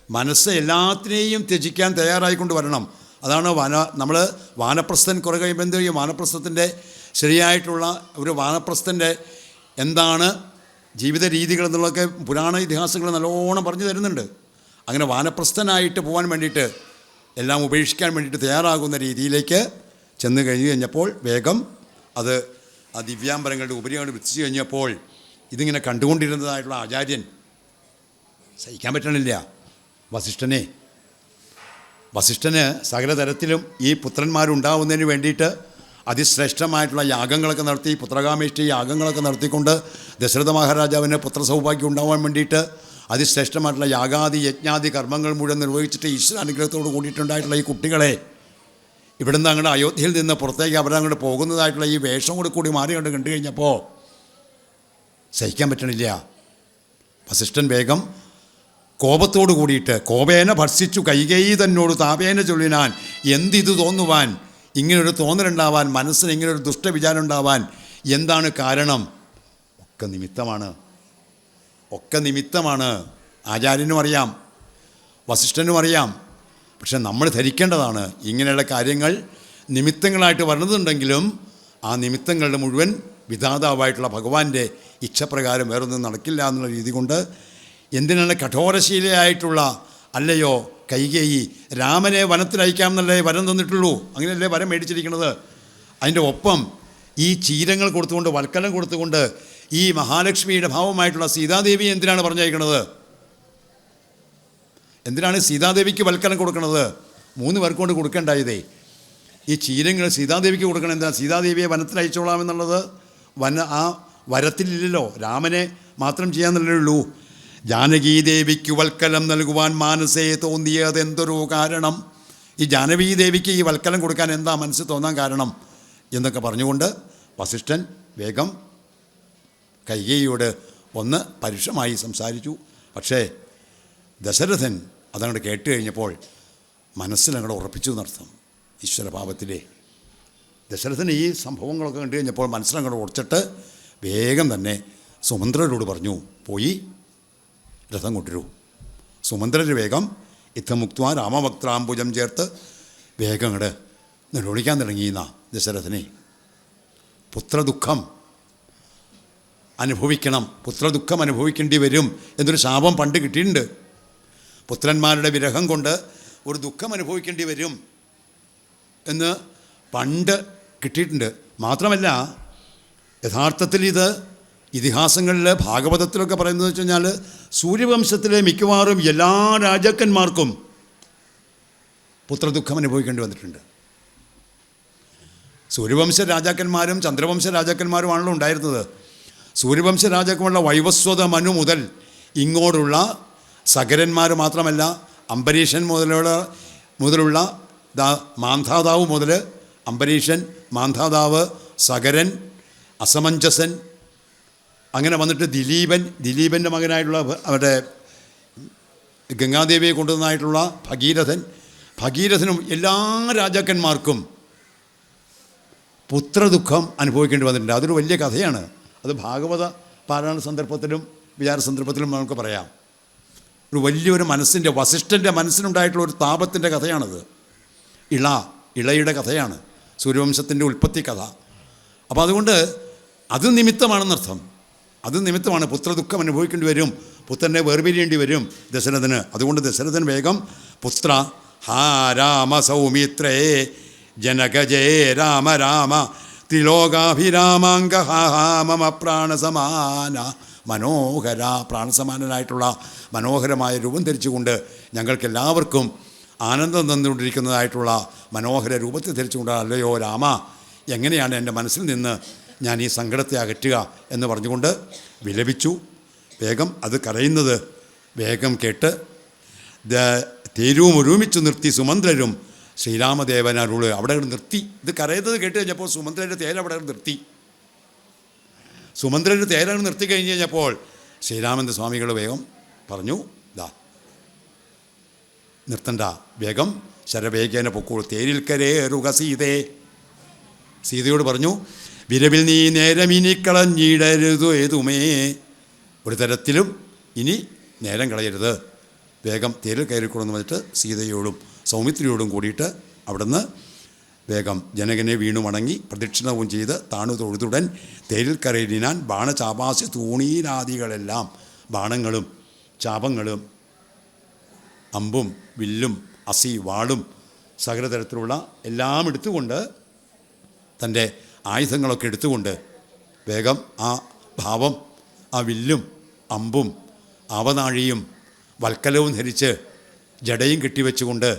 മനസ്സ് എല്ലാത്തിനെയും ത്യജിക്കാൻ തയ്യാറായിക്കൊണ്ട് വരണം. അതാണ് നമ്മൾ വാനപ്രസ്ഥൻ കുറെ കഴിയുമ്പോൾ എന്ത് ചെയ്യും? വാനപ്രസ്ഥത്തിൻ്റെ ശരിയായിട്ടുള്ള ഒരു വാനപ്രസ്ഥൻ്റെ എന്താണ് ജീവിത രീതികൾ എന്നുള്ളതൊക്കെ പുരാണ ഇതിഹാസങ്ങൾ നല്ലോണം പറഞ്ഞു തരുന്നുണ്ട്. അങ്ങനെ വാനപ്രസ്ഥനായിട്ട് പോകാൻ വേണ്ടിയിട്ട്, എല്ലാം ഉപേക്ഷിക്കാൻ വേണ്ടിയിട്ട് തയ്യാറാകുന്ന രീതിയിലേക്ക് ചെന്ന് കഴിഞ്ഞപ്പോൾ വേഗം അത് ആ ദിവ്യാംബരങ്ങളുടെ ഉപരിയോട് വിധിച്ചു കഴിഞ്ഞപ്പോൾ ഇതിങ്ങനെ കണ്ടുകൊണ്ടിരുന്നതായിട്ടുള്ള ആചാര്യൻ സഹിക്കാൻ പറ്റണില്ല. വസിഷ്ഠന് സകലതരത്തിലും ഈ പുത്രന്മാരുണ്ടാവുന്നതിന് വേണ്ടിയിട്ട് അതിശ്രേഷ്ഠമായിട്ടുള്ള യാഗങ്ങളൊക്കെ നടത്തി, പുത്രകാമേഷ്ടി യാഗങ്ങളൊക്കെ നടത്തിക്കൊണ്ട് ദശരഥ മഹാരാജാവിന് പുത്രസൗഭാഗ്യം ഉണ്ടാവാൻ വേണ്ടിയിട്ട് അതിശ്രേഷ്ഠമായിട്ടുള്ള യാഗാദി യജ്ഞാദി കർമ്മങ്ങൾ മുഴുവൻ നിർവഹിച്ചിട്ട് ഈശ്വരാനുഗ്രഹത്തോട് കൂടിയിട്ടുണ്ടായിട്ടുള്ള ഈ കുട്ടികളെ ഇവിടുന്ന് അങ്ങോട്ട് അയോധ്യയിൽ നിന്ന് പുറത്തേക്ക് അവരങ്ങോട്ട് പോകുന്നതായിട്ടുള്ള ഈ വേഷം കൂടി മാറി കണ്ട് കഴിഞ്ഞപ്പോൾ സഹിക്കാൻ പറ്റണില്ല. വസിഷ്ഠൻ വേഗം കോപത്തോട് കൂടിയിട്ട്, കോപേന ഭർഷിച്ചു കൈകേയി തന്നോട് താപേന ചൊല്ലിനാൻ, എന്തിത് തോന്നുവാൻ, ഇങ്ങനൊരു തോന്നലുണ്ടാവാൻ, മനസ്സിന് ഇങ്ങനൊരു ദുഷ്ടവിചാരം ഉണ്ടാവാൻ എന്താണ് കാരണം? ഒക്കെ നിമിത്തമാണ്. ആചാര്യനും അറിയാം, വസിഷ്ഠനും അറിയാം. പക്ഷെ നമ്മൾ ധരിക്കേണ്ടതാണ് ഇങ്ങനെയുള്ള കാര്യങ്ങൾ നിമിത്തങ്ങളായിട്ട് വരുന്നതുണ്ടെങ്കിലും ആ നിമിത്തങ്ങളുടെ മുഴുവൻ വിധാതാവായിട്ടുള്ള ഭഗവാന്റെ ഇച്ഛപ്രകാരം വേറൊന്നും നടക്കില്ല എന്നുള്ള രീതി കൊണ്ട് എന്തിനാണ് കഠോരശീലയായിട്ടുള്ള, അല്ലയോ കൈകേയി, രാമനെ വനത്തിലയക്കാമെന്നല്ലേ വരം തന്നിട്ടുള്ളൂ, അങ്ങനെയല്ലേ വരം മേടിച്ചിരിക്കുന്നത്. അതിൻ്റെ ഒപ്പം ഈ ചീരങ്ങൾ കൊടുത്തുകൊണ്ട്, വൽക്കലം കൊടുത്തുകൊണ്ട് ഈ മഹാലക്ഷ്മിയുടെ ഭാവമായിട്ടുള്ള സീതാദേവി എന്തിനാണ് പറഞ്ഞയക്കുന്നത്? എന്തിനാണ് സീതാദേവിക്ക് വൽക്കലം കൊടുക്കുന്നത്? 3 പേർക്ക് കൊണ്ട് കൊടുക്കേണ്ടായതേ. ഈ ചീരങ്ങൾ സീതാദേവിക്ക് കൊടുക്കണം. എന്താ? സീതാദേവിയെ വനത്തിൽ അയച്ചോളാമെന്നുള്ളത് ആ വരത്തിലില്ലല്ലോ, രാമനെ മാത്രം ചെയ്യാമെന്നല്ലേ ഉള്ളൂ. ജാനകീദേവിക്ക് വൽക്കലം നൽകുവാൻ മാനസേ തോന്നിയത് എന്തൊരു കാരണം? ഈ ജാനകീദേവിക്ക് ഈ വൽക്കലം കൊടുക്കാൻ എന്താ മനസ്സ് തോന്നാൻ കാരണം എന്നൊക്കെ പറഞ്ഞുകൊണ്ട് വസിഷ്ഠൻ വേഗം കൈകേയിയോട് ഒന്ന് പരുഷമായി സംസാരിച്ചു. പക്ഷേ ദശരഥൻ അതങ്ങോട്ട് കേട്ട് കഴിഞ്ഞപ്പോൾ മനസ്സിലങ്ങോട്ട് ഉറപ്പിച്ചു എന്നർത്ഥം. ഈശ്വരഭാവത്തിലെ ദശരഥൻ ഈ സംഭവങ്ങളൊക്കെ കണ്ടു കഴിഞ്ഞപ്പോൾ മനസ്സിലങ്ങോട്ട് ഉറച്ചിട്ട് വേഗം തന്നെ സുമന്ത്രരോട് പറഞ്ഞു, പോയി രഥം കൊണ്ടുവരൂ. സുമന്ത്രർ വേഗം യുദ്ധമുക്ത രാമഭക്താംബുജം ചേർത്ത് വേഗം അങ്ങോട്ട് നിലവിളിക്കാൻ തുടങ്ങിയെന്നാ ദശരഥനെ. പുത്രദുഃഖം അനുഭവിക്കേണ്ടി വരും എന്നൊരു ശാപം പണ്ട് കിട്ടിയിട്ടുണ്ട്. പുത്രന്മാരുടെ വിരഹം കൊണ്ട് ഒരു ദുഃഖം അനുഭവിക്കേണ്ടി വരും എന്ന് പണ്ട് കിട്ടിയിട്ടുണ്ട്. മാത്രമല്ല യഥാർത്ഥത്തിൽ ഇത് ഇതിഹാസങ്ങളിൽ ഭാഗവതത്തിലൊക്കെ പറയുന്നത് വെച്ച് കഴിഞ്ഞാൽ സൂര്യവംശത്തിലെ മിക്കവാറും എല്ലാ രാജാക്കന്മാർക്കും പുത്രദുഃഖം അനുഭവിക്കേണ്ടി വന്നിട്ടുണ്ട്. സൂര്യവംശ രാജാക്കന്മാരും ചന്ദ്രവംശ രാജാക്കന്മാരുമാണല്ലോ ഉണ്ടായിരുന്നത്. സൂര്യവംശ രാജാക്കന്മാരുടെ വൈവസ്വത മനു മുതൽ ഇങ്ങോട്ടുള്ള സകരന്മാർ മാത്രമല്ല, അംബരീഷൻ മുതലുള്ള മാന്ധാതാവ് മുതൽ അംബരീഷൻ, മാന്ധാതാവ്, സകരൻ, അസമഞ്ജസൻ, അങ്ങനെ വന്നിട്ട് ദിലീപൻ്റെ മകനായിട്ടുള്ള അവരുടെ ഗംഗാദേവിയെ കൊണ്ടുവന്നതായിട്ടുള്ള ഭഗീരഥനും എല്ലാ രാജാക്കന്മാർക്കും പുത്രദുഃഖം അനുഭവിക്കേണ്ടി വന്നിട്ടുണ്ട്. അതൊരു വലിയ കഥയാണ്. അത് ഭാഗവത പാരായണ സന്ദർഭത്തിലും വിചാര സന്ദർഭത്തിലും നമുക്ക് പറയാം. ഒരു വലിയൊരു മനസ്സിൻ്റെ, വസിഷ്ഠൻ്റെ മനസ്സിനുണ്ടായിട്ടുള്ള ഒരു താപത്തിൻ്റെ കഥയാണത്. ഇളയുടെ കഥയാണ്, സൂര്യവംശത്തിൻ്റെ ഉൽപ്പത്തി കഥ. അപ്പോൾ അതുകൊണ്ട് അത് നിമിത്തമാണെന്നർത്ഥം. അത് നിമിത്തമാണ് പുത്രദുഃഖം അനുഭവിക്കേണ്ടി വരും, പുത്രനെ വേർപിരിയേണ്ടി വരും ദശരഥന്. അതുകൊണ്ട് ദശരഥൻ വേഗം പുത്ര ഹാ രാമ സൗമിത്രേ ജനകജേ രാമ രാമ ത്രിലോകാഭിരാമാങ്ക മമ പ്രാണസമാന മനോഹര, പ്രാണസമാനനായിട്ടുള്ള മനോഹരമായ രൂപം ധരിച്ചുകൊണ്ട് ഞങ്ങൾക്കെല്ലാവർക്കും ആനന്ദം തന്നുകൊണ്ടിരിക്കുന്നതായിട്ടുള്ള മനോഹര രൂപത്തെ ധരിച്ചുകൊണ്ട്, അല്ലയോ രാമ, എങ്ങനെയാണ് എൻ്റെ മനസ്സിൽ നിന്ന് ഞാൻ ഈ സങ്കടത്തെ അകറ്റുക എന്ന് പറഞ്ഞുകൊണ്ട് വിലപിച്ചു. വേഗം അത് കരയുന്നത് വേഗം കേട്ട് തേരും ഒരുമിച്ച് നിർത്തി സുമന്ത്രരും ശ്രീരാമദേവനരുള് അവിടെ നിർത്തി. ഇത് കരയുന്നത് കേട്ട് കഴിഞ്ഞപ്പോൾ സുമന്ത്രൻ്റെ തേരവിടെ നിർത്തി. സുമന്ത്രൻ്റെ തേരാണ് നിർത്തി കഴിഞ്ഞ് കഴിഞ്ഞപ്പോൾ ശ്രീരാമൻ്റെ സ്വാമികൾ വേഗം പറഞ്ഞു, നിർത്തണ്ട, വേഗം ശരവേഗേന പൊക്കോൾ, തേരിൽ കരേറുക സീതേ. സീതയോട് പറഞ്ഞു, വിരവിൽ നീ നേരം ഇനി കളഞ്ഞിടരുത് ഏതുമേ, ഒരു തരത്തിലും ഇനി നേരം കളയരുത്, വേഗം തേരിൽ കയറിക്കൊണ്ടെന്ന് പറഞ്ഞിട്ട് സീതയോടും സൗമിത്രിയോടും കൂടിയിട്ട് അവിടുന്ന് വേഗം ജനകനെ വീണു മടങ്ങി പ്രദക്ഷിണവും ചെയ്ത് താണു തൊഴുതുടൻ തേരിൽ കയറിനാൻ ബാണചാപാസ്യ തൂണീരാദികളെല്ലാം, ബാണങ്ങളും ചാപങ്ങളും അമ്പും വില്ലും അസി വാളും സകലതരത്തിലുള്ള എല്ലാം എടുത്തുകൊണ്ട്, തൻ്റെ ആയുധങ്ങളൊക്കെ എടുത്തുകൊണ്ട് വേഗം ആ ഭാവം, ആ വില്ലും അമ്പും ആവനാഴിയും വൽക്കലവും ധരിച്ച് ജടയും കെട്ടിവെച്ചുകൊണ്ട്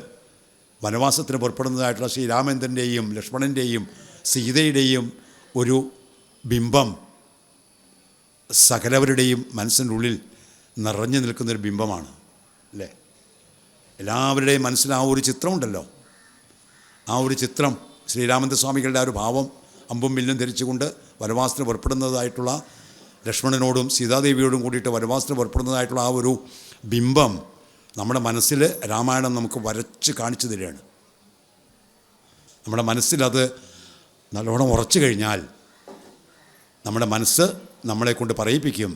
വനവാസത്തിന് പുറപ്പെടുന്നതായിട്ടുള്ള ശ്രീരാമചന്ദ്രൻ്റെയും ലക്ഷ്മണൻ്റെയും സീതയുടെയും ഒരു ബിംബം സകലവരുടെയും മനസ്സിൻ്റെ ഉള്ളിൽ നിറഞ്ഞു നിൽക്കുന്നൊരു ബിംബമാണ് അല്ലേ? എല്ലാവരുടെയും മനസ്സിൽ ആ ഒരു ചിത്രമുണ്ടല്ലോ. ആ ഒരു ചിത്രം ശ്രീരാമചന്ദ്ര സ്വാമികളുടെ ആ ഒരു ഭാവം, അമ്പും വില്ലും ധരിച്ചുകൊണ്ട് വനവാസത്തിന് പുറപ്പെടുന്നതായിട്ടുള്ള ലക്ഷ്മണനോടും സീതാദേവിയോടും കൂടിയിട്ട് വനവാസത്തിന് പുറപ്പെടുന്നതായിട്ടുള്ള ആ ഒരു ബിംബം നമ്മുടെ മനസ്സിൽ രാമായണം നമുക്ക് വരച്ച് കാണിച്ചു തരികയാണ്. നമ്മുടെ മനസ്സിലത് നല്ലോണം ഉറച്ചു കഴിഞ്ഞാൽ നമ്മുടെ മനസ്സ് നമ്മളെ കൊണ്ട് പറയിപ്പിക്കും,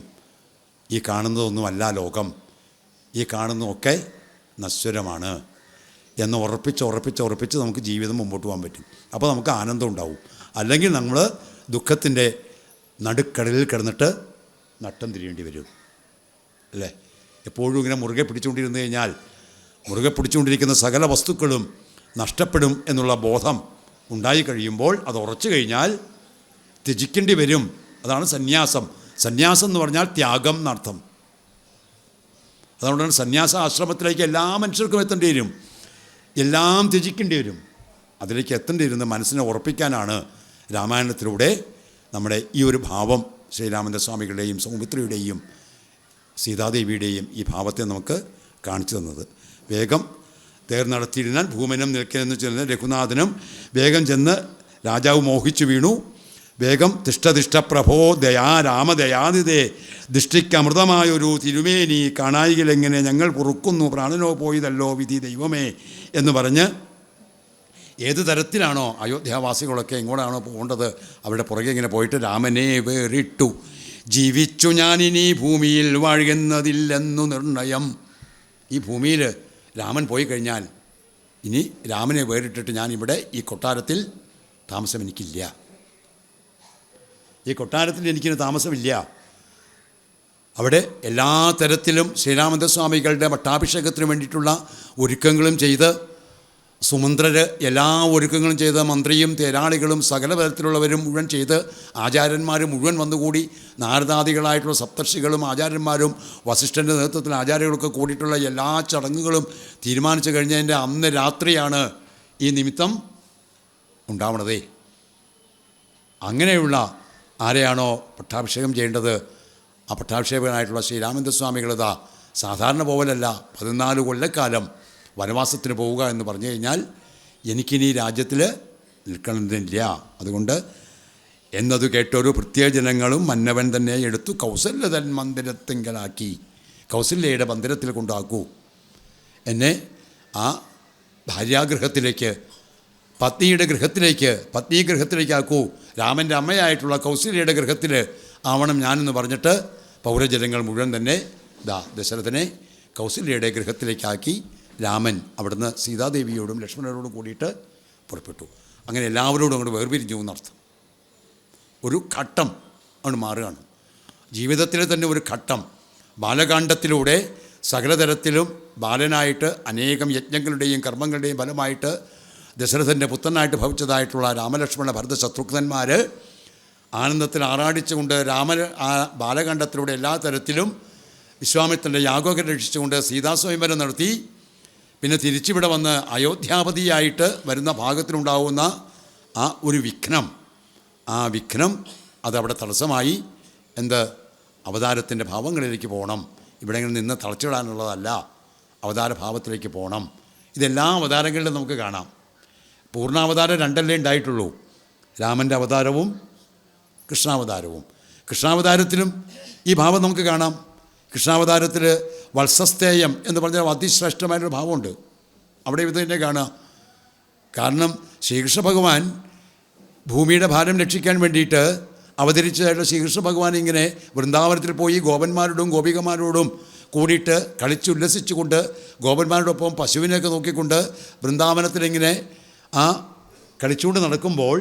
ഈ കാണുന്നതൊന്നുമല്ല ലോകം, ഈ കാണുന്നതൊക്കെ നശ്വരമാണ് എന്ന് ഉറപ്പിച്ച് നമുക്ക് ജീവിതം മുമ്പോട്ട് പോകാൻ പറ്റും. അപ്പോൾ നമുക്ക് ആനന്ദം ഉണ്ടാവും. അല്ലെങ്കിൽ നമ്മൾ ദുഃഖത്തിൻ്റെ നടുക്കടലിൽ കിടന്നിട്ട് നട്ടം തിരിയേണ്ടി വരും അല്ലേ? എപ്പോഴും ഇങ്ങനെ മുറുകെ പിടിച്ചുകൊണ്ടിരുന്നു കഴിഞ്ഞാൽ മുറുകെ പിടിച്ചുകൊണ്ടിരിക്കുന്ന സകല വസ്തുക്കളും നഷ്ടപ്പെടും എന്നുള്ള ബോധം ഉണ്ടായി കഴിയുമ്പോൾ, അത് ഉറച്ചു കഴിഞ്ഞാൽ ത്യജിക്കേണ്ടി വരും. അതാണ് സന്യാസം. സന്യാസം എന്ന് പറഞ്ഞാൽ ത്യാഗം എന്നർത്ഥം. അതുകൊണ്ടാണ് സന്യാസ ആശ്രമത്തിലേക്ക് എല്ലാ മനുഷ്യർക്കും എത്തേണ്ടി വരും, എല്ലാം ത്യജിക്കേണ്ടി വരും. അതിലേക്ക് എത്തേണ്ടി വരുന്ന മനസ്സിനെ ഉറപ്പിക്കാനാണ് രാമായണത്തിലൂടെ നമ്മുടെ ഈ ഒരു ഭാവം ശ്രീരാമചന്ദ്ര സ്വാമികളുടെയും സൗമിത്രിയുടെയും സീതാദേവിയുടെയും ഈ ഭാവത്തെ നമുക്ക് കാണിച്ചു തന്നത്. വേഗം തേർ നടത്തിയിരുന്നാൽ ഭൂമനം നിൽക്കലെന്ന് ചെന്ന് രഘുനാഥനും വേഗം ചെന്ന് രാജാവ് മോഹിച്ചു വീണു. വേഗം തിഷ്ടതിഷ്ട പ്രഭോ ദയാ രാമദയാനിതേ, ദൃഷ്ടിക്കമൃതമായൊരു തിരുമേനി കാണായികളെങ്ങനെ ഞങ്ങൾ പൊറുക്കുന്നു, പ്രാണനോ പോയതല്ലോ വിധി ദൈവമേ എന്ന് പറഞ്ഞ് ഏത് തരത്തിലാണോ അയോധ്യാവാസികളൊക്കെ എങ്ങോട്ടാണോ പോകേണ്ടത് അവിടെ പുറകെ ഇങ്ങനെ പോയിട്ട് രാമനെ വേറിട്ടു ജീവിച്ചു ഞാനിനി ഭൂമിയിൽ വാഴുന്നതില്ലെന്നു നിർണയം. ഈ ഭൂമിയിൽ രാമൻ പോയി കഴിഞ്ഞാൽ ഇനി രാമനെ വേറിട്ടിട്ട് ഞാനിവിടെ ഈ കൊട്ടാരത്തിൽ താമസം എനിക്കില്ല, ഈ കൊട്ടാരത്തിൽ എനിക്കിന് താമസമില്ല. അവിടെ എല്ലാ തരത്തിലും ശ്രീരാമചന്ദ്രസ്വാമികളുടെ പട്ടാഭിഷേകത്തിന് വേണ്ടിയിട്ടുള്ള ഒരുക്കങ്ങളും ചെയ്ത് സുമന്ത്രർ എല്ലാ ഒരുക്കങ്ങളും ചെയ്ത് മന്ത്രിയും തേരാളികളും സകല തരത്തിലുള്ളവരും മുഴുവൻ ചെയ്ത് ആചാര്യന്മാർ മുഴുവൻ വന്നുകൂടി നാരദാദികളായിട്ടുള്ള സപ്തർഷികളും ആചാര്യന്മാരും വസിഷ്ഠൻ്റെ നേതൃത്വത്തിൽ ആചാര്യങ്ങളൊക്കെ കൂടിയിട്ടുള്ള എല്ലാ ചടങ്ങുകളും തീരുമാനിച്ചു കഴിഞ്ഞതിൻ്റെ അന്ന് രാത്രിയാണ് ഈ നിമിത്തം ഉണ്ടാവണതേ. അങ്ങനെയുള്ള ആരെയാണോ പട്ടാഭിഷേകം ചെയ്യേണ്ടത് ആ പട്ടാഭിഷേകനായിട്ടുള്ള ശ്രീരാമചന്ദ്രസ്വാമികളിതാ സാധാരണ പോവലല്ല 14 കൊല്ലക്കാലം വനവാസത്തിന് പോവുക എന്ന് പറഞ്ഞു കഴിഞ്ഞാൽ എനിക്കിനി രാജ്യത്തിൽ നിൽക്കണമെന്നില്ല. അതുകൊണ്ട് എന്നതു കേട്ടൊരു പ്രത്യേകജനങ്ങളും മന്നവൻ തന്നെ എടുത്തു കൗസല്യതൻ മന്ദിരത്തിങ്കലാക്കി, കൗസല്യയുടെ മന്ദിരത്തിൽ കൊണ്ടാക്കൂ, എന്നെ ആ ഭാര്യാഗൃഹത്തിലേക്ക് പത്നിയുടെ ഗൃഹത്തിലേക്കാക്കൂ, രാമൻ്റെ അമ്മയായിട്ടുള്ള കൗസല്യയുടെ ഗൃഹത്തിൽ ആവണം ഞാനെന്ന് പറഞ്ഞിട്ട് പൗരജനങ്ങൾ മുഴുവൻ തന്നെ ദശരഥനെ കൗസല്യയുടെ ഗൃഹത്തിലേക്കാക്കി രാമൻ അവിടുന്ന് സീതാദേവിയോടും ലക്ഷ്മണനോടും കൂടിയിട്ട് പുറപ്പെട്ടു. അങ്ങനെ എല്ലാവരോടും അങ്ങോട്ട് വേർപിരിഞ്ഞു എന്നർത്ഥം. ഒരു ഘട്ടം അങ്ങോട്ട് മാറുകയാണ്, ജീവിതത്തിലെ തന്നെ ഒരു ഘട്ടം. ബാലകാണ്ഡത്തിലൂടെ സകലതരത്തിലും ബാലനായിട്ട് അനേകം യജ്ഞങ്ങളുടെയും കർമ്മങ്ങളുടെയും ഫലമായിട്ട് ദശരഥൻ്റെ പുത്രനായിട്ട് ഭവിച്ചതായിട്ടുള്ള രാമലക്ഷ്മണ ഭരത ശത്രുഘ്നന്മാർ ആനന്ദത്തിൽ ആറാടിച്ചുകൊണ്ട് ആ ബാലകാണ്ഡത്തിലൂടെ എല്ലാ തരത്തിലും വിശ്വാമിത്രൻ്റെ യാഗമൊക്കെ രക്ഷിച്ചുകൊണ്ട് സീതാസ്വയംവരം നടത്തി. പിന്നെ തിരിച്ചിവിടെ വന്ന് അയോധ്യാപതിയായിട്ട് വരുന്ന ഭാഗത്തിലുണ്ടാവുന്ന ആ ഒരു വിഘ്നം, ആ വിഘ്നം അതവിടെ തടസ്സമായി. അവതാരത്തിൻ്റെ ഭാവങ്ങളിലേക്ക് പോകണം, ഇവിടെ നിന്ന് തളച്ചിടാനുള്ളതല്ല, അവതാര ഭാവത്തിലേക്ക് പോകണം. ഇതെല്ലാ അവതാരങ്ങളിലും നമുക്ക് കാണാം. പൂർണ്ണാവതാരം 2 ഉണ്ടായിട്ടുള്ളൂ, രാമൻ്റെ അവതാരവും കൃഷ്ണാവതാരവും. കൃഷ്ണാവതാരത്തിലും ഈ ഭാവം നമുക്ക് കാണാം. കൃഷ്ണാവതാരത്തിൽ വത്സസ്തേയം എന്ന് പറഞ്ഞാൽ അതിശ്രേഷ്ഠമായിട്ടൊരു ഭാവമുണ്ട്, അവിടെ ഇത് തന്നെ കാണുക. കാരണം ശ്രീകൃഷ്ണ ഭഗവാൻ ഭൂമിയുടെ ഭാരം രക്ഷിക്കാൻ വേണ്ടിയിട്ട് അവതരിച്ചതായിട്ടുള്ള ശ്രീകൃഷ്ണ ഭഗവാൻ ഇങ്ങനെ വൃന്ദാവനത്തിൽ പോയി ഗോപന്മാരോടും ഗോപികമാരോടും കൂടിയിട്ട് കളിച്ചുല്ലസിച്ചുകൊണ്ട് ഗോപന്മാരോടൊപ്പം പശുവിനെയൊക്കെ നോക്കിക്കൊണ്ട് വൃന്ദാവനത്തിലിങ്ങനെ ആ കളിച്ചുകൊണ്ട് നടക്കുമ്പോൾ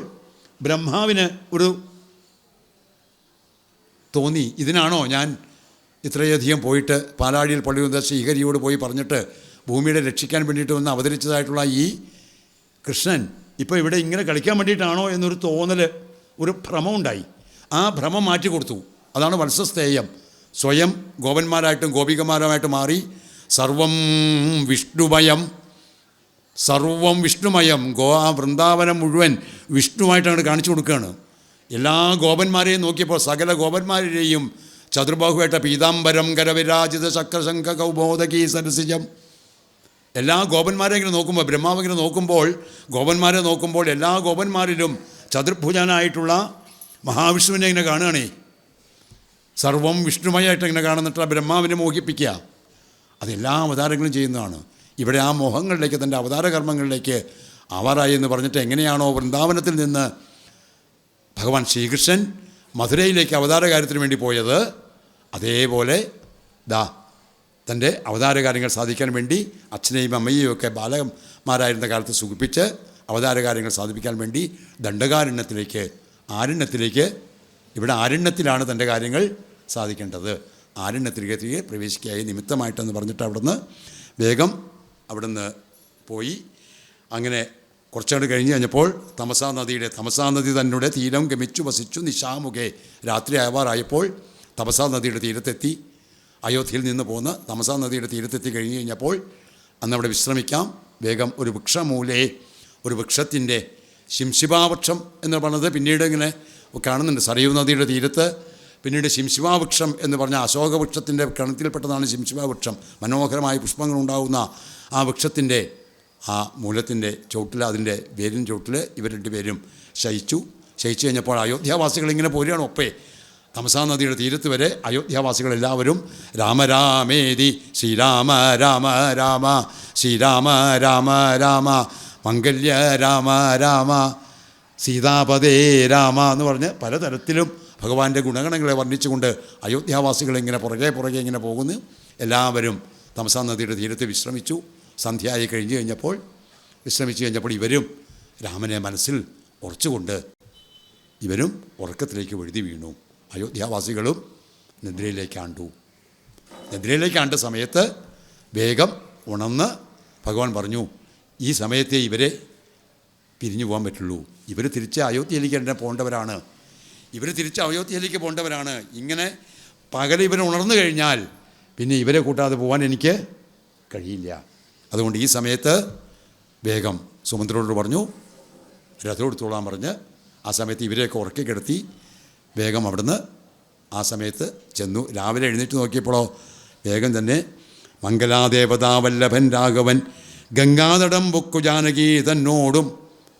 ബ്രഹ്മാവിന് ഒരു തോന്നി, ഇതിനാണോ ഞാൻ ഇത്രയധികം പോയിട്ട് പാലാഴിയിൽ പള്ളിയുന്ന ശ്രീഹരിയോട് പോയി പറഞ്ഞിട്ട് ഭൂമിയുടെ രക്ഷിക്കാൻ വേണ്ടിയിട്ട് വന്ന് അവതരിച്ചതായിട്ടുള്ള ഈ കൃഷ്ണൻ ഇപ്പോൾ ഇവിടെ ഇങ്ങനെ കളിക്കാൻ വേണ്ടിയിട്ടാണോ എന്നൊരു തോന്നൽ, ഒരു ഭ്രമമുണ്ടായി. ആ ഭ്രമം മാറ്റി കൊടുത്തു. അതാണ് വത്സസ്തേയം. സ്വയം ഗോപന്മാരായിട്ടും ഗോപികമാരുമായിട്ട് മാറി സർവം വിഷ്ണുമയം ആ വൃന്ദാവനം മുഴുവൻ വിഷ്ണുവായിട്ടങ്ങോട്ട് കാണിച്ചു കൊടുക്കുകയാണ്. എല്ലാ ഗോപന്മാരെയും നോക്കിയപ്പോൾ സകല ഗോപന്മാരെയും ചതുർബാഹുവായിട്ട പീതാംബരം കരവിരാജിത ചക്രശംഖ കൗബോധകീ സരസിജം, എല്ലാ ഗോപന്മാരെ ഇങ്ങനെ നോക്കുമ്പോൾ, ബ്രഹ്മാവിങ്ങനെ നോക്കുമ്പോൾ, ഗോപന്മാരെ നോക്കുമ്പോൾ എല്ലാ ഗോപന്മാരിലും ചതുർഭുജനായിട്ടുള്ള മഹാവിഷ്ണുവിനെ ഇങ്ങനെ കാണുകയാണേ. സർവം വിഷ്ണുമയായിട്ട് ഇങ്ങനെ കാണുന്നിട്ട് ബ്രഹ്മാവിനെ മോഹിപ്പിക്കുക. അതെല്ലാ അവതാരങ്ങളും ചെയ്യുന്നതാണ്. ഇവിടെ ആ മോഹങ്ങളിലേക്ക്, തൻ്റെ അവതാരകർമ്മങ്ങളിലേക്ക് ആവാറായി എന്ന് പറഞ്ഞിട്ട് എങ്ങനെയാണോ വൃന്ദാവനത്തിൽ നിന്ന് ഭഗവാൻ ശ്രീകൃഷ്ണൻ മധുരയിലേക്ക് അവതാരകാര്യത്തിന് വേണ്ടി പോയത്, അതേപോലെ തൻ്റെ അവതാരകാര്യങ്ങൾ സാധിക്കാൻ വേണ്ടി അച്ഛനെയും അമ്മയെയും ഒക്കെ ബാലകന്മാരായിരുന്ന കാലത്ത് സുഖിപ്പിച്ച് അവതാരകാര്യങ്ങൾ സാധിപ്പിക്കാൻ വേണ്ടി ആരണ്യത്തിലേക്ക് ഇവിടെ ആരണ്യത്തിലാണ് തൻ്റെ കാര്യങ്ങൾ സാധിക്കേണ്ടത്. ആരണ്യത്തിലേക്ക് പ്രവേശിക്കായി നിമിത്തമായിട്ടെന്ന് പറഞ്ഞിട്ട് വേഗം അവിടുന്ന് പോയി. അങ്ങനെ കുറച്ചുകൂടി കഴിഞ്ഞ് കഴിഞ്ഞപ്പോൾ തമസാ നദി തന്നെ തീരം ഗമിച്ചു വസിച്ചു നിശാമുഖേ. രാത്രി ആവാറായപ്പോൾ തമസാ നദിയുടെ തീരത്തെത്തി. അയോധ്യയിൽ നിന്ന് പോന്ന് തമസാ നദിയുടെ തീരത്തെത്തി കഴിഞ്ഞ് കഴിഞ്ഞപ്പോൾ അന്നവിടെ വിശ്രമിക്കാം. വേഗം ഒരു ഒരു വൃക്ഷത്തിൻ്റെ ശിംശിബാവൃക്ഷം എന്ന് പറഞ്ഞത് പിന്നീട് ഇങ്ങനെ കാണുന്നുണ്ട്. സരയൂ നദിയുടെ തീരത്ത് പിന്നീട് ശിംശിബാവൃക്ഷം എന്ന് പറഞ്ഞ അശോകവൃക്ഷത്തിൻ്റെ ഗണത്തിൽപ്പെട്ടതാണ് ശിംശിബാവൃക്ഷം. മനോഹരമായ പുഷ്പങ്ങളുണ്ടാകുന്ന ആ വൃക്ഷത്തിൻ്റെ ആ മൂലത്തിൻ്റെ ചോട്ടിൽ, അതിൻ്റെ വേരിൻ ചോട്ടിൽ ഇവർ 2 പേരും ശയിച്ചു കഴിഞ്ഞപ്പോൾ അയോധ്യാവാസികളിങ്ങനെ പോരുകയാണ്. തമസാ നദിയുടെ തീരത്ത് വരെ അയോധ്യാവാസികളെല്ലാവരും രാമരാമേതി ശ്രീരാമ രാമ രാമ ശ്രീരാമ രാമ രാമ മംഗല്യ രാമ രാമ സീതാപദേ രാമ എന്ന് പറഞ്ഞ് പലതരത്തിലും ഭഗവാന്റെ ഗുണഗണങ്ങളെ വർണ്ണിച്ചുകൊണ്ട് അയോധ്യാവാസികളിങ്ങനെ പുറകെ ഇങ്ങനെ പോകുന്നു. എല്ലാവരും തമസാ നദിയുടെ തീരത്ത് വിശ്രമിച്ചു. സന്ധ്യയായി വിശ്രമിച്ചു കഴിഞ്ഞപ്പോൾ ഇവരും രാമനെ മനസ്സിൽ ഉറച്ചുകൊണ്ട് ഇവരും ഉറക്കത്തിലേക്ക് വഴുതി വീണു. അയോധ്യാവാസികളും നിദ്രയിലേക്കാണ്ട സമയത്ത് വേഗം ഉണർന്ന് ഭഗവാൻ പറഞ്ഞു, ഈ സമയത്തെ ഇവരെ പിരിഞ്ഞു പോകാൻ പറ്റുള്ളൂ. ഇവർ തിരിച്ച് അയോധ്യയിലേക്ക് തന്നെ പോകേണ്ടവരാണ്. ഇങ്ങനെ പകൽ ഇവർ ഉണർന്നു കഴിഞ്ഞാൽ പിന്നെ ഇവരെ കൂട്ടാതെ പോകാൻ എനിക്ക് കഴിയില്ല. അതുകൊണ്ട് ഈ സമയത്ത് വേഗം സുമന്ത്രയോട് പറഞ്ഞു, രഥം എടുത്തോളാൻ പറഞ്ഞ് ആ സമയത്ത് ഇവരെയൊക്കെ ഉറക്കി കിടത്തി വേഗം അവിടുന്ന് ആ സമയത്ത് ചെന്നു. രാവിലെ എഴുന്നേറ്റ് നോക്കിയപ്പോഴോ വേഗം തന്നെ മംഗലാദേവതാവല്ലഭൻ രാഘവൻ ഗംഗാതടം ബുക്കു ജാനകി തന്നോടും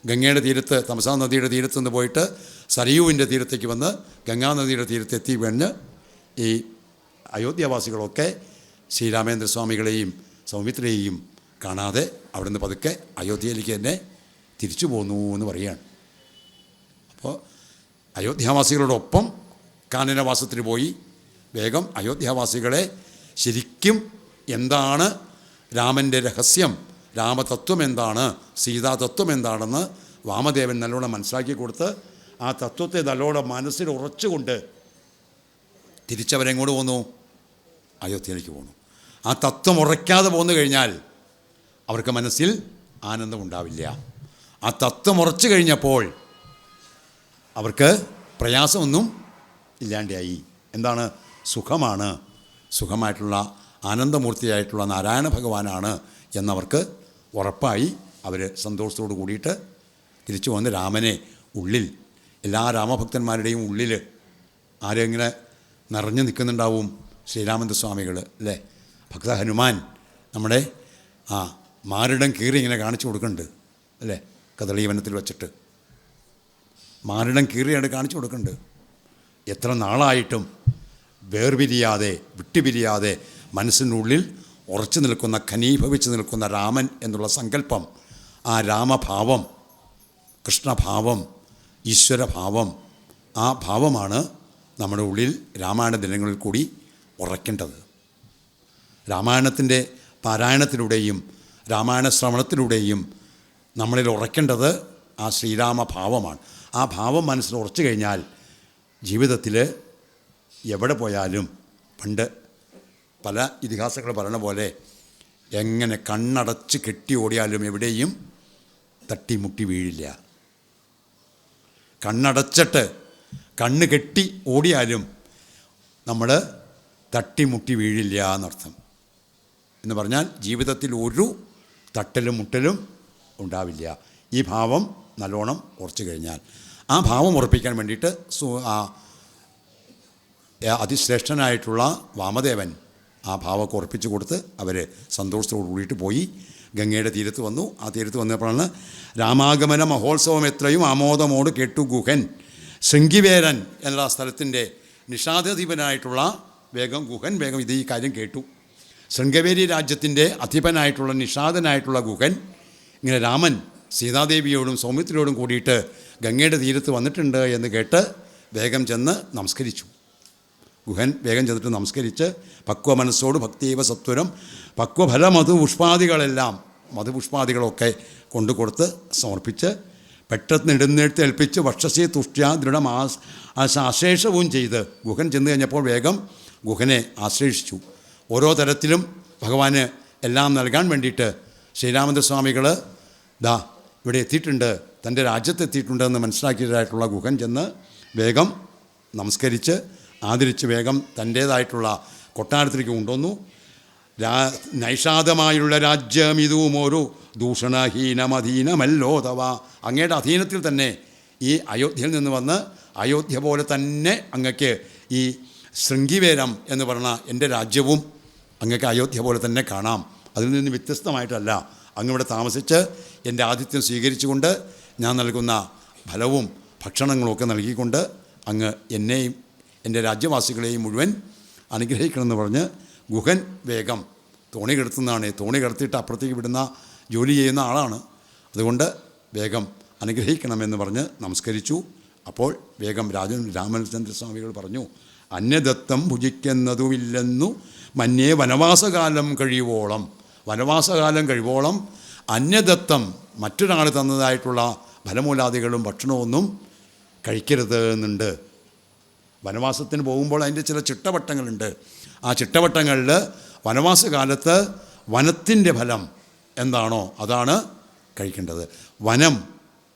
ഗംഗയുടെ തീരത്ത്, തമസാ നദിയുടെ തീരത്ത് നിന്ന് പോയിട്ട് സരയൂവിൻ്റെ തീരത്തേക്ക് വന്ന് ഗംഗാനദിയുടെ തീരത്തെത്തി കഴിഞ്ഞ് ഈ അയോധ്യാവാസികളൊക്കെ ശ്രീരാമേന്ദ്രസ്വാമികളെയും സൗമിത്രയെയും കാണാതെ അവിടുന്ന് പതുക്കെ അയോധ്യയിലേക്ക് തന്നെ തിരിച്ചു പോന്നു എന്ന് പറയുകയാണ്. അപ്പോൾ അയോധ്യാവാസികളോടൊപ്പം കാനനവാസത്തിന് പോയി വേഗം അയോധ്യാവാസികളെ ശരിക്കും എന്താണ് രാമൻ്റെ രഹസ്യം, രാമതത്വം എന്താണ്, സീതാതത്വം എന്താണെന്ന് വാമദേവൻ നല്ലോണം മനസ്സിലാക്കി കൊടുത്ത് ആ തത്വത്തെ നല്ലോണം മനസ്സിൽ ഉറച്ചുകൊണ്ട് തിരിച്ചവരെങ്ങോട്ട് പോന്നു? അയോധ്യയിലേക്ക് പോന്നു. ആ തത്വം ഉറയ്ക്കാതെ പോന്നു കഴിഞ്ഞാൽ അവർക്ക് മനസ്സിൽ ആനന്ദമുണ്ടാവില്ല. ആ തത്വം ഉറച്ചു കഴിഞ്ഞപ്പോൾ അവർക്ക് പ്രയാസമൊന്നും ഇല്ലാണ്ടായി. എന്താണ്? സുഖമാണ്, സുഖമായിട്ടുള്ള ആനന്ദമൂർത്തിയായിട്ടുള്ള നാരായണ ഭഗവാനാണ് എന്നവർക്ക് ഉറപ്പായി. അവർ സന്തോഷത്തോട് കൂടിയിട്ട് തിരിച്ചു വന്ന് രാമനെ ഉള്ളിൽ, എല്ലാ രാമഭക്തന്മാരുടെയും ഉള്ളിൽ ആരെങ്ങനെ നിറഞ്ഞു നിൽക്കുന്നുണ്ടാവും? ശ്രീരാമചന്ദ്ര സ്വാമികൾ അല്ലേ? ഭക്ത ഹനുമാൻ നമ്മുടെ മാറിടം കീറി ഇങ്ങനെ കാണിച്ചു കൊടുക്കുന്നുണ്ട് അല്ലേ? കദളീവനത്തിൽ വച്ചിട്ട് മാറിടം കീറിയാണ് കാണിച്ചു കൊടുക്കുന്നുണ്ട്. എത്ര നാളായിട്ടും വേർപിരിയാതെ വിട്ടുപിരിയാതെ മനസ്സിനുള്ളിൽ ഉറച്ചു നിൽക്കുന്ന, ഖനീഭവിച്ച് നിൽക്കുന്ന രാമൻ എന്നുള്ള സങ്കല്പം, ആ രാമഭാവം, കൃഷ്ണഭാവം, ഈശ്വരഭാവം, ആ ഭാവമാണ് നമ്മുടെ ഉള്ളിൽ രാമായണ ദിനങ്ങളിൽ കൂടി ഉറയ്ക്കേണ്ടത്. രാമായണത്തിൻ്റെ പാരായണത്തിലൂടെയും രാമായണ ശ്രവണത്തിലൂടെയും നമ്മളിൽ ഉറയ്ക്കേണ്ടത് ആ ശ്രീരാമഭാവമാണ്. ആ ഭാവം മനസ്സിൽ ഉറച്ചു കഴിഞ്ഞാൽ ജീവിതത്തിൽ എവിടെ പോയാലും, പണ്ട് പല ഇതിഹാസങ്ങൾ പറയുന്ന പോലെ, എങ്ങനെ കണ്ണടച്ച് കെട്ടി ഓടിയാലും എവിടെയും തട്ടിമുട്ടി വീഴില്ല. കണ്ണടച്ചിട്ട് കണ്ണ് കെട്ടി ഓടിയാലും നമ്മൾ തട്ടിമുട്ടി വീഴില്ല എന്നർത്ഥം. എന്ന് പറഞ്ഞാൽ ജീവിതത്തിൽ ഒരു തട്ടലും മുട്ടലും ഉണ്ടാവില്ല. ഈ ഭാവം നല്ലോണം ഉറച്ചു കഴിഞ്ഞാൽ, ആ ഭാവം ഉറപ്പിക്കാൻ വേണ്ടിയിട്ട് അതിശ്രേഷ്ഠനായിട്ടുള്ള വാമദേവൻ ആ ഭാവമൊക്കെ ഉറപ്പിച്ചു കൊടുത്ത് അവർ സന്തോഷത്തോടു കൂടിയിട്ട് പോയി ഗംഗയുടെ തീരത്ത് വന്നു. ആ തീരത്ത് വന്നപ്പോഴാണ് രാമാഗമന മഹോത്സവം എത്രയും ആമോദമോട് കേട്ടു ഗുഹൻ. ശൃംഗിവേരൻ എന്നുള്ള സ്ഥലത്തിൻ്റെ നിഷാദാധിപനായിട്ടുള്ള ഗുഹൻ വേഗം ഈ കാര്യം കേട്ടു. ശൃംഗവേരി രാജ്യത്തിൻ്റെ അധിപനായിട്ടുള്ള നിഷാദനായിട്ടുള്ള ഗുഹൻ ഇങ്ങനെ രാമൻ സീതാദേവിയോടും സൗമിത്രിയോടും കൂടിയിട്ട് ഗംഗയുടെ തീരത്ത് വന്നിട്ടുണ്ട് എന്ന് കേട്ട് വേഗം ചെന്ന് നമസ്കരിച്ചു. ഗുഹൻ വേഗം ചെന്നിട്ട് നമസ്കരിച്ച് പക്വ മനസ്സോട് ഭക്തിയവ സത്വരം പക്വഫല മധുപുഷ്പാദികളെല്ലാം മധുപുഷ്പാദികളൊക്കെ കൊണ്ടുകൊടുത്ത് സമർപ്പിച്ച് പെട്ടെന്ന് ഇടുന്നേഴ്ത്ത് ഏൽപ്പിച്ച് വക്ഷസി തുഷ്ട്യ ദൃഢം ആശ്ലേഷവും ചെയ്ത് ഗുഹൻ ചെന്ന് കഴിഞ്ഞപ്പോൾ വേഗം ഗുഹനെ ആശ്ലേഷിച്ചു. ഓരോ തരത്തിലും ഭഗവാന് എല്ലാം നൽകാൻ വേണ്ടിയിട്ട് ശ്രീരാമചന്ദ്രസ്വാമികൾ ഇവിടെ എത്തിയിട്ടുണ്ട്, തൻ്റെ രാജ്യത്തെത്തിയിട്ടുണ്ടെന്ന് മനസ്സിലാക്കിയതായിട്ടുള്ള ഗുഹൻ ചെന്ന് വേഗം നമസ്കരിച്ച് ആദരിച്ച് വേഗം തൻ്റേതായിട്ടുള്ള കൊട്ടാരത്തിലേക്ക് കൊണ്ടുവന്നു. നൈഷാദമായുള്ള രാജ്യം ഇതും ഒരു ദൂഷണഹീനമധീനമല്ലോ തവ. അങ്ങയുടെ അധീനത്തിൽ തന്നെ ഈ അയോധ്യയിൽ നിന്ന് വന്ന് അയോധ്യ പോലെ തന്നെ അങ്ങക്ക് ഈ ശൃംഗിവേരം എന്ന് പറഞ്ഞ എൻ്റെ രാജ്യവും അങ്ങക്ക് അയോധ്യ പോലെ തന്നെ കാണാം. അതിൽ നിന്ന് വ്യത്യസ്തമായിട്ടല്ല. അങ്ങിവിടെ താമസിച്ച് എൻ്റെ ആതിഥ്യം സ്വീകരിച്ചുകൊണ്ട് ഞാൻ നൽകുന്ന ഫലവും ഭക്ഷണങ്ങളുമൊക്കെ നൽകിക്കൊണ്ട് അങ്ങ് എന്നെയും എൻ്റെ രാജ്യവാസികളെയും മുഴുവൻ അനുഗ്രഹിക്കണമെന്ന് പറഞ്ഞ് ഗുഹൻ വേഗം തോണി കിടത്തുന്നതാണ്. തോണി കിടത്തിയിട്ട് അപ്പുറത്തേക്ക് വിടുന്ന ജോലി ചെയ്യുന്ന ആളാണ്. അതുകൊണ്ട് വേഗം അനുഗ്രഹിക്കണമെന്ന് പറഞ്ഞ് നമസ്കരിച്ചു. അപ്പോൾ വേഗം രാമചന്ദ്രസ്വാമികൾ പറഞ്ഞു, അന്യദത്തം ഭുജിക്കുന്നതുമില്ലെന്നു മന്യേ വനവാസകാലം കഴിയുവോളം. വനവാസകാലം കഴിയുവോളം അന്യദത്തം മറ്റൊരാൾ തന്നതായിട്ടുള്ള ഫലമൂലാദികളും ഭക്ഷണമൊന്നും കഴിക്കരുത് എന്നുണ്ട്. വനവാസത്തിന് പോകുമ്പോൾ അതിൻ്റെ ചില ചിട്ടവട്ടങ്ങളുണ്ട്. ആ ചിട്ടവട്ടങ്ങളിൽ വനവാസകാലത്ത് വനത്തിൻ്റെ ഫലം എന്താണോ അതാണ് കഴിക്കേണ്ടത്. വനം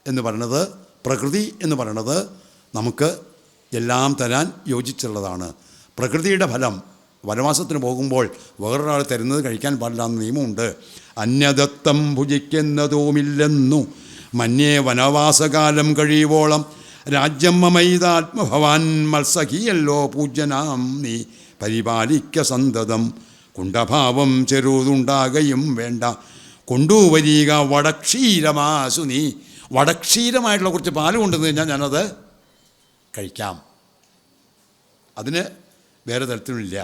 എന്ന് പറയുന്നത്, പ്രകൃതി എന്ന് പറയുന്നത് നമുക്ക് എല്ലാം തരാൻ യോജിച്ചുള്ളതാണ്. പ്രകൃതിയുടെ ഫലം വനവാസത്തിന് പോകുമ്പോൾ വേറൊരാൾ തരുന്നത് കഴിക്കാൻ പാടില്ല എന്ന നിയമമുണ്ട്. അന്യദത്തം ഭുജിക്കുന്നതുമില്ലെന്നു മന്യേ വനവാസകാലം കഴിയുവോളം രാജ്യം മമൈതാത്മഭവാൻ മത്സഖിയല്ലോ പൂജ്യനാം നീ പരിപാലിക്ക സന്തതം കുണ്ഠഭാവം ചെറുതുണ്ടാകയും വേണ്ട കൊണ്ടുവരിക വടക്ഷീരമാസു നീ. വടക്ഷീരമായിട്ടുള്ള കുറച്ച് പാല് കൊണ്ടുവന്ന് കഴിഞ്ഞാൽ ഞാനത് കഴിക്കാം. അതിന് വേറെ തരത്തിലുമില്ല.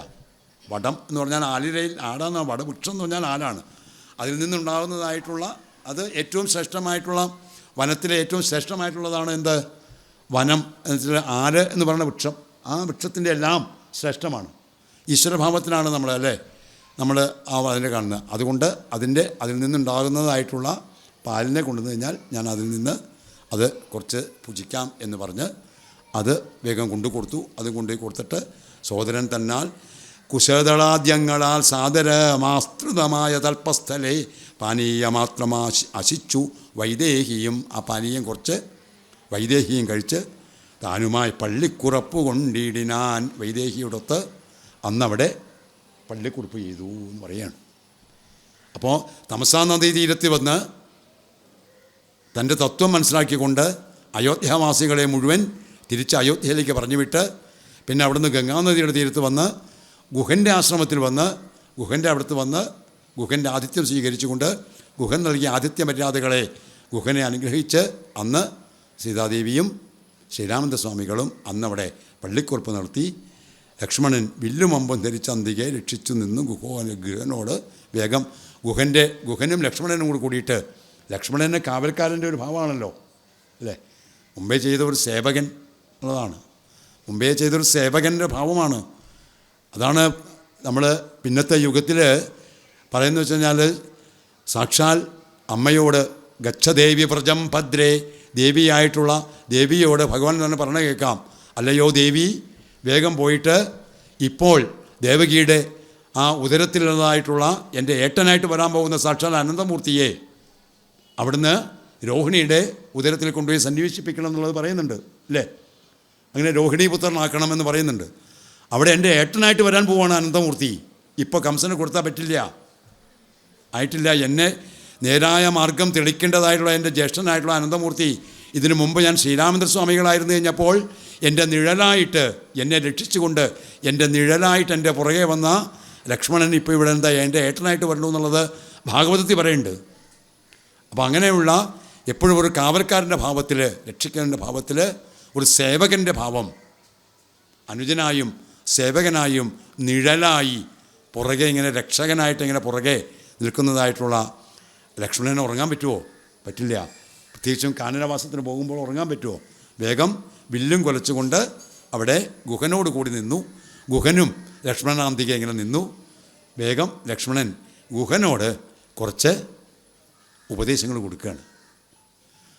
വടം എന്ന് പറഞ്ഞാൽ ആലിരയിൽ ആടാന്ന്, വടവൃക്ഷം എന്ന് പറഞ്ഞാൽ ആലാണ്. അതിൽ നിന്നുണ്ടാകുന്നതായിട്ടുള്ള അത് ഏറ്റവും ശ്രേഷ്ഠമായിട്ടുള്ള, വനത്തിലെ ഏറ്റവും ശ്രേഷ്ഠമായിട്ടുള്ളതാണ് എന്ത്? വനം എന്ന് വെച്ചാൽ ആല് എന്ന് പറയുന്ന വൃക്ഷം. ആ വൃക്ഷത്തിൻ്റെ എല്ലാം ശ്രേഷ്ഠമാണ്. ഈശ്വരഭാവത്തിനാണ് നമ്മൾ അതിനെ കാണുന്നത്. അതുകൊണ്ട് അതിൽ നിന്നുണ്ടാകുന്നതായിട്ടുള്ള പാലിനെ കൊണ്ടുവന്നു കഴിഞ്ഞാൽ ഞാൻ അതിൽ നിന്ന് അത് കുറച്ച് ഭുജിക്കാം എന്ന് പറഞ്ഞ് അത് വേഗം കൊണ്ടുകൊടുത്തു. അത് കൊണ്ടുപോയി കൊടുത്തിട്ട് സോദരൻ തന്നാൽ കുശദളാദ്യങ്ങളാൽ സാദരമാസ്തൃതമായ തൽപ്പസ്ഥലെ പാനീയമാത്രമാ അശിച്ചു വൈദേഹിയും. ആ പാനീയം കുറച്ച് വൈദേഹിയും കഴിച്ച് താനുമായി പള്ളിക്കുറപ്പ് കൊണ്ടിടിനാൻ. വൈദേഹിയോടൊത്ത് അന്നവിടെ പള്ളിക്കുറിപ്പ് ചെയ്തു എന്ന് പറയുകയാണ്. അപ്പോൾ തമസാ നദീ തീരത്ത് വന്ന് തൻ്റെ തത്വം മനസ്സിലാക്കിക്കൊണ്ട് അയോധ്യാവാസികളെ മുഴുവൻ തിരിച്ച് അയോധ്യയിലേക്ക് പറഞ്ഞു വിട്ട് പിന്നെ അവിടുന്ന് ഗംഗാനദിയുടെ തീരത്ത് വന്ന് ഗുഹൻ്റെ ആശ്രമത്തിൽ വന്ന് ഗുഹൻ്റെ അടുത്ത് വന്ന് ഗുഹൻ്റെ ആതിഥ്യം സ്വീകരിച്ചുകൊണ്ട് ഗുഹൻ നൽകിയ ആതിഥ്യ മര്യാദകളെ ഗുഹനെ അനുഗ്രഹിച്ച് അന്ന് സീതാദേവിയും ശ്രീരാമചന്ദ്രസ്വാമികളും അന്നവിടെ പള്ളിക്കുറിപ്പ് നടത്തി. ലക്ഷ്മണൻ വില്ലും അമ്പും ധരിച്ച് അന്തികെ രക്ഷിച്ചു നിന്നു ഗുഹനോട് വേഗം ഗുഹനും ലക്ഷ്മണനും കൂടി കൂടിയിട്ട്, ലക്ഷ്മണനെ കാവൽക്കാരൻ്റെ ഒരു ഭാവമാണല്ലോ അല്ലേ, മുമ്പേ ചെയ്ത ഒരു സേവകൻ ഉള്ളതാണ്, മുമ്പേ ചെയ്തൊരു സേവകൻ്റെ ഭാവമാണ്. അതാണ് നമ്മൾ പിന്നത്തെ യുഗത്തിൽ പറയുന്നത് വെച്ച് കഴിഞ്ഞാൽ സാക്ഷാൽ അമ്മയോട് ഗച്ഛദേവി വ്രജം ഭദ്രേ, ദേവിയായിട്ടുള്ള ദേവിയോട് ഭഗവാൻ തന്നെ പറഞ്ഞ കേൾക്കാം, അല്ലയോ ദേവി വേഗം പോയിട്ട് ഇപ്പോൾ ദേവകിയുടെ ആ ഉദരത്തിലുള്ളതായിട്ടുള്ള എൻ്റെ ഏട്ടനായിട്ട് വരാൻ പോകുന്ന സാക്ഷാൽ അനന്തമൂർത്തിയെ അവിടുന്ന് രോഹിണിയുടെ ഉദരത്തിൽ കൊണ്ടുപോയി സന്നിവേശിപ്പിക്കണം എന്നുള്ളത് പറയുന്നുണ്ട് അല്ലേ. അങ്ങനെ രോഹിണീപുത്രനാക്കണമെന്ന് പറയുന്നുണ്ട്. അവിടെ എൻ്റെ ഏട്ടനായിട്ട് വരാൻ പോവാണ് അനന്തമൂർത്തി. ഇപ്പോൾ കംസന് കൊടുത്താൽ പറ്റില്ല, ആയിട്ടില്ല. എന്നെ നേരായ മാർഗം തെളിക്കേണ്ടതായിട്ടുള്ള എൻ്റെ ജ്യേഷ്ഠനായിട്ടുള്ള അനന്തമൂർത്തി ഇതിനു മുമ്പ് ഞാൻ ശ്രീരാമചന്ദ്രസ്വാമികളായിരുന്നു കഴിഞ്ഞപ്പോൾ എൻ്റെ നിഴലായിട്ട് എന്നെ രക്ഷിച്ചുകൊണ്ട് എൻ്റെ നിഴലായിട്ട് എൻ്റെ പുറകെ വന്ന ലക്ഷ്മണൻ ഇപ്പോൾ ഇവിടെ എന്താ എൻ്റെ ഏട്ടനായിട്ട് വരണു എന്നുള്ളത് ഭാഗവതത്തിൽ പറയുന്നുണ്ട്. അപ്പോൾ അങ്ങനെയുള്ള എപ്പോഴും ഒരു കാവൽക്കാരൻ്റെ ഭാവത്തിൽ, രക്ഷിക്കാരൻ്റെ ഭാവത്തിൽ, ഒരു സേവകൻ്റെ ഭാവം, അനുജനായും സേവകനായും നിഴലായി പുറകെ ഇങ്ങനെ രക്ഷകനായിട്ട് ഇങ്ങനെ പുറകെ നിൽക്കുന്നതായിട്ടുള്ള ലക്ഷ്മണന് ഉറങ്ങാൻ പറ്റുമോ? പറ്റില്ല. പ്രത്യേകിച്ചും കാനനവാസത്തിന് പോകുമ്പോൾ ഉറങ്ങാൻ പറ്റുമോ? വേഗം വില്ലും കുലച്ചുകൊണ്ട് അവിടെ ഗുഹനോട് കൂടി നിന്നു. ഗുഹനും ലക്ഷ്മണാന്തിക ഇങ്ങനെ നിന്നു. വേഗം ലക്ഷ്മണൻ ഗുഹനോട് കുറച്ച് ഉപദേശങ്ങൾ കൊടുക്കുകയാണ്.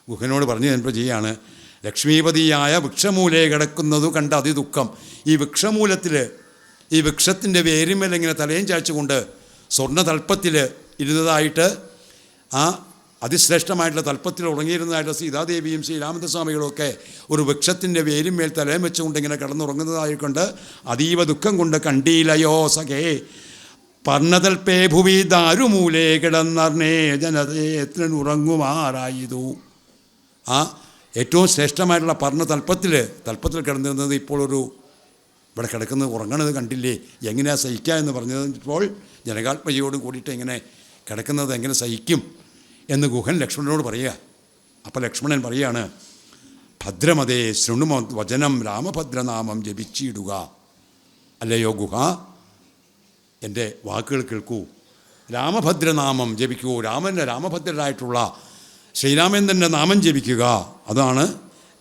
ഗുഹനോട് പറഞ്ഞു തന്നപ്പോൾ ചെയ്യാണ്, ലക്ഷ്മീപതിയായ വൃക്ഷമൂലയെ കിടക്കുന്നതു കണ്ട അതിദുഃഖം. ഈ വൃക്ഷമൂലത്തിൽ, ഈ വൃക്ഷത്തിൻ്റെ വേരുമേൽ ഇങ്ങനെ തലയും ചായ്ച്ചുകൊണ്ട് സ്വർണ്ണ തൽപ്പത്തിൽ ഇരുന്നതായിട്ട്, ആ അതിശ്രേഷ്ഠമായിട്ടുള്ള തൽപ്പത്തിൽ ഉറങ്ങിയിരുന്നതായിട്ട് സീതാദേവിയും ശ്രീരാമചന്ദ്രസ്വാമികളും ഒക്കെ ഒരു വൃക്ഷത്തിൻ്റെ വേരുമേൽ തലയും വെച്ചുകൊണ്ട് ഇങ്ങനെ കിടന്നുറങ്ങുന്നതായിക്കൊണ്ട് അതീവ ദുഃഖം കൊണ്ട് കണ്ടീലയോ സഖേ പർണതൽപ്പേ ഭുവി ദാരുമൂലേ കിടന്നർണേ ജനതേത്രൻ ഉറങ്ങുമാറായതു. ആ ഏറ്റവും ശ്രേഷ്ഠമായിട്ടുള്ള തൽപ്പത്തിൽ കിടന്നിരുന്നത് ഇപ്പോൾ ഇവിടെ കിടക്കുന്നത് ഉറങ്ങണത് കണ്ടില്ലേ, എങ്ങനെയാണ് സഹിക്കുക എന്ന് പറഞ്ഞപ്പോൾ ജനകാത്മജയോട് കൂടിയിട്ട് ഇങ്ങനെ കിടക്കുന്നത് എങ്ങനെ സഹിക്കും എന്ന് ഗുഹൻ ലക്ഷ്മണനോട് പറയുക. അപ്പോൾ ലക്ഷ്മണൻ പറയുകയാണ്, ഭദ്രമതേ ശൃണുമ വചനം രാമഭദ്രനാമം ജപിച്ചിടുക. അല്ലയോ ഗുഹ, എൻ്റെ വാക്കുകൾ കേൾക്കൂ, രാമഭദ്രനാമം ജപിക്കൂ, രാമഭദ്രരായിട്ടുള്ള ശ്രീരാമേന്ദ്രൻ്റെ നാമം ജപിക്കുക, അതാണ്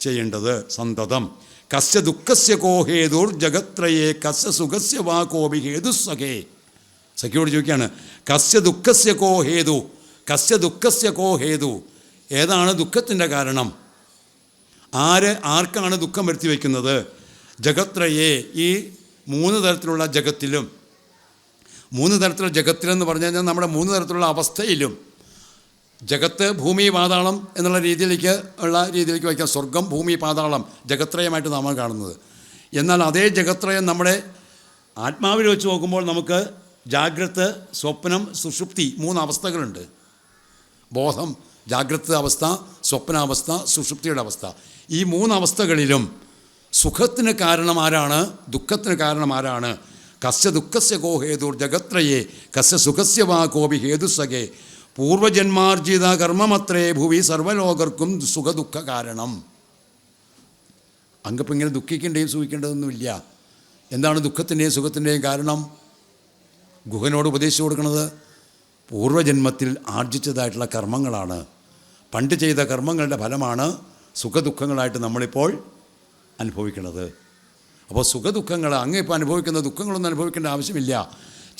ചെയ്യേണ്ടത് സന്തതം. കസ്യ ദുഃഖസ്യ കോ ഹേതുർ ജഗത്രയേ കസ്യ സുഖസ്യ വാ കോപി ഹേതു സഖേ. സഖിയോട് ചോദിക്കുകയാണ്, കസ്യ ദുഃഖസ്യ കോ ഹേതു, കസ്യ ദുഃഖസ്യ കോ ഹേതു, ഏതാണ് ദുഃഖത്തിൻ്റെ കാരണം? ആർക്കാണ് ദുഃഖം വരുത്തി വയ്ക്കുന്നത്? ജഗത്രയേ, ഈ മൂന്ന് തരത്തിലുള്ള ജഗത്തിലും, മൂന്ന് തരത്തിലുള്ള ജഗത്തിലെന്ന് പറഞ്ഞു കഴിഞ്ഞാൽ നമ്മുടെ മൂന്ന് തരത്തിലുള്ള അവസ്ഥയിലും ജഗത്ത്, ഭൂമി, പാതാളം എന്നുള്ള രീതിയിലേക്ക് വയ്ക്കാം. സ്വർഗം, ഭൂമി, പാതാളം ജഗത്രയമായിട്ട് നാം കാണുന്നത്. എന്നാൽ അതേ ജഗത്രയം നമ്മുടെ ആത്മാവിൽ വെച്ച് നോക്കുമ്പോൾ നമുക്ക് ജാഗ്രത്, സ്വപ്നം, സുഷുപ്തി 3 അവസ്ഥകളുണ്ട്. ബോധം, ജാഗ്രത അവസ്ഥ, സ്വപ്നാവസ്ഥ, സുഷുപ്തിയുടെ അവസ്ഥ. ഈ 3 അവസ്ഥകളിലും സുഖത്തിന് കാരണം ആരാണ്, ദുഃഖത്തിന് കാരണം ആരാണ്? കസ്യ ദുഃഖസ്യ കോ ഹേതുർ ജഗത്രയേ കസ്യ സുഖസ്യ വാ കോപി ഹേതുസഖേ പൂർവജന്മാർജിത കർമ്മമത്രേ ഭുവി സർവ്വലോകർക്കും സുഖദുഃഖ കാരണം. അങ്ങിപ്പോൾ ഇങ്ങനെ ദുഃഖിക്കേണ്ടയും സുഖിക്കേണ്ടതൊന്നുമില്ല. എന്താണ് ദുഃഖത്തിൻ്റെയും സുഖത്തിൻ്റെയും കാരണം? ഗുഹനോട് ഉപദേശിച്ചു കൊടുക്കുന്നത് പൂർവ്വജന്മത്തിൽ ആർജിച്ചതായിട്ടുള്ള കർമ്മങ്ങളാണ്. പണ്ട് ചെയ്ത കർമ്മങ്ങളുടെ ഫലമാണ് സുഖദുഃഖങ്ങളായിട്ട് നമ്മളിപ്പോൾ അനുഭവിക്കുന്നത്. അപ്പോൾ സുഖദുഃഖങ്ങൾ, ഇപ്പോൾ അനുഭവിക്കുന്ന ദുഃഖങ്ങളൊന്നും അനുഭവിക്കേണ്ട ആവശ്യമില്ല.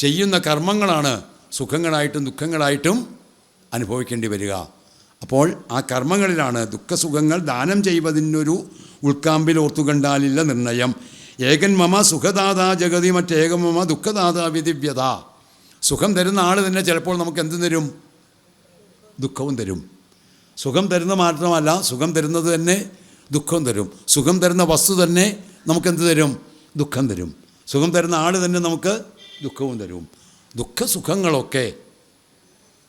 ചെയ്യുന്ന കർമ്മങ്ങളാണ് സുഖങ്ങളായിട്ടും ദുഃഖങ്ങളായിട്ടും അനുഭവിക്കേണ്ടി വരിക. അപ്പോൾ ആ കർമ്മങ്ങളിലാണ് ദുഃഖസുഖങ്ങൾ ദാനം ചെയ്യുന്നതിനൊരു ഉൾക്കാമ്പിൽ ഓർത്തുകണ്ടാലില്ല നിർണയം. ഏകൻ മമ സുഖദാതാ ജഗതി മറ്റേകം മമ ദുഃഖദാതാ വിദിവ്യത. സുഖം തരുന്ന ആൾ തന്നെ ചിലപ്പോൾ നമുക്ക് എന്ത് തരും? ദുഃഖവും തരും. സുഖം തരുന്ന മാത്രമല്ല, സുഖം തരുന്നത് തന്നെ ദുഃഖം തരും. സുഖം തരുന്ന വസ്തു തന്നെ നമുക്കെന്ത് തരും? ദുഃഖം തരും. സുഖം തരുന്ന ആൾ തന്നെ നമുക്ക് ദുഃഖവും തരും. ദുഃഖസുഖങ്ങളൊക്കെ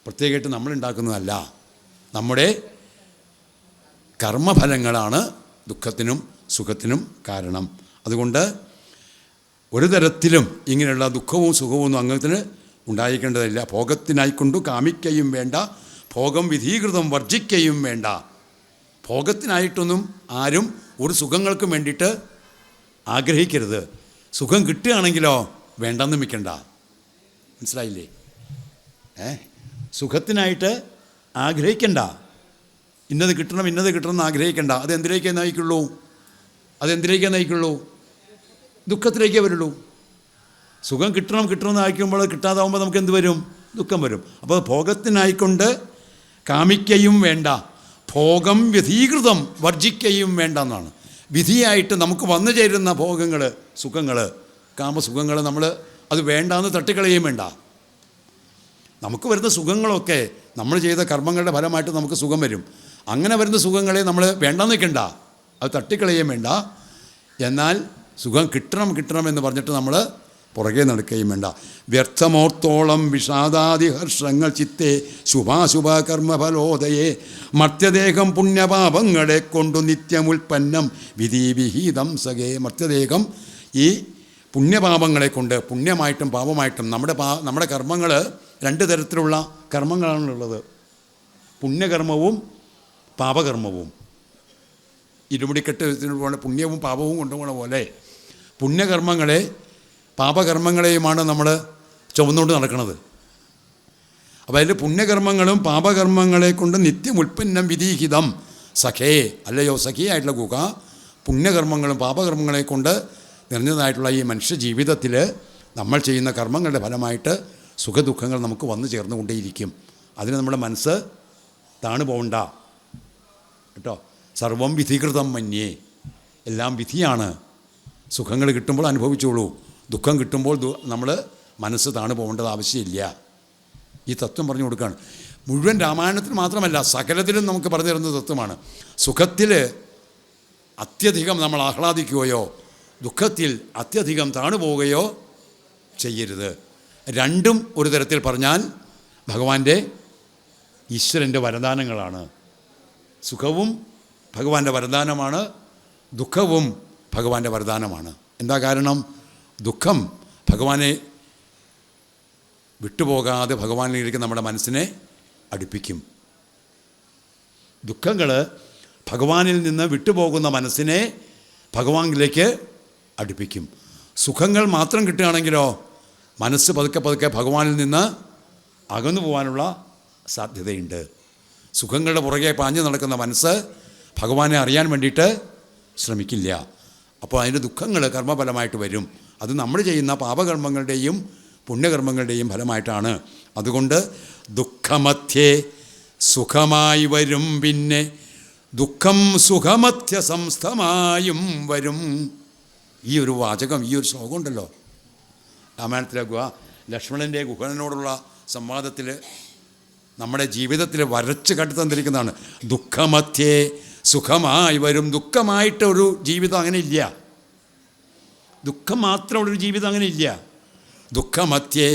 പ്രത്യേകമായിട്ട് നമ്മളുണ്ടാക്കുന്നതല്ല, നമ്മുടെ കർമ്മഫലങ്ങളാണ് ദുഃഖത്തിനും സുഖത്തിനും കാരണം. അതുകൊണ്ട് ഒരു തരത്തിലും ഇങ്ങനെയുള്ള ദുഃഖവും സുഖവും ഒന്നും അങ്ങത്തിന് ഉണ്ടായിരിക്കേണ്ടതില്ല. ഭോഗത്തിനായിക്കൊണ്ടു കാമിക്കയും വേണ്ട, ഭോഗം വിധീകൃതം വർജിക്കയും വേണ്ട. ഭോഗത്തിനായിട്ടൊന്നും ആരും ഒരു സുഖങ്ങൾക്കും വേണ്ടിയിട്ട് ആഗ്രഹിക്കരുത്. സുഖം കിട്ടുകയാണെങ്കിലോ വേണ്ടെന്ന് വെക്കണ്ട. മനസ്സിലായില്ലേ? സുഖത്തിനായിട്ട് ആഗ്രഹിക്കണ്ട. ഇന്നത് കിട്ടണം എന്ന് ആഗ്രഹിക്കണ്ട. അതെന്തിലേക്കേ നയിക്കുള്ളൂ? ദുഃഖത്തിലേക്കേ വരുള്ളൂ. സുഖം കിട്ടണമെന്ന് ആയിക്കുമ്പോൾ കിട്ടാതാവുമ്പോൾ നമുക്ക് എന്ത് വരും? ദുഃഖം വരും. അപ്പോൾ ഭോഗത്തിനായിക്കൊണ്ട് കാമിക്കയും വേണ്ട, ഭോഗം വ്യധീകൃതം വർജിക്കയും വേണ്ട എന്നാണ്. വിധിയായിട്ട് നമുക്ക് വന്നു ചേരുന്ന ഭോഗങ്ങൾ, സുഖങ്ങൾ, കാമസുഖങ്ങൾ നമ്മൾ അത് വേണ്ടാന്ന് തട്ടിക്കളയും വേണ്ട. നമുക്ക് വരുന്ന സുഖങ്ങളൊക്കെ നമ്മൾ ചെയ്ത കർമ്മങ്ങളുടെ ഫലമായിട്ട് നമുക്ക് സുഖം വരും. അങ്ങനെ വരുന്ന സുഖങ്ങളെ നമ്മൾ വേണ്ടെന്ന് നിൽക്കണ്ട, അത് തട്ടിക്കളയും വേണ്ട. എന്നാൽ സുഖം കിട്ടണം എന്ന് പറഞ്ഞിട്ട് നമ്മൾ പുറകെ നടക്കുകയും വേണ്ട. വ്യർത്ഥമോർത്തോളം വിഷാദാദിഹർഷങ്ങൾ ചിത്തേ ശുഭാശുഭ കർമ്മഫലോദയെ മർത്യദേഹം പുണ്യപാപങ്ങളെ കൊണ്ടു നിത്യമുൽപ്പന്നം വിധിവിഹിതം സഖേ. മർത്യദേഹം ഈ പുണ്യപാപങ്ങളെ കൊണ്ട്, പുണ്യമായിട്ടും പാപമായിട്ടും നമ്മുടെ കർമ്മങ്ങൾ 2 തരത്തിലുള്ള കർമ്മങ്ങളാണുള്ളത്. പുണ്യകർമ്മവും പാപകർമ്മവും. ഇരുമുടിക്കെട്ട് പോലെ പുണ്യവും പാപവും കൊണ്ടുപോകണ പോലെ പുണ്യകർമ്മങ്ങളെ പാപകർമ്മങ്ങളെയുമാണ് നമ്മൾ ചുമന്നുകൊണ്ട് നടക്കുന്നത്. അപ്പോൾ അതിൽ പുണ്യകർമ്മങ്ങളും പാപകർമ്മങ്ങളെ കൊണ്ട് നിത്യം ഉൽപ്പന്നം വിധിഹിതം സഖേ. അല്ലയോ സഖിയായിട്ടുള്ള ഗുഹ, പുണ്യകർമ്മങ്ങളും പാപകർമ്മങ്ങളെ കൊണ്ട് നിറഞ്ഞതായിട്ടുള്ള ഈ മനുഷ്യ ജീവിതത്തിൽ നമ്മൾ ചെയ്യുന്ന കർമ്മങ്ങളുടെ ഫലമായിട്ട് സുഖദുഃഖങ്ങൾ നമുക്ക് വന്നു ചേർന്നുകൊണ്ടേയിരിക്കും. അതിന് നമ്മുടെ മനസ്സ് താണു പോകണ്ട കേട്ടോ. സർവം വിധികൃതം മന്യേ. എല്ലാം വിധിയാണ്. സുഖങ്ങൾ കിട്ടുമ്പോൾ അനുഭവിച്ചോളൂ, ദുഃഖം കിട്ടുമ്പോൾ നമ്മൾ മനസ്സ് താണു പോകേണ്ടത് ആവശ്യമില്ല. ഈ തത്വം പറഞ്ഞു കൊടുക്കുകയാണ്. മുഴുവൻ രാമായണത്തിൽ മാത്രമല്ല, സകലത്തിലും നമുക്ക് പറഞ്ഞു തരുന്ന തത്വമാണ്. സുഖത്തിൽ അത്യധികം നമ്മൾ ആഹ്ലാദിക്കുകയോ ദുഃഖത്തിൽ അത്യധികം താണു പോവുകയോ ചെയ്യരുത്. രണ്ടും ഒരു തരത്തിൽ പറഞ്ഞാൽ ഭഗവാന്റെ, ഈശ്വരൻ്റെ വരദാനങ്ങളാണ്. സുഖവും ഭഗവാന്റെ വരദാനമാണ്, ദുഃഖവും ഭഗവാന്റെ വരദാനമാണ്. എന്താ കാരണം? ദുഃഖം ഭഗവാനെ വിട്ടുപോകാതെ ഭഗവാനിലേക്ക് നമ്മുടെ മനസ്സിനെ അടുപ്പിക്കും. ദുഃഖങ്ങൾ ഭഗവാനിൽ നിന്ന് വിട്ടുപോകുന്ന മനസ്സിനെ ഭഗവാനിലേക്ക് അടുപ്പിക്കും. സുഖങ്ങൾ മാത്രം കിട്ടുകയാണെങ്കിലോ മനസ്സ് പതുക്കെ ഭഗവാനിൽ നിന്ന് അകന്നു പോകാനുള്ള സാധ്യതയുണ്ട്. സുഖങ്ങളുടെ പുറകെ പാഞ്ഞു നടക്കുന്ന മനസ്സ് ഭഗവാനെ അറിയാൻ വേണ്ടിയിട്ട് ശ്രമിക്കില്ല. അപ്പോൾ അതിൻ്റെ ദുഃഖങ്ങൾ കർമ്മഫലമായിട്ട് വരും. അത് നമ്മൾ ചെയ്യുന്ന പാപകർമ്മങ്ങളുടെയും പുണ്യകർമ്മങ്ങളുടെയും ഫലമായിട്ടാണ്. അതുകൊണ്ട് ദുഃഖമധ്യേ സുഖമായി വരും, പിന്നെ ദുഃഖം സുഖമധ്യ സംസ്ഥമായും വരും. ഈ ഒരു വാചകം, ഈ ഒരു ശ്ലോകം ഉണ്ടല്ലോ രാമായണത്തിലെ ഗുഹ, ലക്ഷ്മണൻ്റെ ഗുഹനോടുള്ള സംവാദത്തിൽ നമ്മുടെ ജീവിതത്തിൽ വരച്ച് കാട്ടി തന്നിരിക്കുന്നതാണ്. ദുഃഖമധ്യേ സുഖമായി വരും. ദുഃഖമായിട്ടൊരു ജീവിതം അങ്ങനെ ഇല്ല. ദുഃഖം മാത്രമുള്ളൊരു ജീവിതം അങ്ങനെ ഇല്ല. ദുഃഖമധ്യേ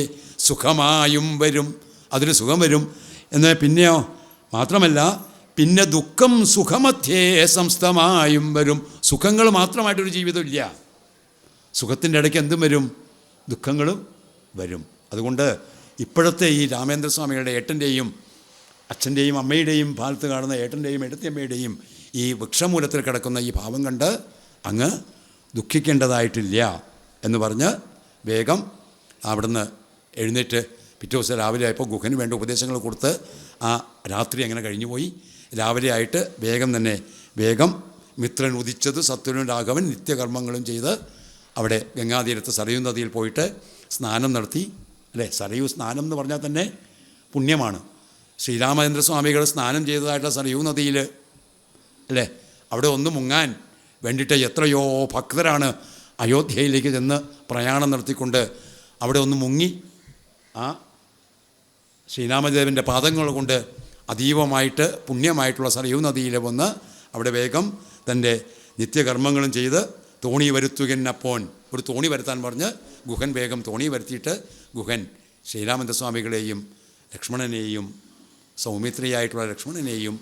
സുഖമായും വരും, അതിൽ സുഖം വരും എന്ന്. പിന്നെയോ മാത്രമല്ല, പിന്നെ ദുഃഖം സുഖമധ്യേ സംസ്ഥമായും വരും. സുഖങ്ങൾ മാത്രമായിട്ടൊരു ജീവിതമില്ല. സുഖത്തിൻ്റെ ഇടയ്ക്ക് എന്തും വരും, ദുഃഖങ്ങളും വരും. അതുകൊണ്ട് ഇപ്പോഴത്തെ ഈ രാമേന്ദ്രസ്വാമികളുടെ ഏട്ടൻ്റെയും അച്ഛൻ്റെയും അമ്മയുടെയും ഭാഗത്ത് കാണുന്ന ഏട്ടൻ്റെയും ഏട്ടത്തിയമ്മയുടെയും ഈ വൃക്ഷമൂലത്തിൽ കിടക്കുന്ന ഈ ഭാവം കണ്ട് അങ്ങ് ദുഃഖിക്കേണ്ടതായിട്ടില്ല എന്ന് പറഞ്ഞ് വേഗം അവിടുന്ന് എഴുന്നേറ്റ് പിറ്റേ ദിവസം രാവിലെ ആയപ്പോൾ ഗുഹന് വേണ്ട ഉപദേശങ്ങൾ കൊടുത്ത് ആ രാത്രി അങ്ങനെ കഴിഞ്ഞുപോയി. രാവിലെ ആയിട്ട് വേഗം മിത്രൻ ഉദിച്ചത് സത്വനും രാഘവൻ നിത്യകർമ്മങ്ങളും ചെയ്ത് അവിടെ ഗംഗാതീരത്ത് സരയൂ നദിയിൽ പോയിട്ട് സ്നാനം നടത്തി. അല്ലേ, സരയൂ സ്നാനം എന്ന് പറഞ്ഞാൽ തന്നെ പുണ്യമാണ്. ശ്രീരാമചന്ദ്രസ്വാമികൾ സ്നാനം ചെയ്തതായിട്ടുള്ള സരയൂ നദിയിൽ അല്ലേ, അവിടെ ഒന്ന് മുങ്ങാൻ വേണ്ടിയിട്ട് എത്രയോ ഭക്തരാണ് അയോധ്യയിലേക്ക് ചെന്ന് പ്രയാണം നടത്തിക്കൊണ്ട് അവിടെ ഒന്ന് മുങ്ങി ആ ശ്രീരാമദേവൻ്റെ പാദങ്ങൾ കൊണ്ട് അതീവമായിട്ട് പുണ്യമായിട്ടുള്ള സരയൂ നദിയിൽ വന്ന് അവിടെ വേഗം തൻ്റെ നിത്യകർമ്മങ്ങളും ചെയ്ത് തോണി വരുത്തുകന്നപ്പോൻ ഒരു തോണി വരുത്താൻ പറഞ്ഞ് ഗുഹൻ വേഗം തോണി വരുത്തിയിട്ട് ഗുഹൻ ശ്രീരാമചന്ദ്രസ്വാമികളെയും ലക്ഷ്മണനെയും സൗമിത്രിയായിട്ടുള്ള ലക്ഷ്മണനെയും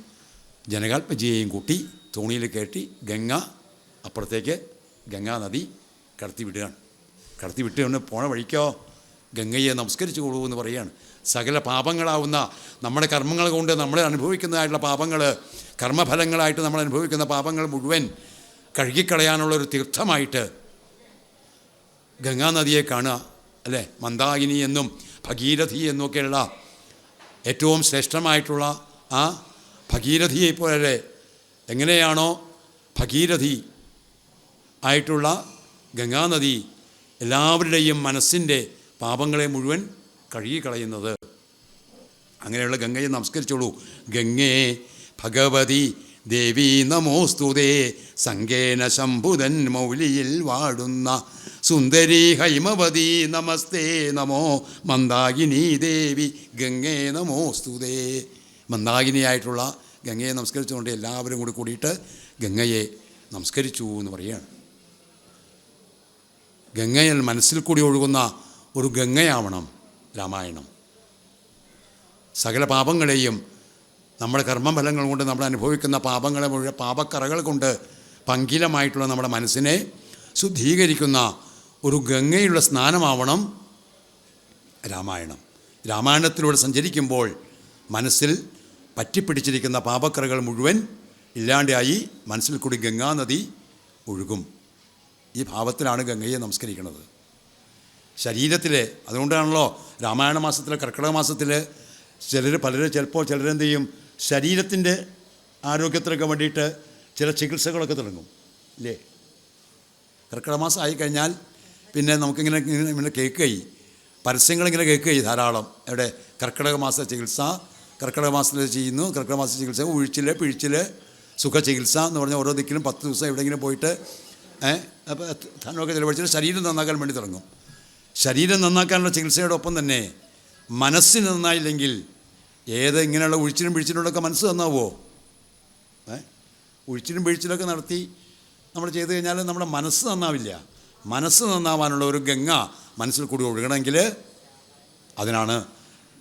ജനകാത്മജിയെയും കൂട്ടി തോണിയിൽ കയറ്റി അപ്പുറത്തേക്ക് ഗംഗാ നദി കടത്തിവിടുകയാണ്. കടത്തിവിട്ടുകൊണ്ട് പോണ വഴിക്കോ ഗംഗയെ നമസ്കരിച്ചു കൊള്ളൂ പറയുകയാണ്. സകല പാപങ്ങളാവുന്ന നമ്മുടെ കർമ്മങ്ങൾ കൊണ്ട് നമ്മൾ അനുഭവിക്കുന്നതായിട്ടുള്ള പാപങ്ങൾ, കർമ്മഫലങ്ങളായിട്ട് നമ്മൾ അനുഭവിക്കുന്ന പാപങ്ങൾ മുഴുവൻ കഴുകിക്കളയാനുള്ളൊരു തീർത്ഥമായിട്ട് ഗംഗാനദിയെ കാണുക. അല്ലേ, മന്ദാകിനി എന്നും ഭഗീരഥി എന്നൊക്കെയുള്ള ഏറ്റവും ശ്രേഷ്ഠമായിട്ടുള്ള ആ ഭഗീരഥിയെ പോലെ എങ്ങനെയാണോ ഭഗീരഥി ആയിട്ടുള്ള ഗംഗാനദി എല്ലാവരുടെയും മനസ്സിൻ്റെ പാപങ്ങളെ മുഴുവൻ കഴുകിക്കളയുന്നത്. അങ്ങനെയുള്ള ഗംഗയെ നമസ്കരിച്ചോളൂ. ഗംഗേ ഭഗവതി ദേവി നമോസ്തുതേ സംഗേന ശംഭുതൻ മൗലിയിൽ വാടുന്ന സുന്ദരി ഹൈമവതി നമസ്തേ നമോ മന്ദാകിനി ദേവി ഗംഗേ നമോസ്തുതേ. മന്ദാകിനിയായിട്ടുള്ള ഗംഗയെ നമസ്കരിച്ചുകൊണ്ട് എല്ലാവരും കൂടിയിട്ട് ഗംഗയെ നമസ്കരിച്ചു എന്ന് പറയുകയാണ്. ഗംഗയിൽ മനസ്സിൽ കൂടി ഒഴുകുന്ന ഒരു ഗംഗയാവണം രാമായണം. സകല പാപങ്ങളെയും നമ്മുടെ കർമ്മഫലങ്ങൾ കൊണ്ട് നമ്മൾ അനുഭവിക്കുന്ന പാപങ്ങളെ മുഴുവൻ പാപക്കറകൾ കൊണ്ട് പങ്കിലമായിട്ടുള്ള നമ്മുടെ മനസ്സിനെ ശുദ്ധീകരിക്കുന്ന ഒരു ഗംഗയുള്ള സ്നാനമാവണം രാമായണം. രാമായണത്തിലൂടെ സഞ്ചരിക്കുമ്പോൾ മനസ്സിൽ പറ്റിപ്പിടിച്ചിരിക്കുന്ന പാപക്കറകൾ മുഴുവൻ ഇല്ലാണ്ടായി മനസ്സിൽ കൂടി ഗംഗാനദി ഒഴുകും. ഈ ഭാവത്തിലാണ് ഗംഗയെ നമസ്കരിക്കുന്നത്. ശരീരത്തിലെ അതുകൊണ്ടാണല്ലോ രാമായണ മാസത്തിൽ കർക്കിടക മാസത്തിൽ ചിലപ്പോൾ ചിലരെന്ത് ചെയ്യും, ശരീരത്തിൻ്റെ ആരോഗ്യത്തിനൊക്കെ വേണ്ടിയിട്ട് ചില ചികിത്സകളൊക്കെ തുടങ്ങും. ഇല്ലേ, കർക്കിടക മാസം ആയിക്കഴിഞ്ഞാൽ പിന്നെ നമുക്കിങ്ങനെ കേൾക്കുകയായി, പരസ്യങ്ങളിങ്ങനെ കേൾക്കുകയായി ധാരാളം. എവിടെ കർക്കിടക മാസ ചികിത്സ, കർക്കിടക മാസത്തിൽ ചെയ്യുന്നു, കർക്കിടക മാസ ചികിത്സ, ഉഴിച്ചിൽ പിഴിച്ചിൽ സുഖചികിത്സ എന്ന് പറഞ്ഞാൽ ഓരോ ദിക്കിലും 10 ദിവസം എവിടെയെങ്കിലും പോയിട്ട് അപ്പോൾ ധനമൊക്കെ ചിലവഴിച്ചിട്ട് ശരീരം നന്നാക്കാൻ വേണ്ടി തുടങ്ങും. ശരീരം നന്നാക്കാനുള്ള ചികിത്സയോടൊപ്പം തന്നെ മനസ്സിന് നന്നായില്ലെങ്കിൽ ഇങ്ങനെയുള്ള ഉഴിച്ചിലും പിഴിച്ചിലൂടെയൊക്കെ മനസ്സ് നന്നാവുമോ? ഉഴിച്ചിലും പിഴിച്ചിലൊക്കെ നടത്തി നമ്മൾ ചെയ്തു കഴിഞ്ഞാൽ നമ്മുടെ മനസ്സ് നന്നാവില്ല. മനസ്സ് നന്നാവാനുള്ള ഒരു ഗംഗ മനസ്സിൽ കൂടി ഒഴുകണമെങ്കിൽ അതിനാണ്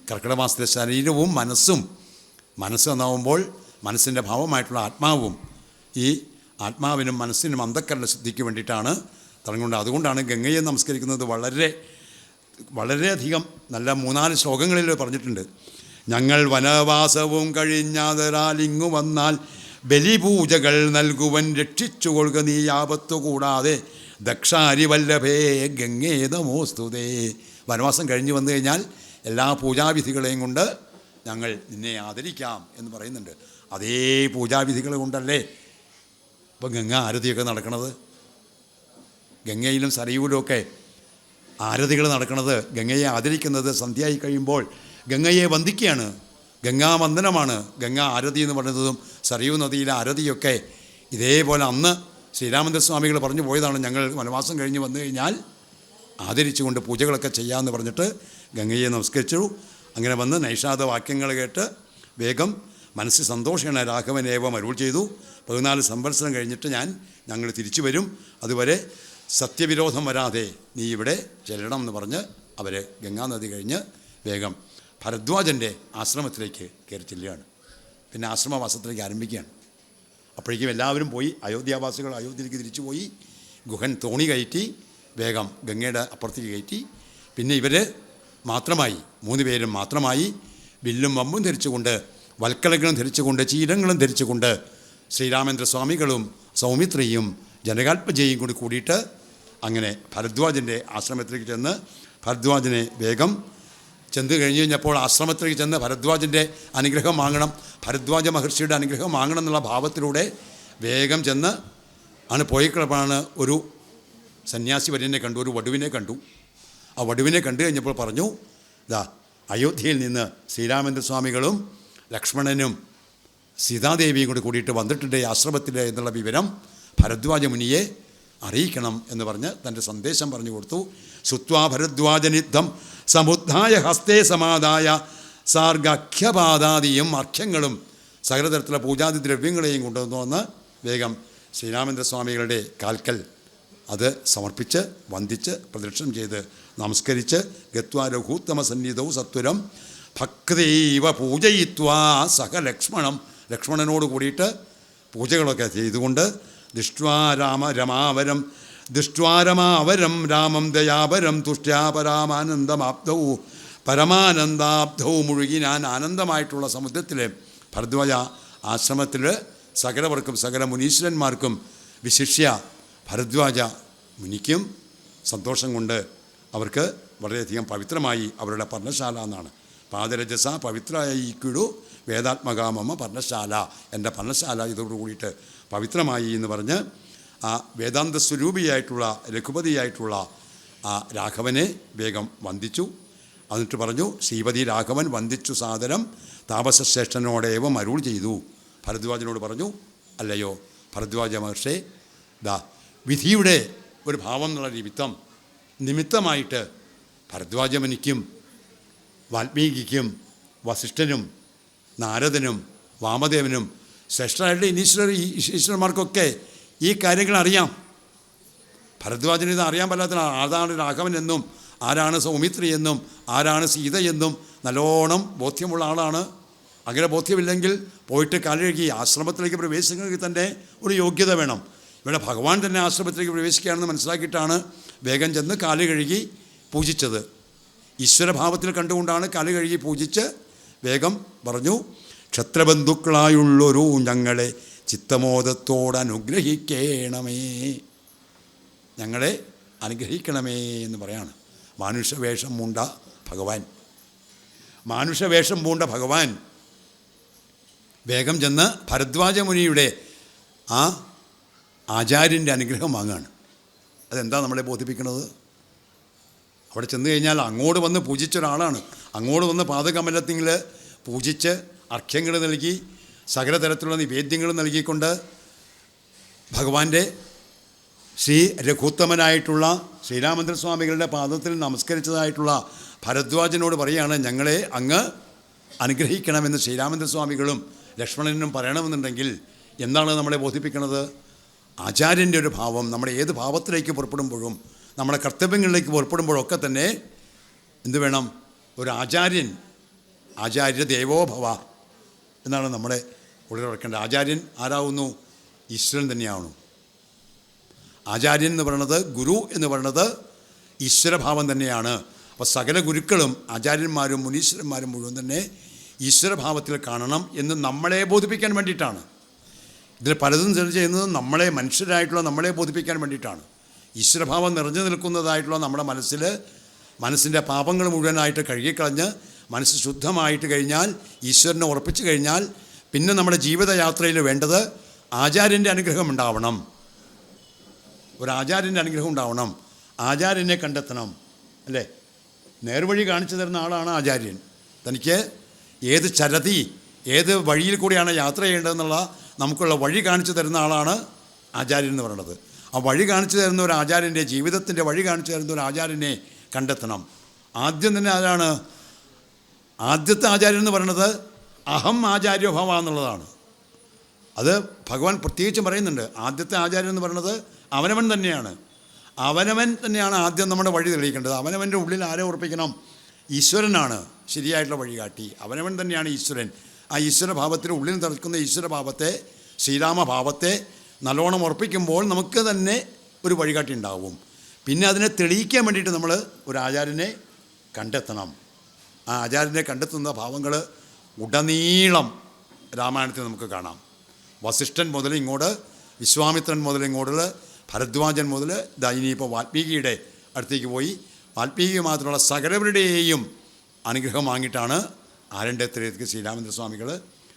കർക്കിടക മാസത്തിലെ ശരീരവും മനസ്സ് നന്നാവുമ്പോൾ മനസ്സിൻ്റെ ഭാവമായിട്ടുള്ള ആത്മാവും ഈ ആത്മാവിനും മനസ്സിനും അന്ധക്കരണ ശുദ്ധിക്ക് വേണ്ടിയിട്ടാണ് തുടങ്ങുന്നത്. അതുകൊണ്ടാണ് ഗംഗയെ നമസ്കരിക്കുന്നത്. വളരെയധികം നല്ല 3-4 ശ്ലോകങ്ങളിൽ പറഞ്ഞിട്ടുണ്ട്. ഞങ്ങൾ വനവാസവും കഴിഞ്ഞാതരാൽ ഇങ്ങു വന്നാൽ ബലിപൂജകൾ നൽകുവൻ രക്ഷിച്ചുകൊള്ളുക നീ ആപത്തു കൂടാതെ ദക്ഷാരി വല്ലഭേ ഗംഗേ നമോസ്തുതേ. വനവാസം കഴിഞ്ഞ് വന്നു കഴിഞ്ഞാൽ എല്ലാ പൂജാവിധികളെയും കൊണ്ട് ഞങ്ങൾ നിന്നെ ആദരിക്കാം എന്ന് പറയുന്നുണ്ട്. അതേ പൂജാവിധികൾ കൊണ്ടല്ലേ ഇപ്പം ഗംഗ ആരതിയൊക്കെ നടക്കുന്നത്. ഗംഗയിലും സരയൂരിലുമൊക്കെ ആരതികൾ നടക്കുന്നത്, ഗംഗയെ ആദരിക്കുന്നത് സന്ധ്യയായി കഴിയുമ്പോൾ ഗംഗയെ വന്ദിക്കുകയാണ്. ഗംഗാവന്ദനമാണ് ഗംഗാ ആരതി എന്ന് പറയുന്നതും സരയൂ നദിയിലെ ആരതിയൊക്കെ ഇതേപോലെ അന്ന് ശ്രീരാമചന്ദ്രസ്വാമികൾ പറഞ്ഞു പോയതാണ്. ഞങ്ങൾ വനവാസം കഴിഞ്ഞ് വന്നു കഴിഞ്ഞാൽ ആദരിച്ചുകൊണ്ട് പൂജകളൊക്കെ ചെയ്യാമെന്ന് പറഞ്ഞിട്ട് ഗംഗയെ നമസ്കരിച്ചു. അങ്ങനെ വന്ന് നൈഷാദ വാക്യങ്ങൾ കേട്ട് വേഗം മനസ്സിൽ സന്തോഷേണ രാഘവനേവം അരുൾ ചെയ്തു. 14 സംവത്സരം കഴിഞ്ഞിട്ട് ഞങ്ങൾ തിരിച്ചു വരും, അതുവരെ സത്യവിരോധം വരാതെ നീ ഇവിടെ ചെല്ലണം എന്ന് പറഞ്ഞ് അവർ ഗംഗാനദി കഴിഞ്ഞ് വേഗം ഭരദ്വാജൻ്റെ ആശ്രമത്തിലേക്ക് കയറി ചെല്ലുകയാണ്. പിന്നെ ആശ്രമവാസത്തിലേക്ക് ആരംഭിക്കുകയാണ്. അപ്പോഴേക്കും എല്ലാവരും പോയി, അയോധ്യാവാസികൾ അയോധ്യയിലേക്ക് തിരിച്ചു പോയി. ഗുഹൻ തോണി കയറ്റി വേഗം ഗംഗയുടെ അപ്പുറത്തേക്ക് കയറ്റി. പിന്നെ ഇവർ മാത്രമായി, 3 പേരും മാത്രമായി വില്ലും വമ്പും ധരിച്ചുകൊണ്ട്, വൽക്കലങ്ങളും ധരിച്ചുകൊണ്ട്, ചീരങ്ങളും ധരിച്ചുകൊണ്ട് ശ്രീരാമേന്ദ്ര സ്വാമികളും സൗമിത്രിയും ജനകാത്മജയും കൂടി കൂടിയിട്ട് അങ്ങനെ ഭരദ്വാജൻ്റെ ആശ്രമത്തിലേക്ക് ചെന്ന് ഭരദ്വാജനെ വേഗം ചെന്ന് കഴിഞ്ഞപ്പോൾ ആശ്രമത്തിലേക്ക് ചെന്ന് ഭരദ്വാജൻ്റെ അനുഗ്രഹം വാങ്ങണം, ഭരദ്വാജ മഹർഷിയുടെ അനുഗ്രഹം വാങ്ങണം എന്നുള്ള ഭാവത്തിലൂടെ വേഗം ചെന്ന് പോയിക്കളപ്പാണ് ഒരു സന്യാസി വര്യനെ കണ്ടു, ഒരു വടുവിനെ കണ്ടു. ആ വടുവിനെ കണ്ടു കഴിഞ്ഞപ്പോൾ പറഞ്ഞു, അയോധ്യയിൽ നിന്ന് ശ്രീരാമേന്ദ്ര സ്വാമികളും ലക്ഷ്മണനും സീതാദേവിയും കൂടി കൂടിയിട്ട് വന്നിട്ടുണ്ട് ഈ ആശ്രമത്തിൽ എന്നുള്ള വിവരം ഭരദ്വാജ മുനിയെ അറിയിക്കണം എന്ന് പറഞ്ഞ് തൻ്റെ സന്ദേശം പറഞ്ഞു കൊടുത്തു. ശ്രുത്വാ ഭരദ്വാജനിദ്ധം സമുദ്ധായ ഹസ്തേ സമാധായ സാർഗാഖ്യപാദാദിയും അർഘ്യങ്ങളും സകലതരത്തിലുള്ള പൂജാതി ദ്രവ്യങ്ങളെയും കൊണ്ടുവന്ന് വേഗം ശ്രീരാമേന്ദ്ര സ്വാമികളുടെ കാൽക്കൽ അത് സമർപ്പിച്ച് വന്ദിച്ച് പ്രദക്ഷിണം ചെയ്ത് നമസ്കരിച്ച് ഗത്വാ രഘൂത്തമ സന്നിധവും സത്വരം ഭക്തൈവ പൂജയിത്വാ സഹ ലക്ഷ്മണനോട് കൂടിയിട്ട് പൂജകളൊക്കെ ചെയ്തുകൊണ്ട് ദൃഷ്ട്വാരമാവരം രാമം ദയാപരം തുഷ്ട്യാപരാമാനന്ദമാബ്ധൗ പരമാനന്ദാബ്ധൗ മുഴുകി ഞാൻ ആനന്ദമായിട്ടുള്ള സമുദ്രത്തിൽ ഭരദ്വാജ ആശ്രമത്തിൽ സകലവർക്കും സകല മുനീശ്വരന്മാർക്കും വിശിഷ്യ ഭരദ്വാജ മുനിക്കും സന്തോഷം കൊണ്ട് അവർക്ക് വളരെയധികം പവിത്രമായി അവരുടെ പർണശാല എന്നാണ്. പാദരജസ പവിത്രയിക്കിടു വേദാത്മകാമമ്മ പർണശാല, എൻ്റെ പർണശാല ഇതോടു കൂടിയിട്ട് പവിത്രമായി എന്ന് പറഞ്ഞ് ആ വേദാന്ത സ്വരൂപിയായിട്ടുള്ള രഘുപതിയായിട്ടുള്ള ആ രാഘവനെ വേഗം വന്ദിച്ചു. എന്നിട്ട് പറഞ്ഞു, ശ്രീപതി രാഘവൻ വന്ദിച്ചു സാദരം താപസശ്രേഷ്ഠനോടേവം അരുൾ ചെയ്തു. ഭരദ്വാജനോട് പറഞ്ഞു, അല്ലയോ ഭരദ്വാജ മഹർഷേ, വിധിയുടെ ഒരു ഭാവം എന്നുള്ള നിമിത്തമായിട്ട് ഭരദ്വാജമുനിക്കും വാൽമീകിക്കും വസിഷ്ഠനും നാരദനും വാമദേവനും ശ്രേഷ്ഠരായിട്ട് ഈശ്വരന്മാർക്കൊക്കെ ഈ കാര്യങ്ങൾ അറിയാം. ഭരദ്വാജന് ഇത് അറിയാൻ പറ്റാത്ത ആരാണ് രാഘവൻ എന്നും ആരാണ് സൗമിത്രി എന്നും ആരാണ് സീത എന്നും നല്ലോണം ബോധ്യമുള്ള ആളാണ്. അങ്ങനെ ബോധ്യമില്ലെങ്കിൽ പോയിട്ട് കാലുകഴുകി ആശ്രമത്തിലേക്ക് പ്രവേശിക്കണമെങ്കിൽ തന്നെ ഒരു യോഗ്യത വേണം. ഇവിടെ ഭഗവാൻ തന്നെ ആശ്രമത്തിലേക്ക് പ്രവേശിക്കുകയാണെന്ന് മനസ്സിലാക്കിയിട്ടാണ് വേഗം ചെന്ന് കാല് കഴുകി പൂജിച്ചത്. ഈശ്വരഭാവത്തിൽ കണ്ടുകൊണ്ടാണ് കാല് കഴുകി പൂജിച്ച് വേഗം പറഞ്ഞു, ക്ഷത്രബന്ധുക്കളായുള്ളൊരു ഞങ്ങളെ ചിത്തമോദത്തോട് അനുഗ്രഹിക്കണമേ, ഞങ്ങളെ അനുഗ്രഹിക്കണമേ എന്ന് പറയാണ്. മാനുഷവേഷം പൂണ്ട ഭഗവാൻ വേഗം ചെന്ന് ഭരദ്വാജ മുനിയുടെ ആ ആചാര്യൻ്റെ അനുഗ്രഹം വാങ്ങുകയാണ്. അതെന്താ നമ്മളെ ബോധിപ്പിക്കുന്നത്? അവിടെ ചെന്ന് കഴിഞ്ഞാൽ അങ്ങോട്ട് വന്ന് പൂജിച്ച ഒരാളാണ്. അങ്ങോട്ട് വന്ന് പാദകമലത്തിൽ പൂജിച്ച് അർഘ്യങ്ങൾ നൽകി സകലതരത്തിലുള്ള നിവേദ്യങ്ങൾ നൽകിക്കൊണ്ട് ഭഗവാന്റെ ശ്രീ രഘുത്തമനായിട്ടുള്ള ശ്രീരാമേന്ദ്ര സ്വാമികളുടെ പാദത്തിൽ നമസ്കരിച്ചതായിട്ടുള്ള ഭരദ്വാജനോട് പറയുകയാണ്, ഞങ്ങളെ അങ്ങ് അനുഗ്രഹിക്കണമെന്ന് ശ്രീരാമേന്ദ്ര സ്വാമികളും ലക്ഷ്മണനും പറയണമെന്നുണ്ടെങ്കിൽ എന്താണ് നമ്മളെ ബോധിപ്പിക്കുന്നത്? ആചാര്യൻ്റെ ഒരു ഭാവം. നമ്മുടെ ഏത് ഭാവത്തിലേക്ക് പുറപ്പെടുമ്പോഴും നമ്മുടെ കർത്തവ്യങ്ങളിലേക്ക് പുറപ്പെടുമ്പോഴൊക്കെ തന്നെ എന്ത് വേണം? ഒരു ആചാര്യ ദേവോഭവ എന്നാണ് നമ്മളെ ഉള്ളിലുറക്കേണ്ടത്. ആചാര്യൻ ആരാവുന്നു? ഈശ്വരൻ തന്നെയാവുന്നു. ആചാര്യൻ എന്ന് പറയുന്നത്, ഗുരു എന്ന് പറയുന്നത് ഈശ്വരഭാവം തന്നെയാണ്. അപ്പോൾ സകല ഗുരുക്കളും ആചാര്യന്മാരും മുനീശ്വരന്മാരും മുഴുവൻ തന്നെ ഈശ്വരഭാവത്തിൽ കാണണം എന്ന് നമ്മളെ ബോധിപ്പിക്കാൻ വേണ്ടിയിട്ടാണ്. ഇതിൽ പലതും ചർച്ച ചെയ്യുന്നത് മനുഷ്യരായിട്ടുള്ള നമ്മളെ ബോധിപ്പിക്കാൻ വേണ്ടിയിട്ടാണ്. ഈശ്വരഭാവം നിറഞ്ഞു നിൽക്കുന്നതായിട്ടുള്ള നമ്മുടെ മനസ്സിൻ്റെ പാപങ്ങൾ മുഴുവനായിട്ട് കഴുകിക്കളഞ്ഞ് മനസ്സ് ശുദ്ധമായിട്ട് കഴിഞ്ഞാൽ, ഈശ്വരനെ ഉറപ്പിച്ചു കഴിഞ്ഞാൽ, പിന്നെ നമ്മുടെ ജീവിതയാത്രയിൽ വേണ്ടത് ആചാര്യൻ്റെ അനുഗ്രഹം ഉണ്ടാവണം. ഒരാചാര്യൻ്റെ അനുഗ്രഹം ഉണ്ടാവണം. ആചാര്യനെ കണ്ടെത്തണം, അല്ലേ? നേർവഴി കാണിച്ചു തരുന്ന ആളാണ് ആചാര്യൻ. തനിക്ക് ഏത് ഏത് വഴിയിൽ കൂടിയാണ് യാത്ര ചെയ്യേണ്ടതെന്നുള്ള നമുക്കുള്ള വഴി കാണിച്ചു തരുന്ന ആളാണ് ആചാര്യൻ എന്ന് പറയുന്നത്. ആ വഴി കാണിച്ചു തരുന്ന ഒരു ആചാര്യൻ്റെ, ജീവിതത്തിൻ്റെ വഴി കാണിച്ചു തരുന്ന ഒരു ആചാര്യനെ കണ്ടെത്തണം. ആദ്യം തന്നെ ആരാണ്? ആദ്യത്തെ ആചാര്യൻ എന്ന് പറയുന്നത് അഹം ആചാര്യോഭവ എന്നുള്ളതാണ്. അത് ഭഗവാൻ പ്രത്യേകിച്ചും പറയുന്നുണ്ട്. ആദ്യത്തെ ആചാര്യൻ എന്ന് പറയുന്നത് അവനവൻ തന്നെയാണ്. അവനവൻ തന്നെയാണ് ആദ്യം നമ്മുടെ വഴി തെളിയിക്കേണ്ടത്. അവനവൻ്റെ ഉള്ളിൽ ആരെ ഉറപ്പിക്കണം? ഈശ്വരനാണ് ശരിയായിട്ടുള്ള വഴികാട്ടി. അവനവൻ തന്നെയാണ് ഈശ്വരൻ. ആ ഈശ്വരഭാവത്തിന് ഉള്ളിൽ നിൽക്കുന്ന ഈശ്വരഭാവത്തെ, ശ്രീരാമഭാവത്തെ നല്ലോണം ഉറപ്പിക്കുമ്പോൾ നമുക്ക് തന്നെ ഒരു വഴികാട്ടി ഉണ്ടാവും. പിന്നെ അതിനെ തെളിയിക്കാൻ വേണ്ടിയിട്ട് നമ്മൾ ഒരു ആചാര്യനെ കണ്ടെത്തണം. ആ ആചാര്യനെ കണ്ടെത്തുന്ന ഭാവങ്ങൾ ഉടനീളം രാമായണത്തിൽ നമുക്ക് കാണാം. വസിഷ്ഠൻ മുതൽ ഇങ്ങോട്ട്, വിശ്വാമിത്രൻ മുതൽ ഇങ്ങോട്ട്, ഭരദ്വാജൻ മുതൽ ഇനിയിപ്പോൾ വാൽമീകിയുടെ അടുത്തേക്ക് പോയി. വാൽമീകി മാത്രമുള്ള സകലവരുടെയും അനുഗ്രഹം വാങ്ങിയിട്ടാണ് ആരണ്യ ത്രയത്തിലേക്ക് ശ്രീരാമചന്ദ്രസ്വാമികൾ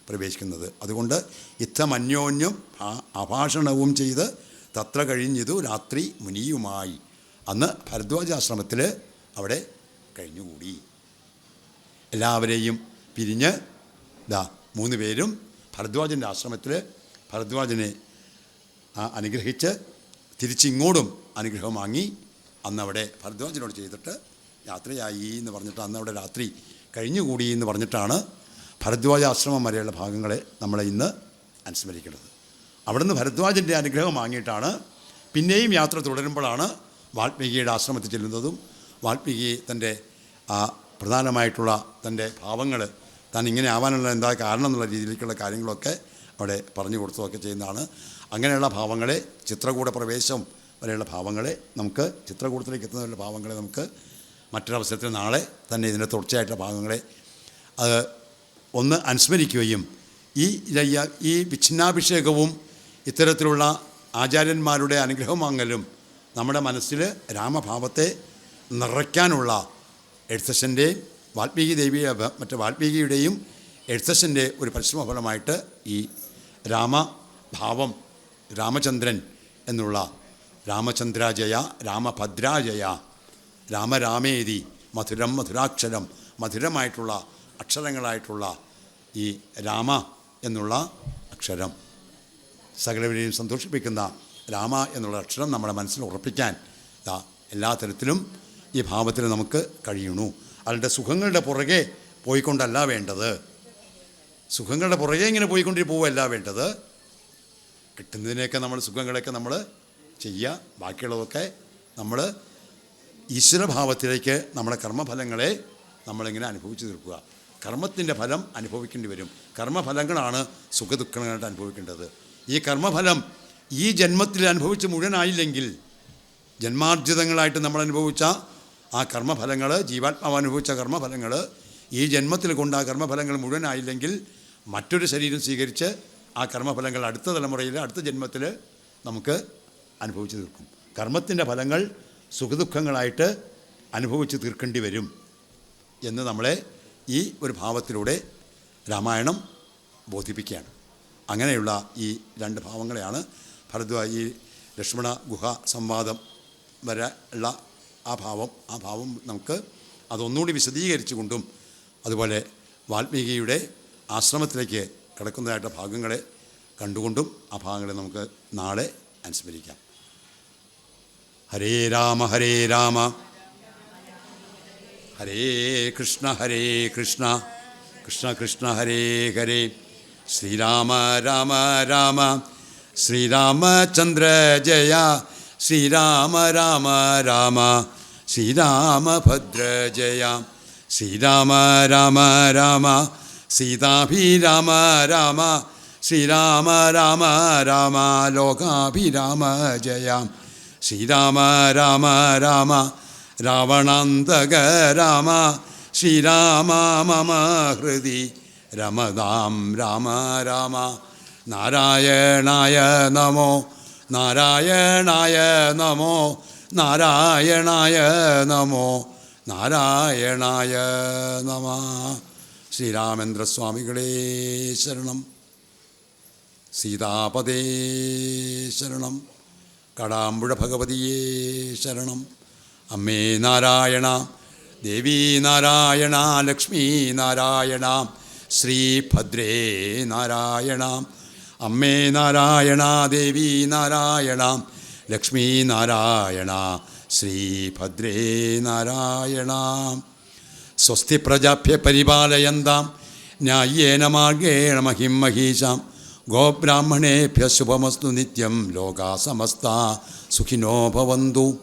പ്രവേശിക്കുന്നത്. അതുകൊണ്ട് ഇത്തം അന്യോന്യം അഭാഷണവും ചെയ്ത് തത്ര കഴിഞ്ഞതു രാത്രി മുനിയുമായി. അന്ന് ഭരദ്വാജാശ്രമത്തിൽ അവിടെ കഴിഞ്ഞുകൂടി. എല്ലാവരെയും പിരിഞ്ഞ് 3 പേരും ഭരദ്വാജൻ്റെ ആശ്രമത്തിൽ ഭരദ്വാജനെ അനുഗ്രഹിച്ച് തിരിച്ചിങ്ങോട്ടും അനുഗ്രഹം വാങ്ങി അന്നവിടെ ഭരദ്വാജനോട് ചെയ്തിട്ട് യാത്രയായി എന്ന് പറഞ്ഞിട്ട് അന്നവിടെ രാത്രി കഴിഞ്ഞുകൂടി എന്ന് പറഞ്ഞിട്ടാണ് ഭരദ്വാജ ആശ്രമം വരെയുള്ള ഭാഗങ്ങളെ നമ്മൾ ഇന്ന് അനുസ്മരിക്കുന്നത്. അവിടുന്ന് ഭരദ്വാജൻ്റെ അനുഗ്രഹം വാങ്ങിയിട്ടാണ് പിന്നെയും യാത്ര തുടരുമ്പോഴാണ് വാൽമീകിയുടെ ആശ്രമത്തിൽ ചെല്ലുന്നതും വാൽമീകി തൻ്റെ പ്രധാനമായിട്ടുള്ള തൻ്റെ ഭാവങ്ങൾ താൻ ഇങ്ങനെ ആവാനുള്ള എന്താ കാരണം എന്നുള്ള രീതിയിലേക്കുള്ള കാര്യങ്ങളൊക്കെ അവിടെ പറഞ്ഞു കൊടുത്തതൊക്കെ ചെയ്യുന്നതാണ്. അങ്ങനെയുള്ള ഭാവങ്ങളെ, ചിത്രകൂട പ്രവേശം വരെയുള്ള ഭാവങ്ങളെ നമുക്ക്, ചിത്രകൂടത്തിലേക്ക് എത്തുന്നവരുടെ ഭാവങ്ങളെ നമുക്ക് മറ്റൊരവസരത്തിൽ നാളെ തന്നെ ഇതിൻ്റെ തുടർച്ചയായിട്ടുള്ള ഭാഗങ്ങളെ അത് ഒന്ന് അനുസ്മരിക്കുകയും ഈ വിച്ഛിന്നാഭിഷേകവും ഇത്തരത്തിലുള്ള ആചാര്യന്മാരുടെ അനുഗ്രഹം വാങ്ങലും നമ്മുടെ മനസ്സിൽ രാമഭാവത്തെ നിറയ്ക്കാനുള്ള എഴുത്തച്ഛൻ്റെയും വാൽമീകിയുടെയും എഴുത്തച്ഛൻ്റെ ഒരു പരിശ്രമഫലമായിട്ട് ഈ രാമഭാവം, രാമചന്ദ്രൻ എന്നുള്ള രാമചന്ദ്രാജയ, രാമഭദ്രാജയ, രാമരാമേതി, മധുരം മധുരാക്ഷരം, മധുരമായിട്ടുള്ള അക്ഷരങ്ങളായിട്ടുള്ള ഈ രാമ എന്നുള്ള അക്ഷരം, സകലവരെയും സന്തോഷിപ്പിക്കുന്ന രാമ എന്നുള്ള അക്ഷരം നമ്മുടെ മനസ്സിൽ ഉറപ്പിക്കാൻ എല്ലാ തരത്തിലും ഈ ഭാവത്തിൽ നമുക്ക് കഴിയണു. അതിൻ്റെ സുഖങ്ങളുടെ പുറകെ പോയിക്കൊണ്ടല്ല വേണ്ടത്. സുഖങ്ങളുടെ പുറകെ ഇങ്ങനെ പോവുകയല്ല വേണ്ടത്. കിട്ടുന്നതിനെയൊക്കെ നമ്മൾ സുഖങ്ങളൊക്കെ നമ്മൾ ചെയ്യുക. ബാക്കിയുള്ളതൊക്കെ നമ്മൾ ഈശ്വരഭാവത്തിലേക്ക് നമ്മുടെ കർമ്മഫലങ്ങളെ നമ്മളിങ്ങനെ അനുഭവിച്ചു തീർക്കുക. കർമ്മത്തിൻ്റെ ഫലം അനുഭവിക്കേണ്ടി വരും. കർമ്മഫലങ്ങളാണ് സുഖദുഃഖങ്ങളായിട്ട് അനുഭവിക്കേണ്ടത്. ഈ കർമ്മഫലം ഈ ജന്മത്തിൽ അനുഭവിച്ച് മുഴുവനായില്ലെങ്കിൽ, ജന്മാർജിതങ്ങളായിട്ട് നമ്മൾ അനുഭവിച്ച ആ കർമ്മഫലങ്ങൾ, ജീവാത്മാവ് അനുഭവിച്ച കർമ്മഫലങ്ങൾ ഈ ജന്മത്തിൽ കൊണ്ട് ആ കർമ്മഫലങ്ങൾ മുഴുവനായില്ലെങ്കിൽ മറ്റൊരു ശരീരം സ്വീകരിച്ച് ആ കർമ്മഫലങ്ങൾ അടുത്ത തലമുറയിൽ, അടുത്ത ജന്മത്തിൽ നമുക്ക് അനുഭവിച്ച് തീർക്കും. കർമ്മത്തിൻ്റെ ഫലങ്ങൾ സുഖദുഃഖങ്ങളായിട്ട് അനുഭവിച്ച് തീർക്കേണ്ടി വരും എന്ന് നമ്മളെ ഈ ഒരു ഭാവത്തിലൂടെ രാമായണം ബോധിപ്പിക്കുകയാണ്. അങ്ങനെയുള്ള ഈ 2 ഭാവങ്ങളെയാണ് ഈ ലക്ഷ്മണ ഗുഹ സംവാദം വരെ ഉള്ള ആ ഭാവം നമുക്ക് അതൊന്നുകൂടി വിശദീകരിച്ചു കൊണ്ടും അതുപോലെ വാൽമീകിയുടെ ആശ്രമത്തിലേക്ക് കിടക്കുന്നതായിട്ട് ഭാഗങ്ങളെ കണ്ടുകൊണ്ടും ആ ഭാഗങ്ങളെ നമുക്ക് നാളെ അനുസ്മരിക്കാം. ഹരേ രാമ ഹരേ രാമ, ഹരേ കൃഷ്ണ കൃഷ്ണ കൃഷ്ണ ഹരേ ഹരേ, ശ്രീരാമ രാമ രാമ ശ്രീരാമചന്ദ്ര ജയ, ശ്രീരാമ രാമ രാമ ശ്രീരാമഭദ്ര ജയ, ശ്രീരാമ രാമ രാമ സീതാഭിരാമ രാമ, ശ്രീരാമ രാമ രാമ ലോകാഭിരാമ ജയ, ശ്രീരാമ രാമ രാമ രാവണാന്തക രാമ, ശ്രീരാമ മമ ഹൃദി രമതാം രാമ രാമ, നാരായണായ നമോ നാരായണായ നമോ നാരായണായ നമോ നാരായണായ നമ. ശ്രീരാമേന്ദ്രസ്വാമികളേ ശരണം, സീതാപദേ ശരണം, കടാമ്പുഴ ഭഗവതിയേ ശരണം. അമ്മേ നാരായണ, ദേവീ നാരായണ, ലക്ഷ്മീ നാരായണ, ശ്രീഭദ്രേ നാരായണ. അമ്മേ നാരായണ, ദേവീ നാരായണ, ലക്ഷ്മീ നാരായണ, ശ്രീഭദ്രേ നാരായണ. സ്വസ്തി പ്രജാഭ്യ പരിപാലയന്താം ന്യായേന മാർഗേണ മഹിം മഹീഷാം ഗോബ്രാഹ്മണേഭ്യ ശുഭമസ്തു നിത്യം ലോകാ സമസ്ത സുഖിനോ ഭവന്തു.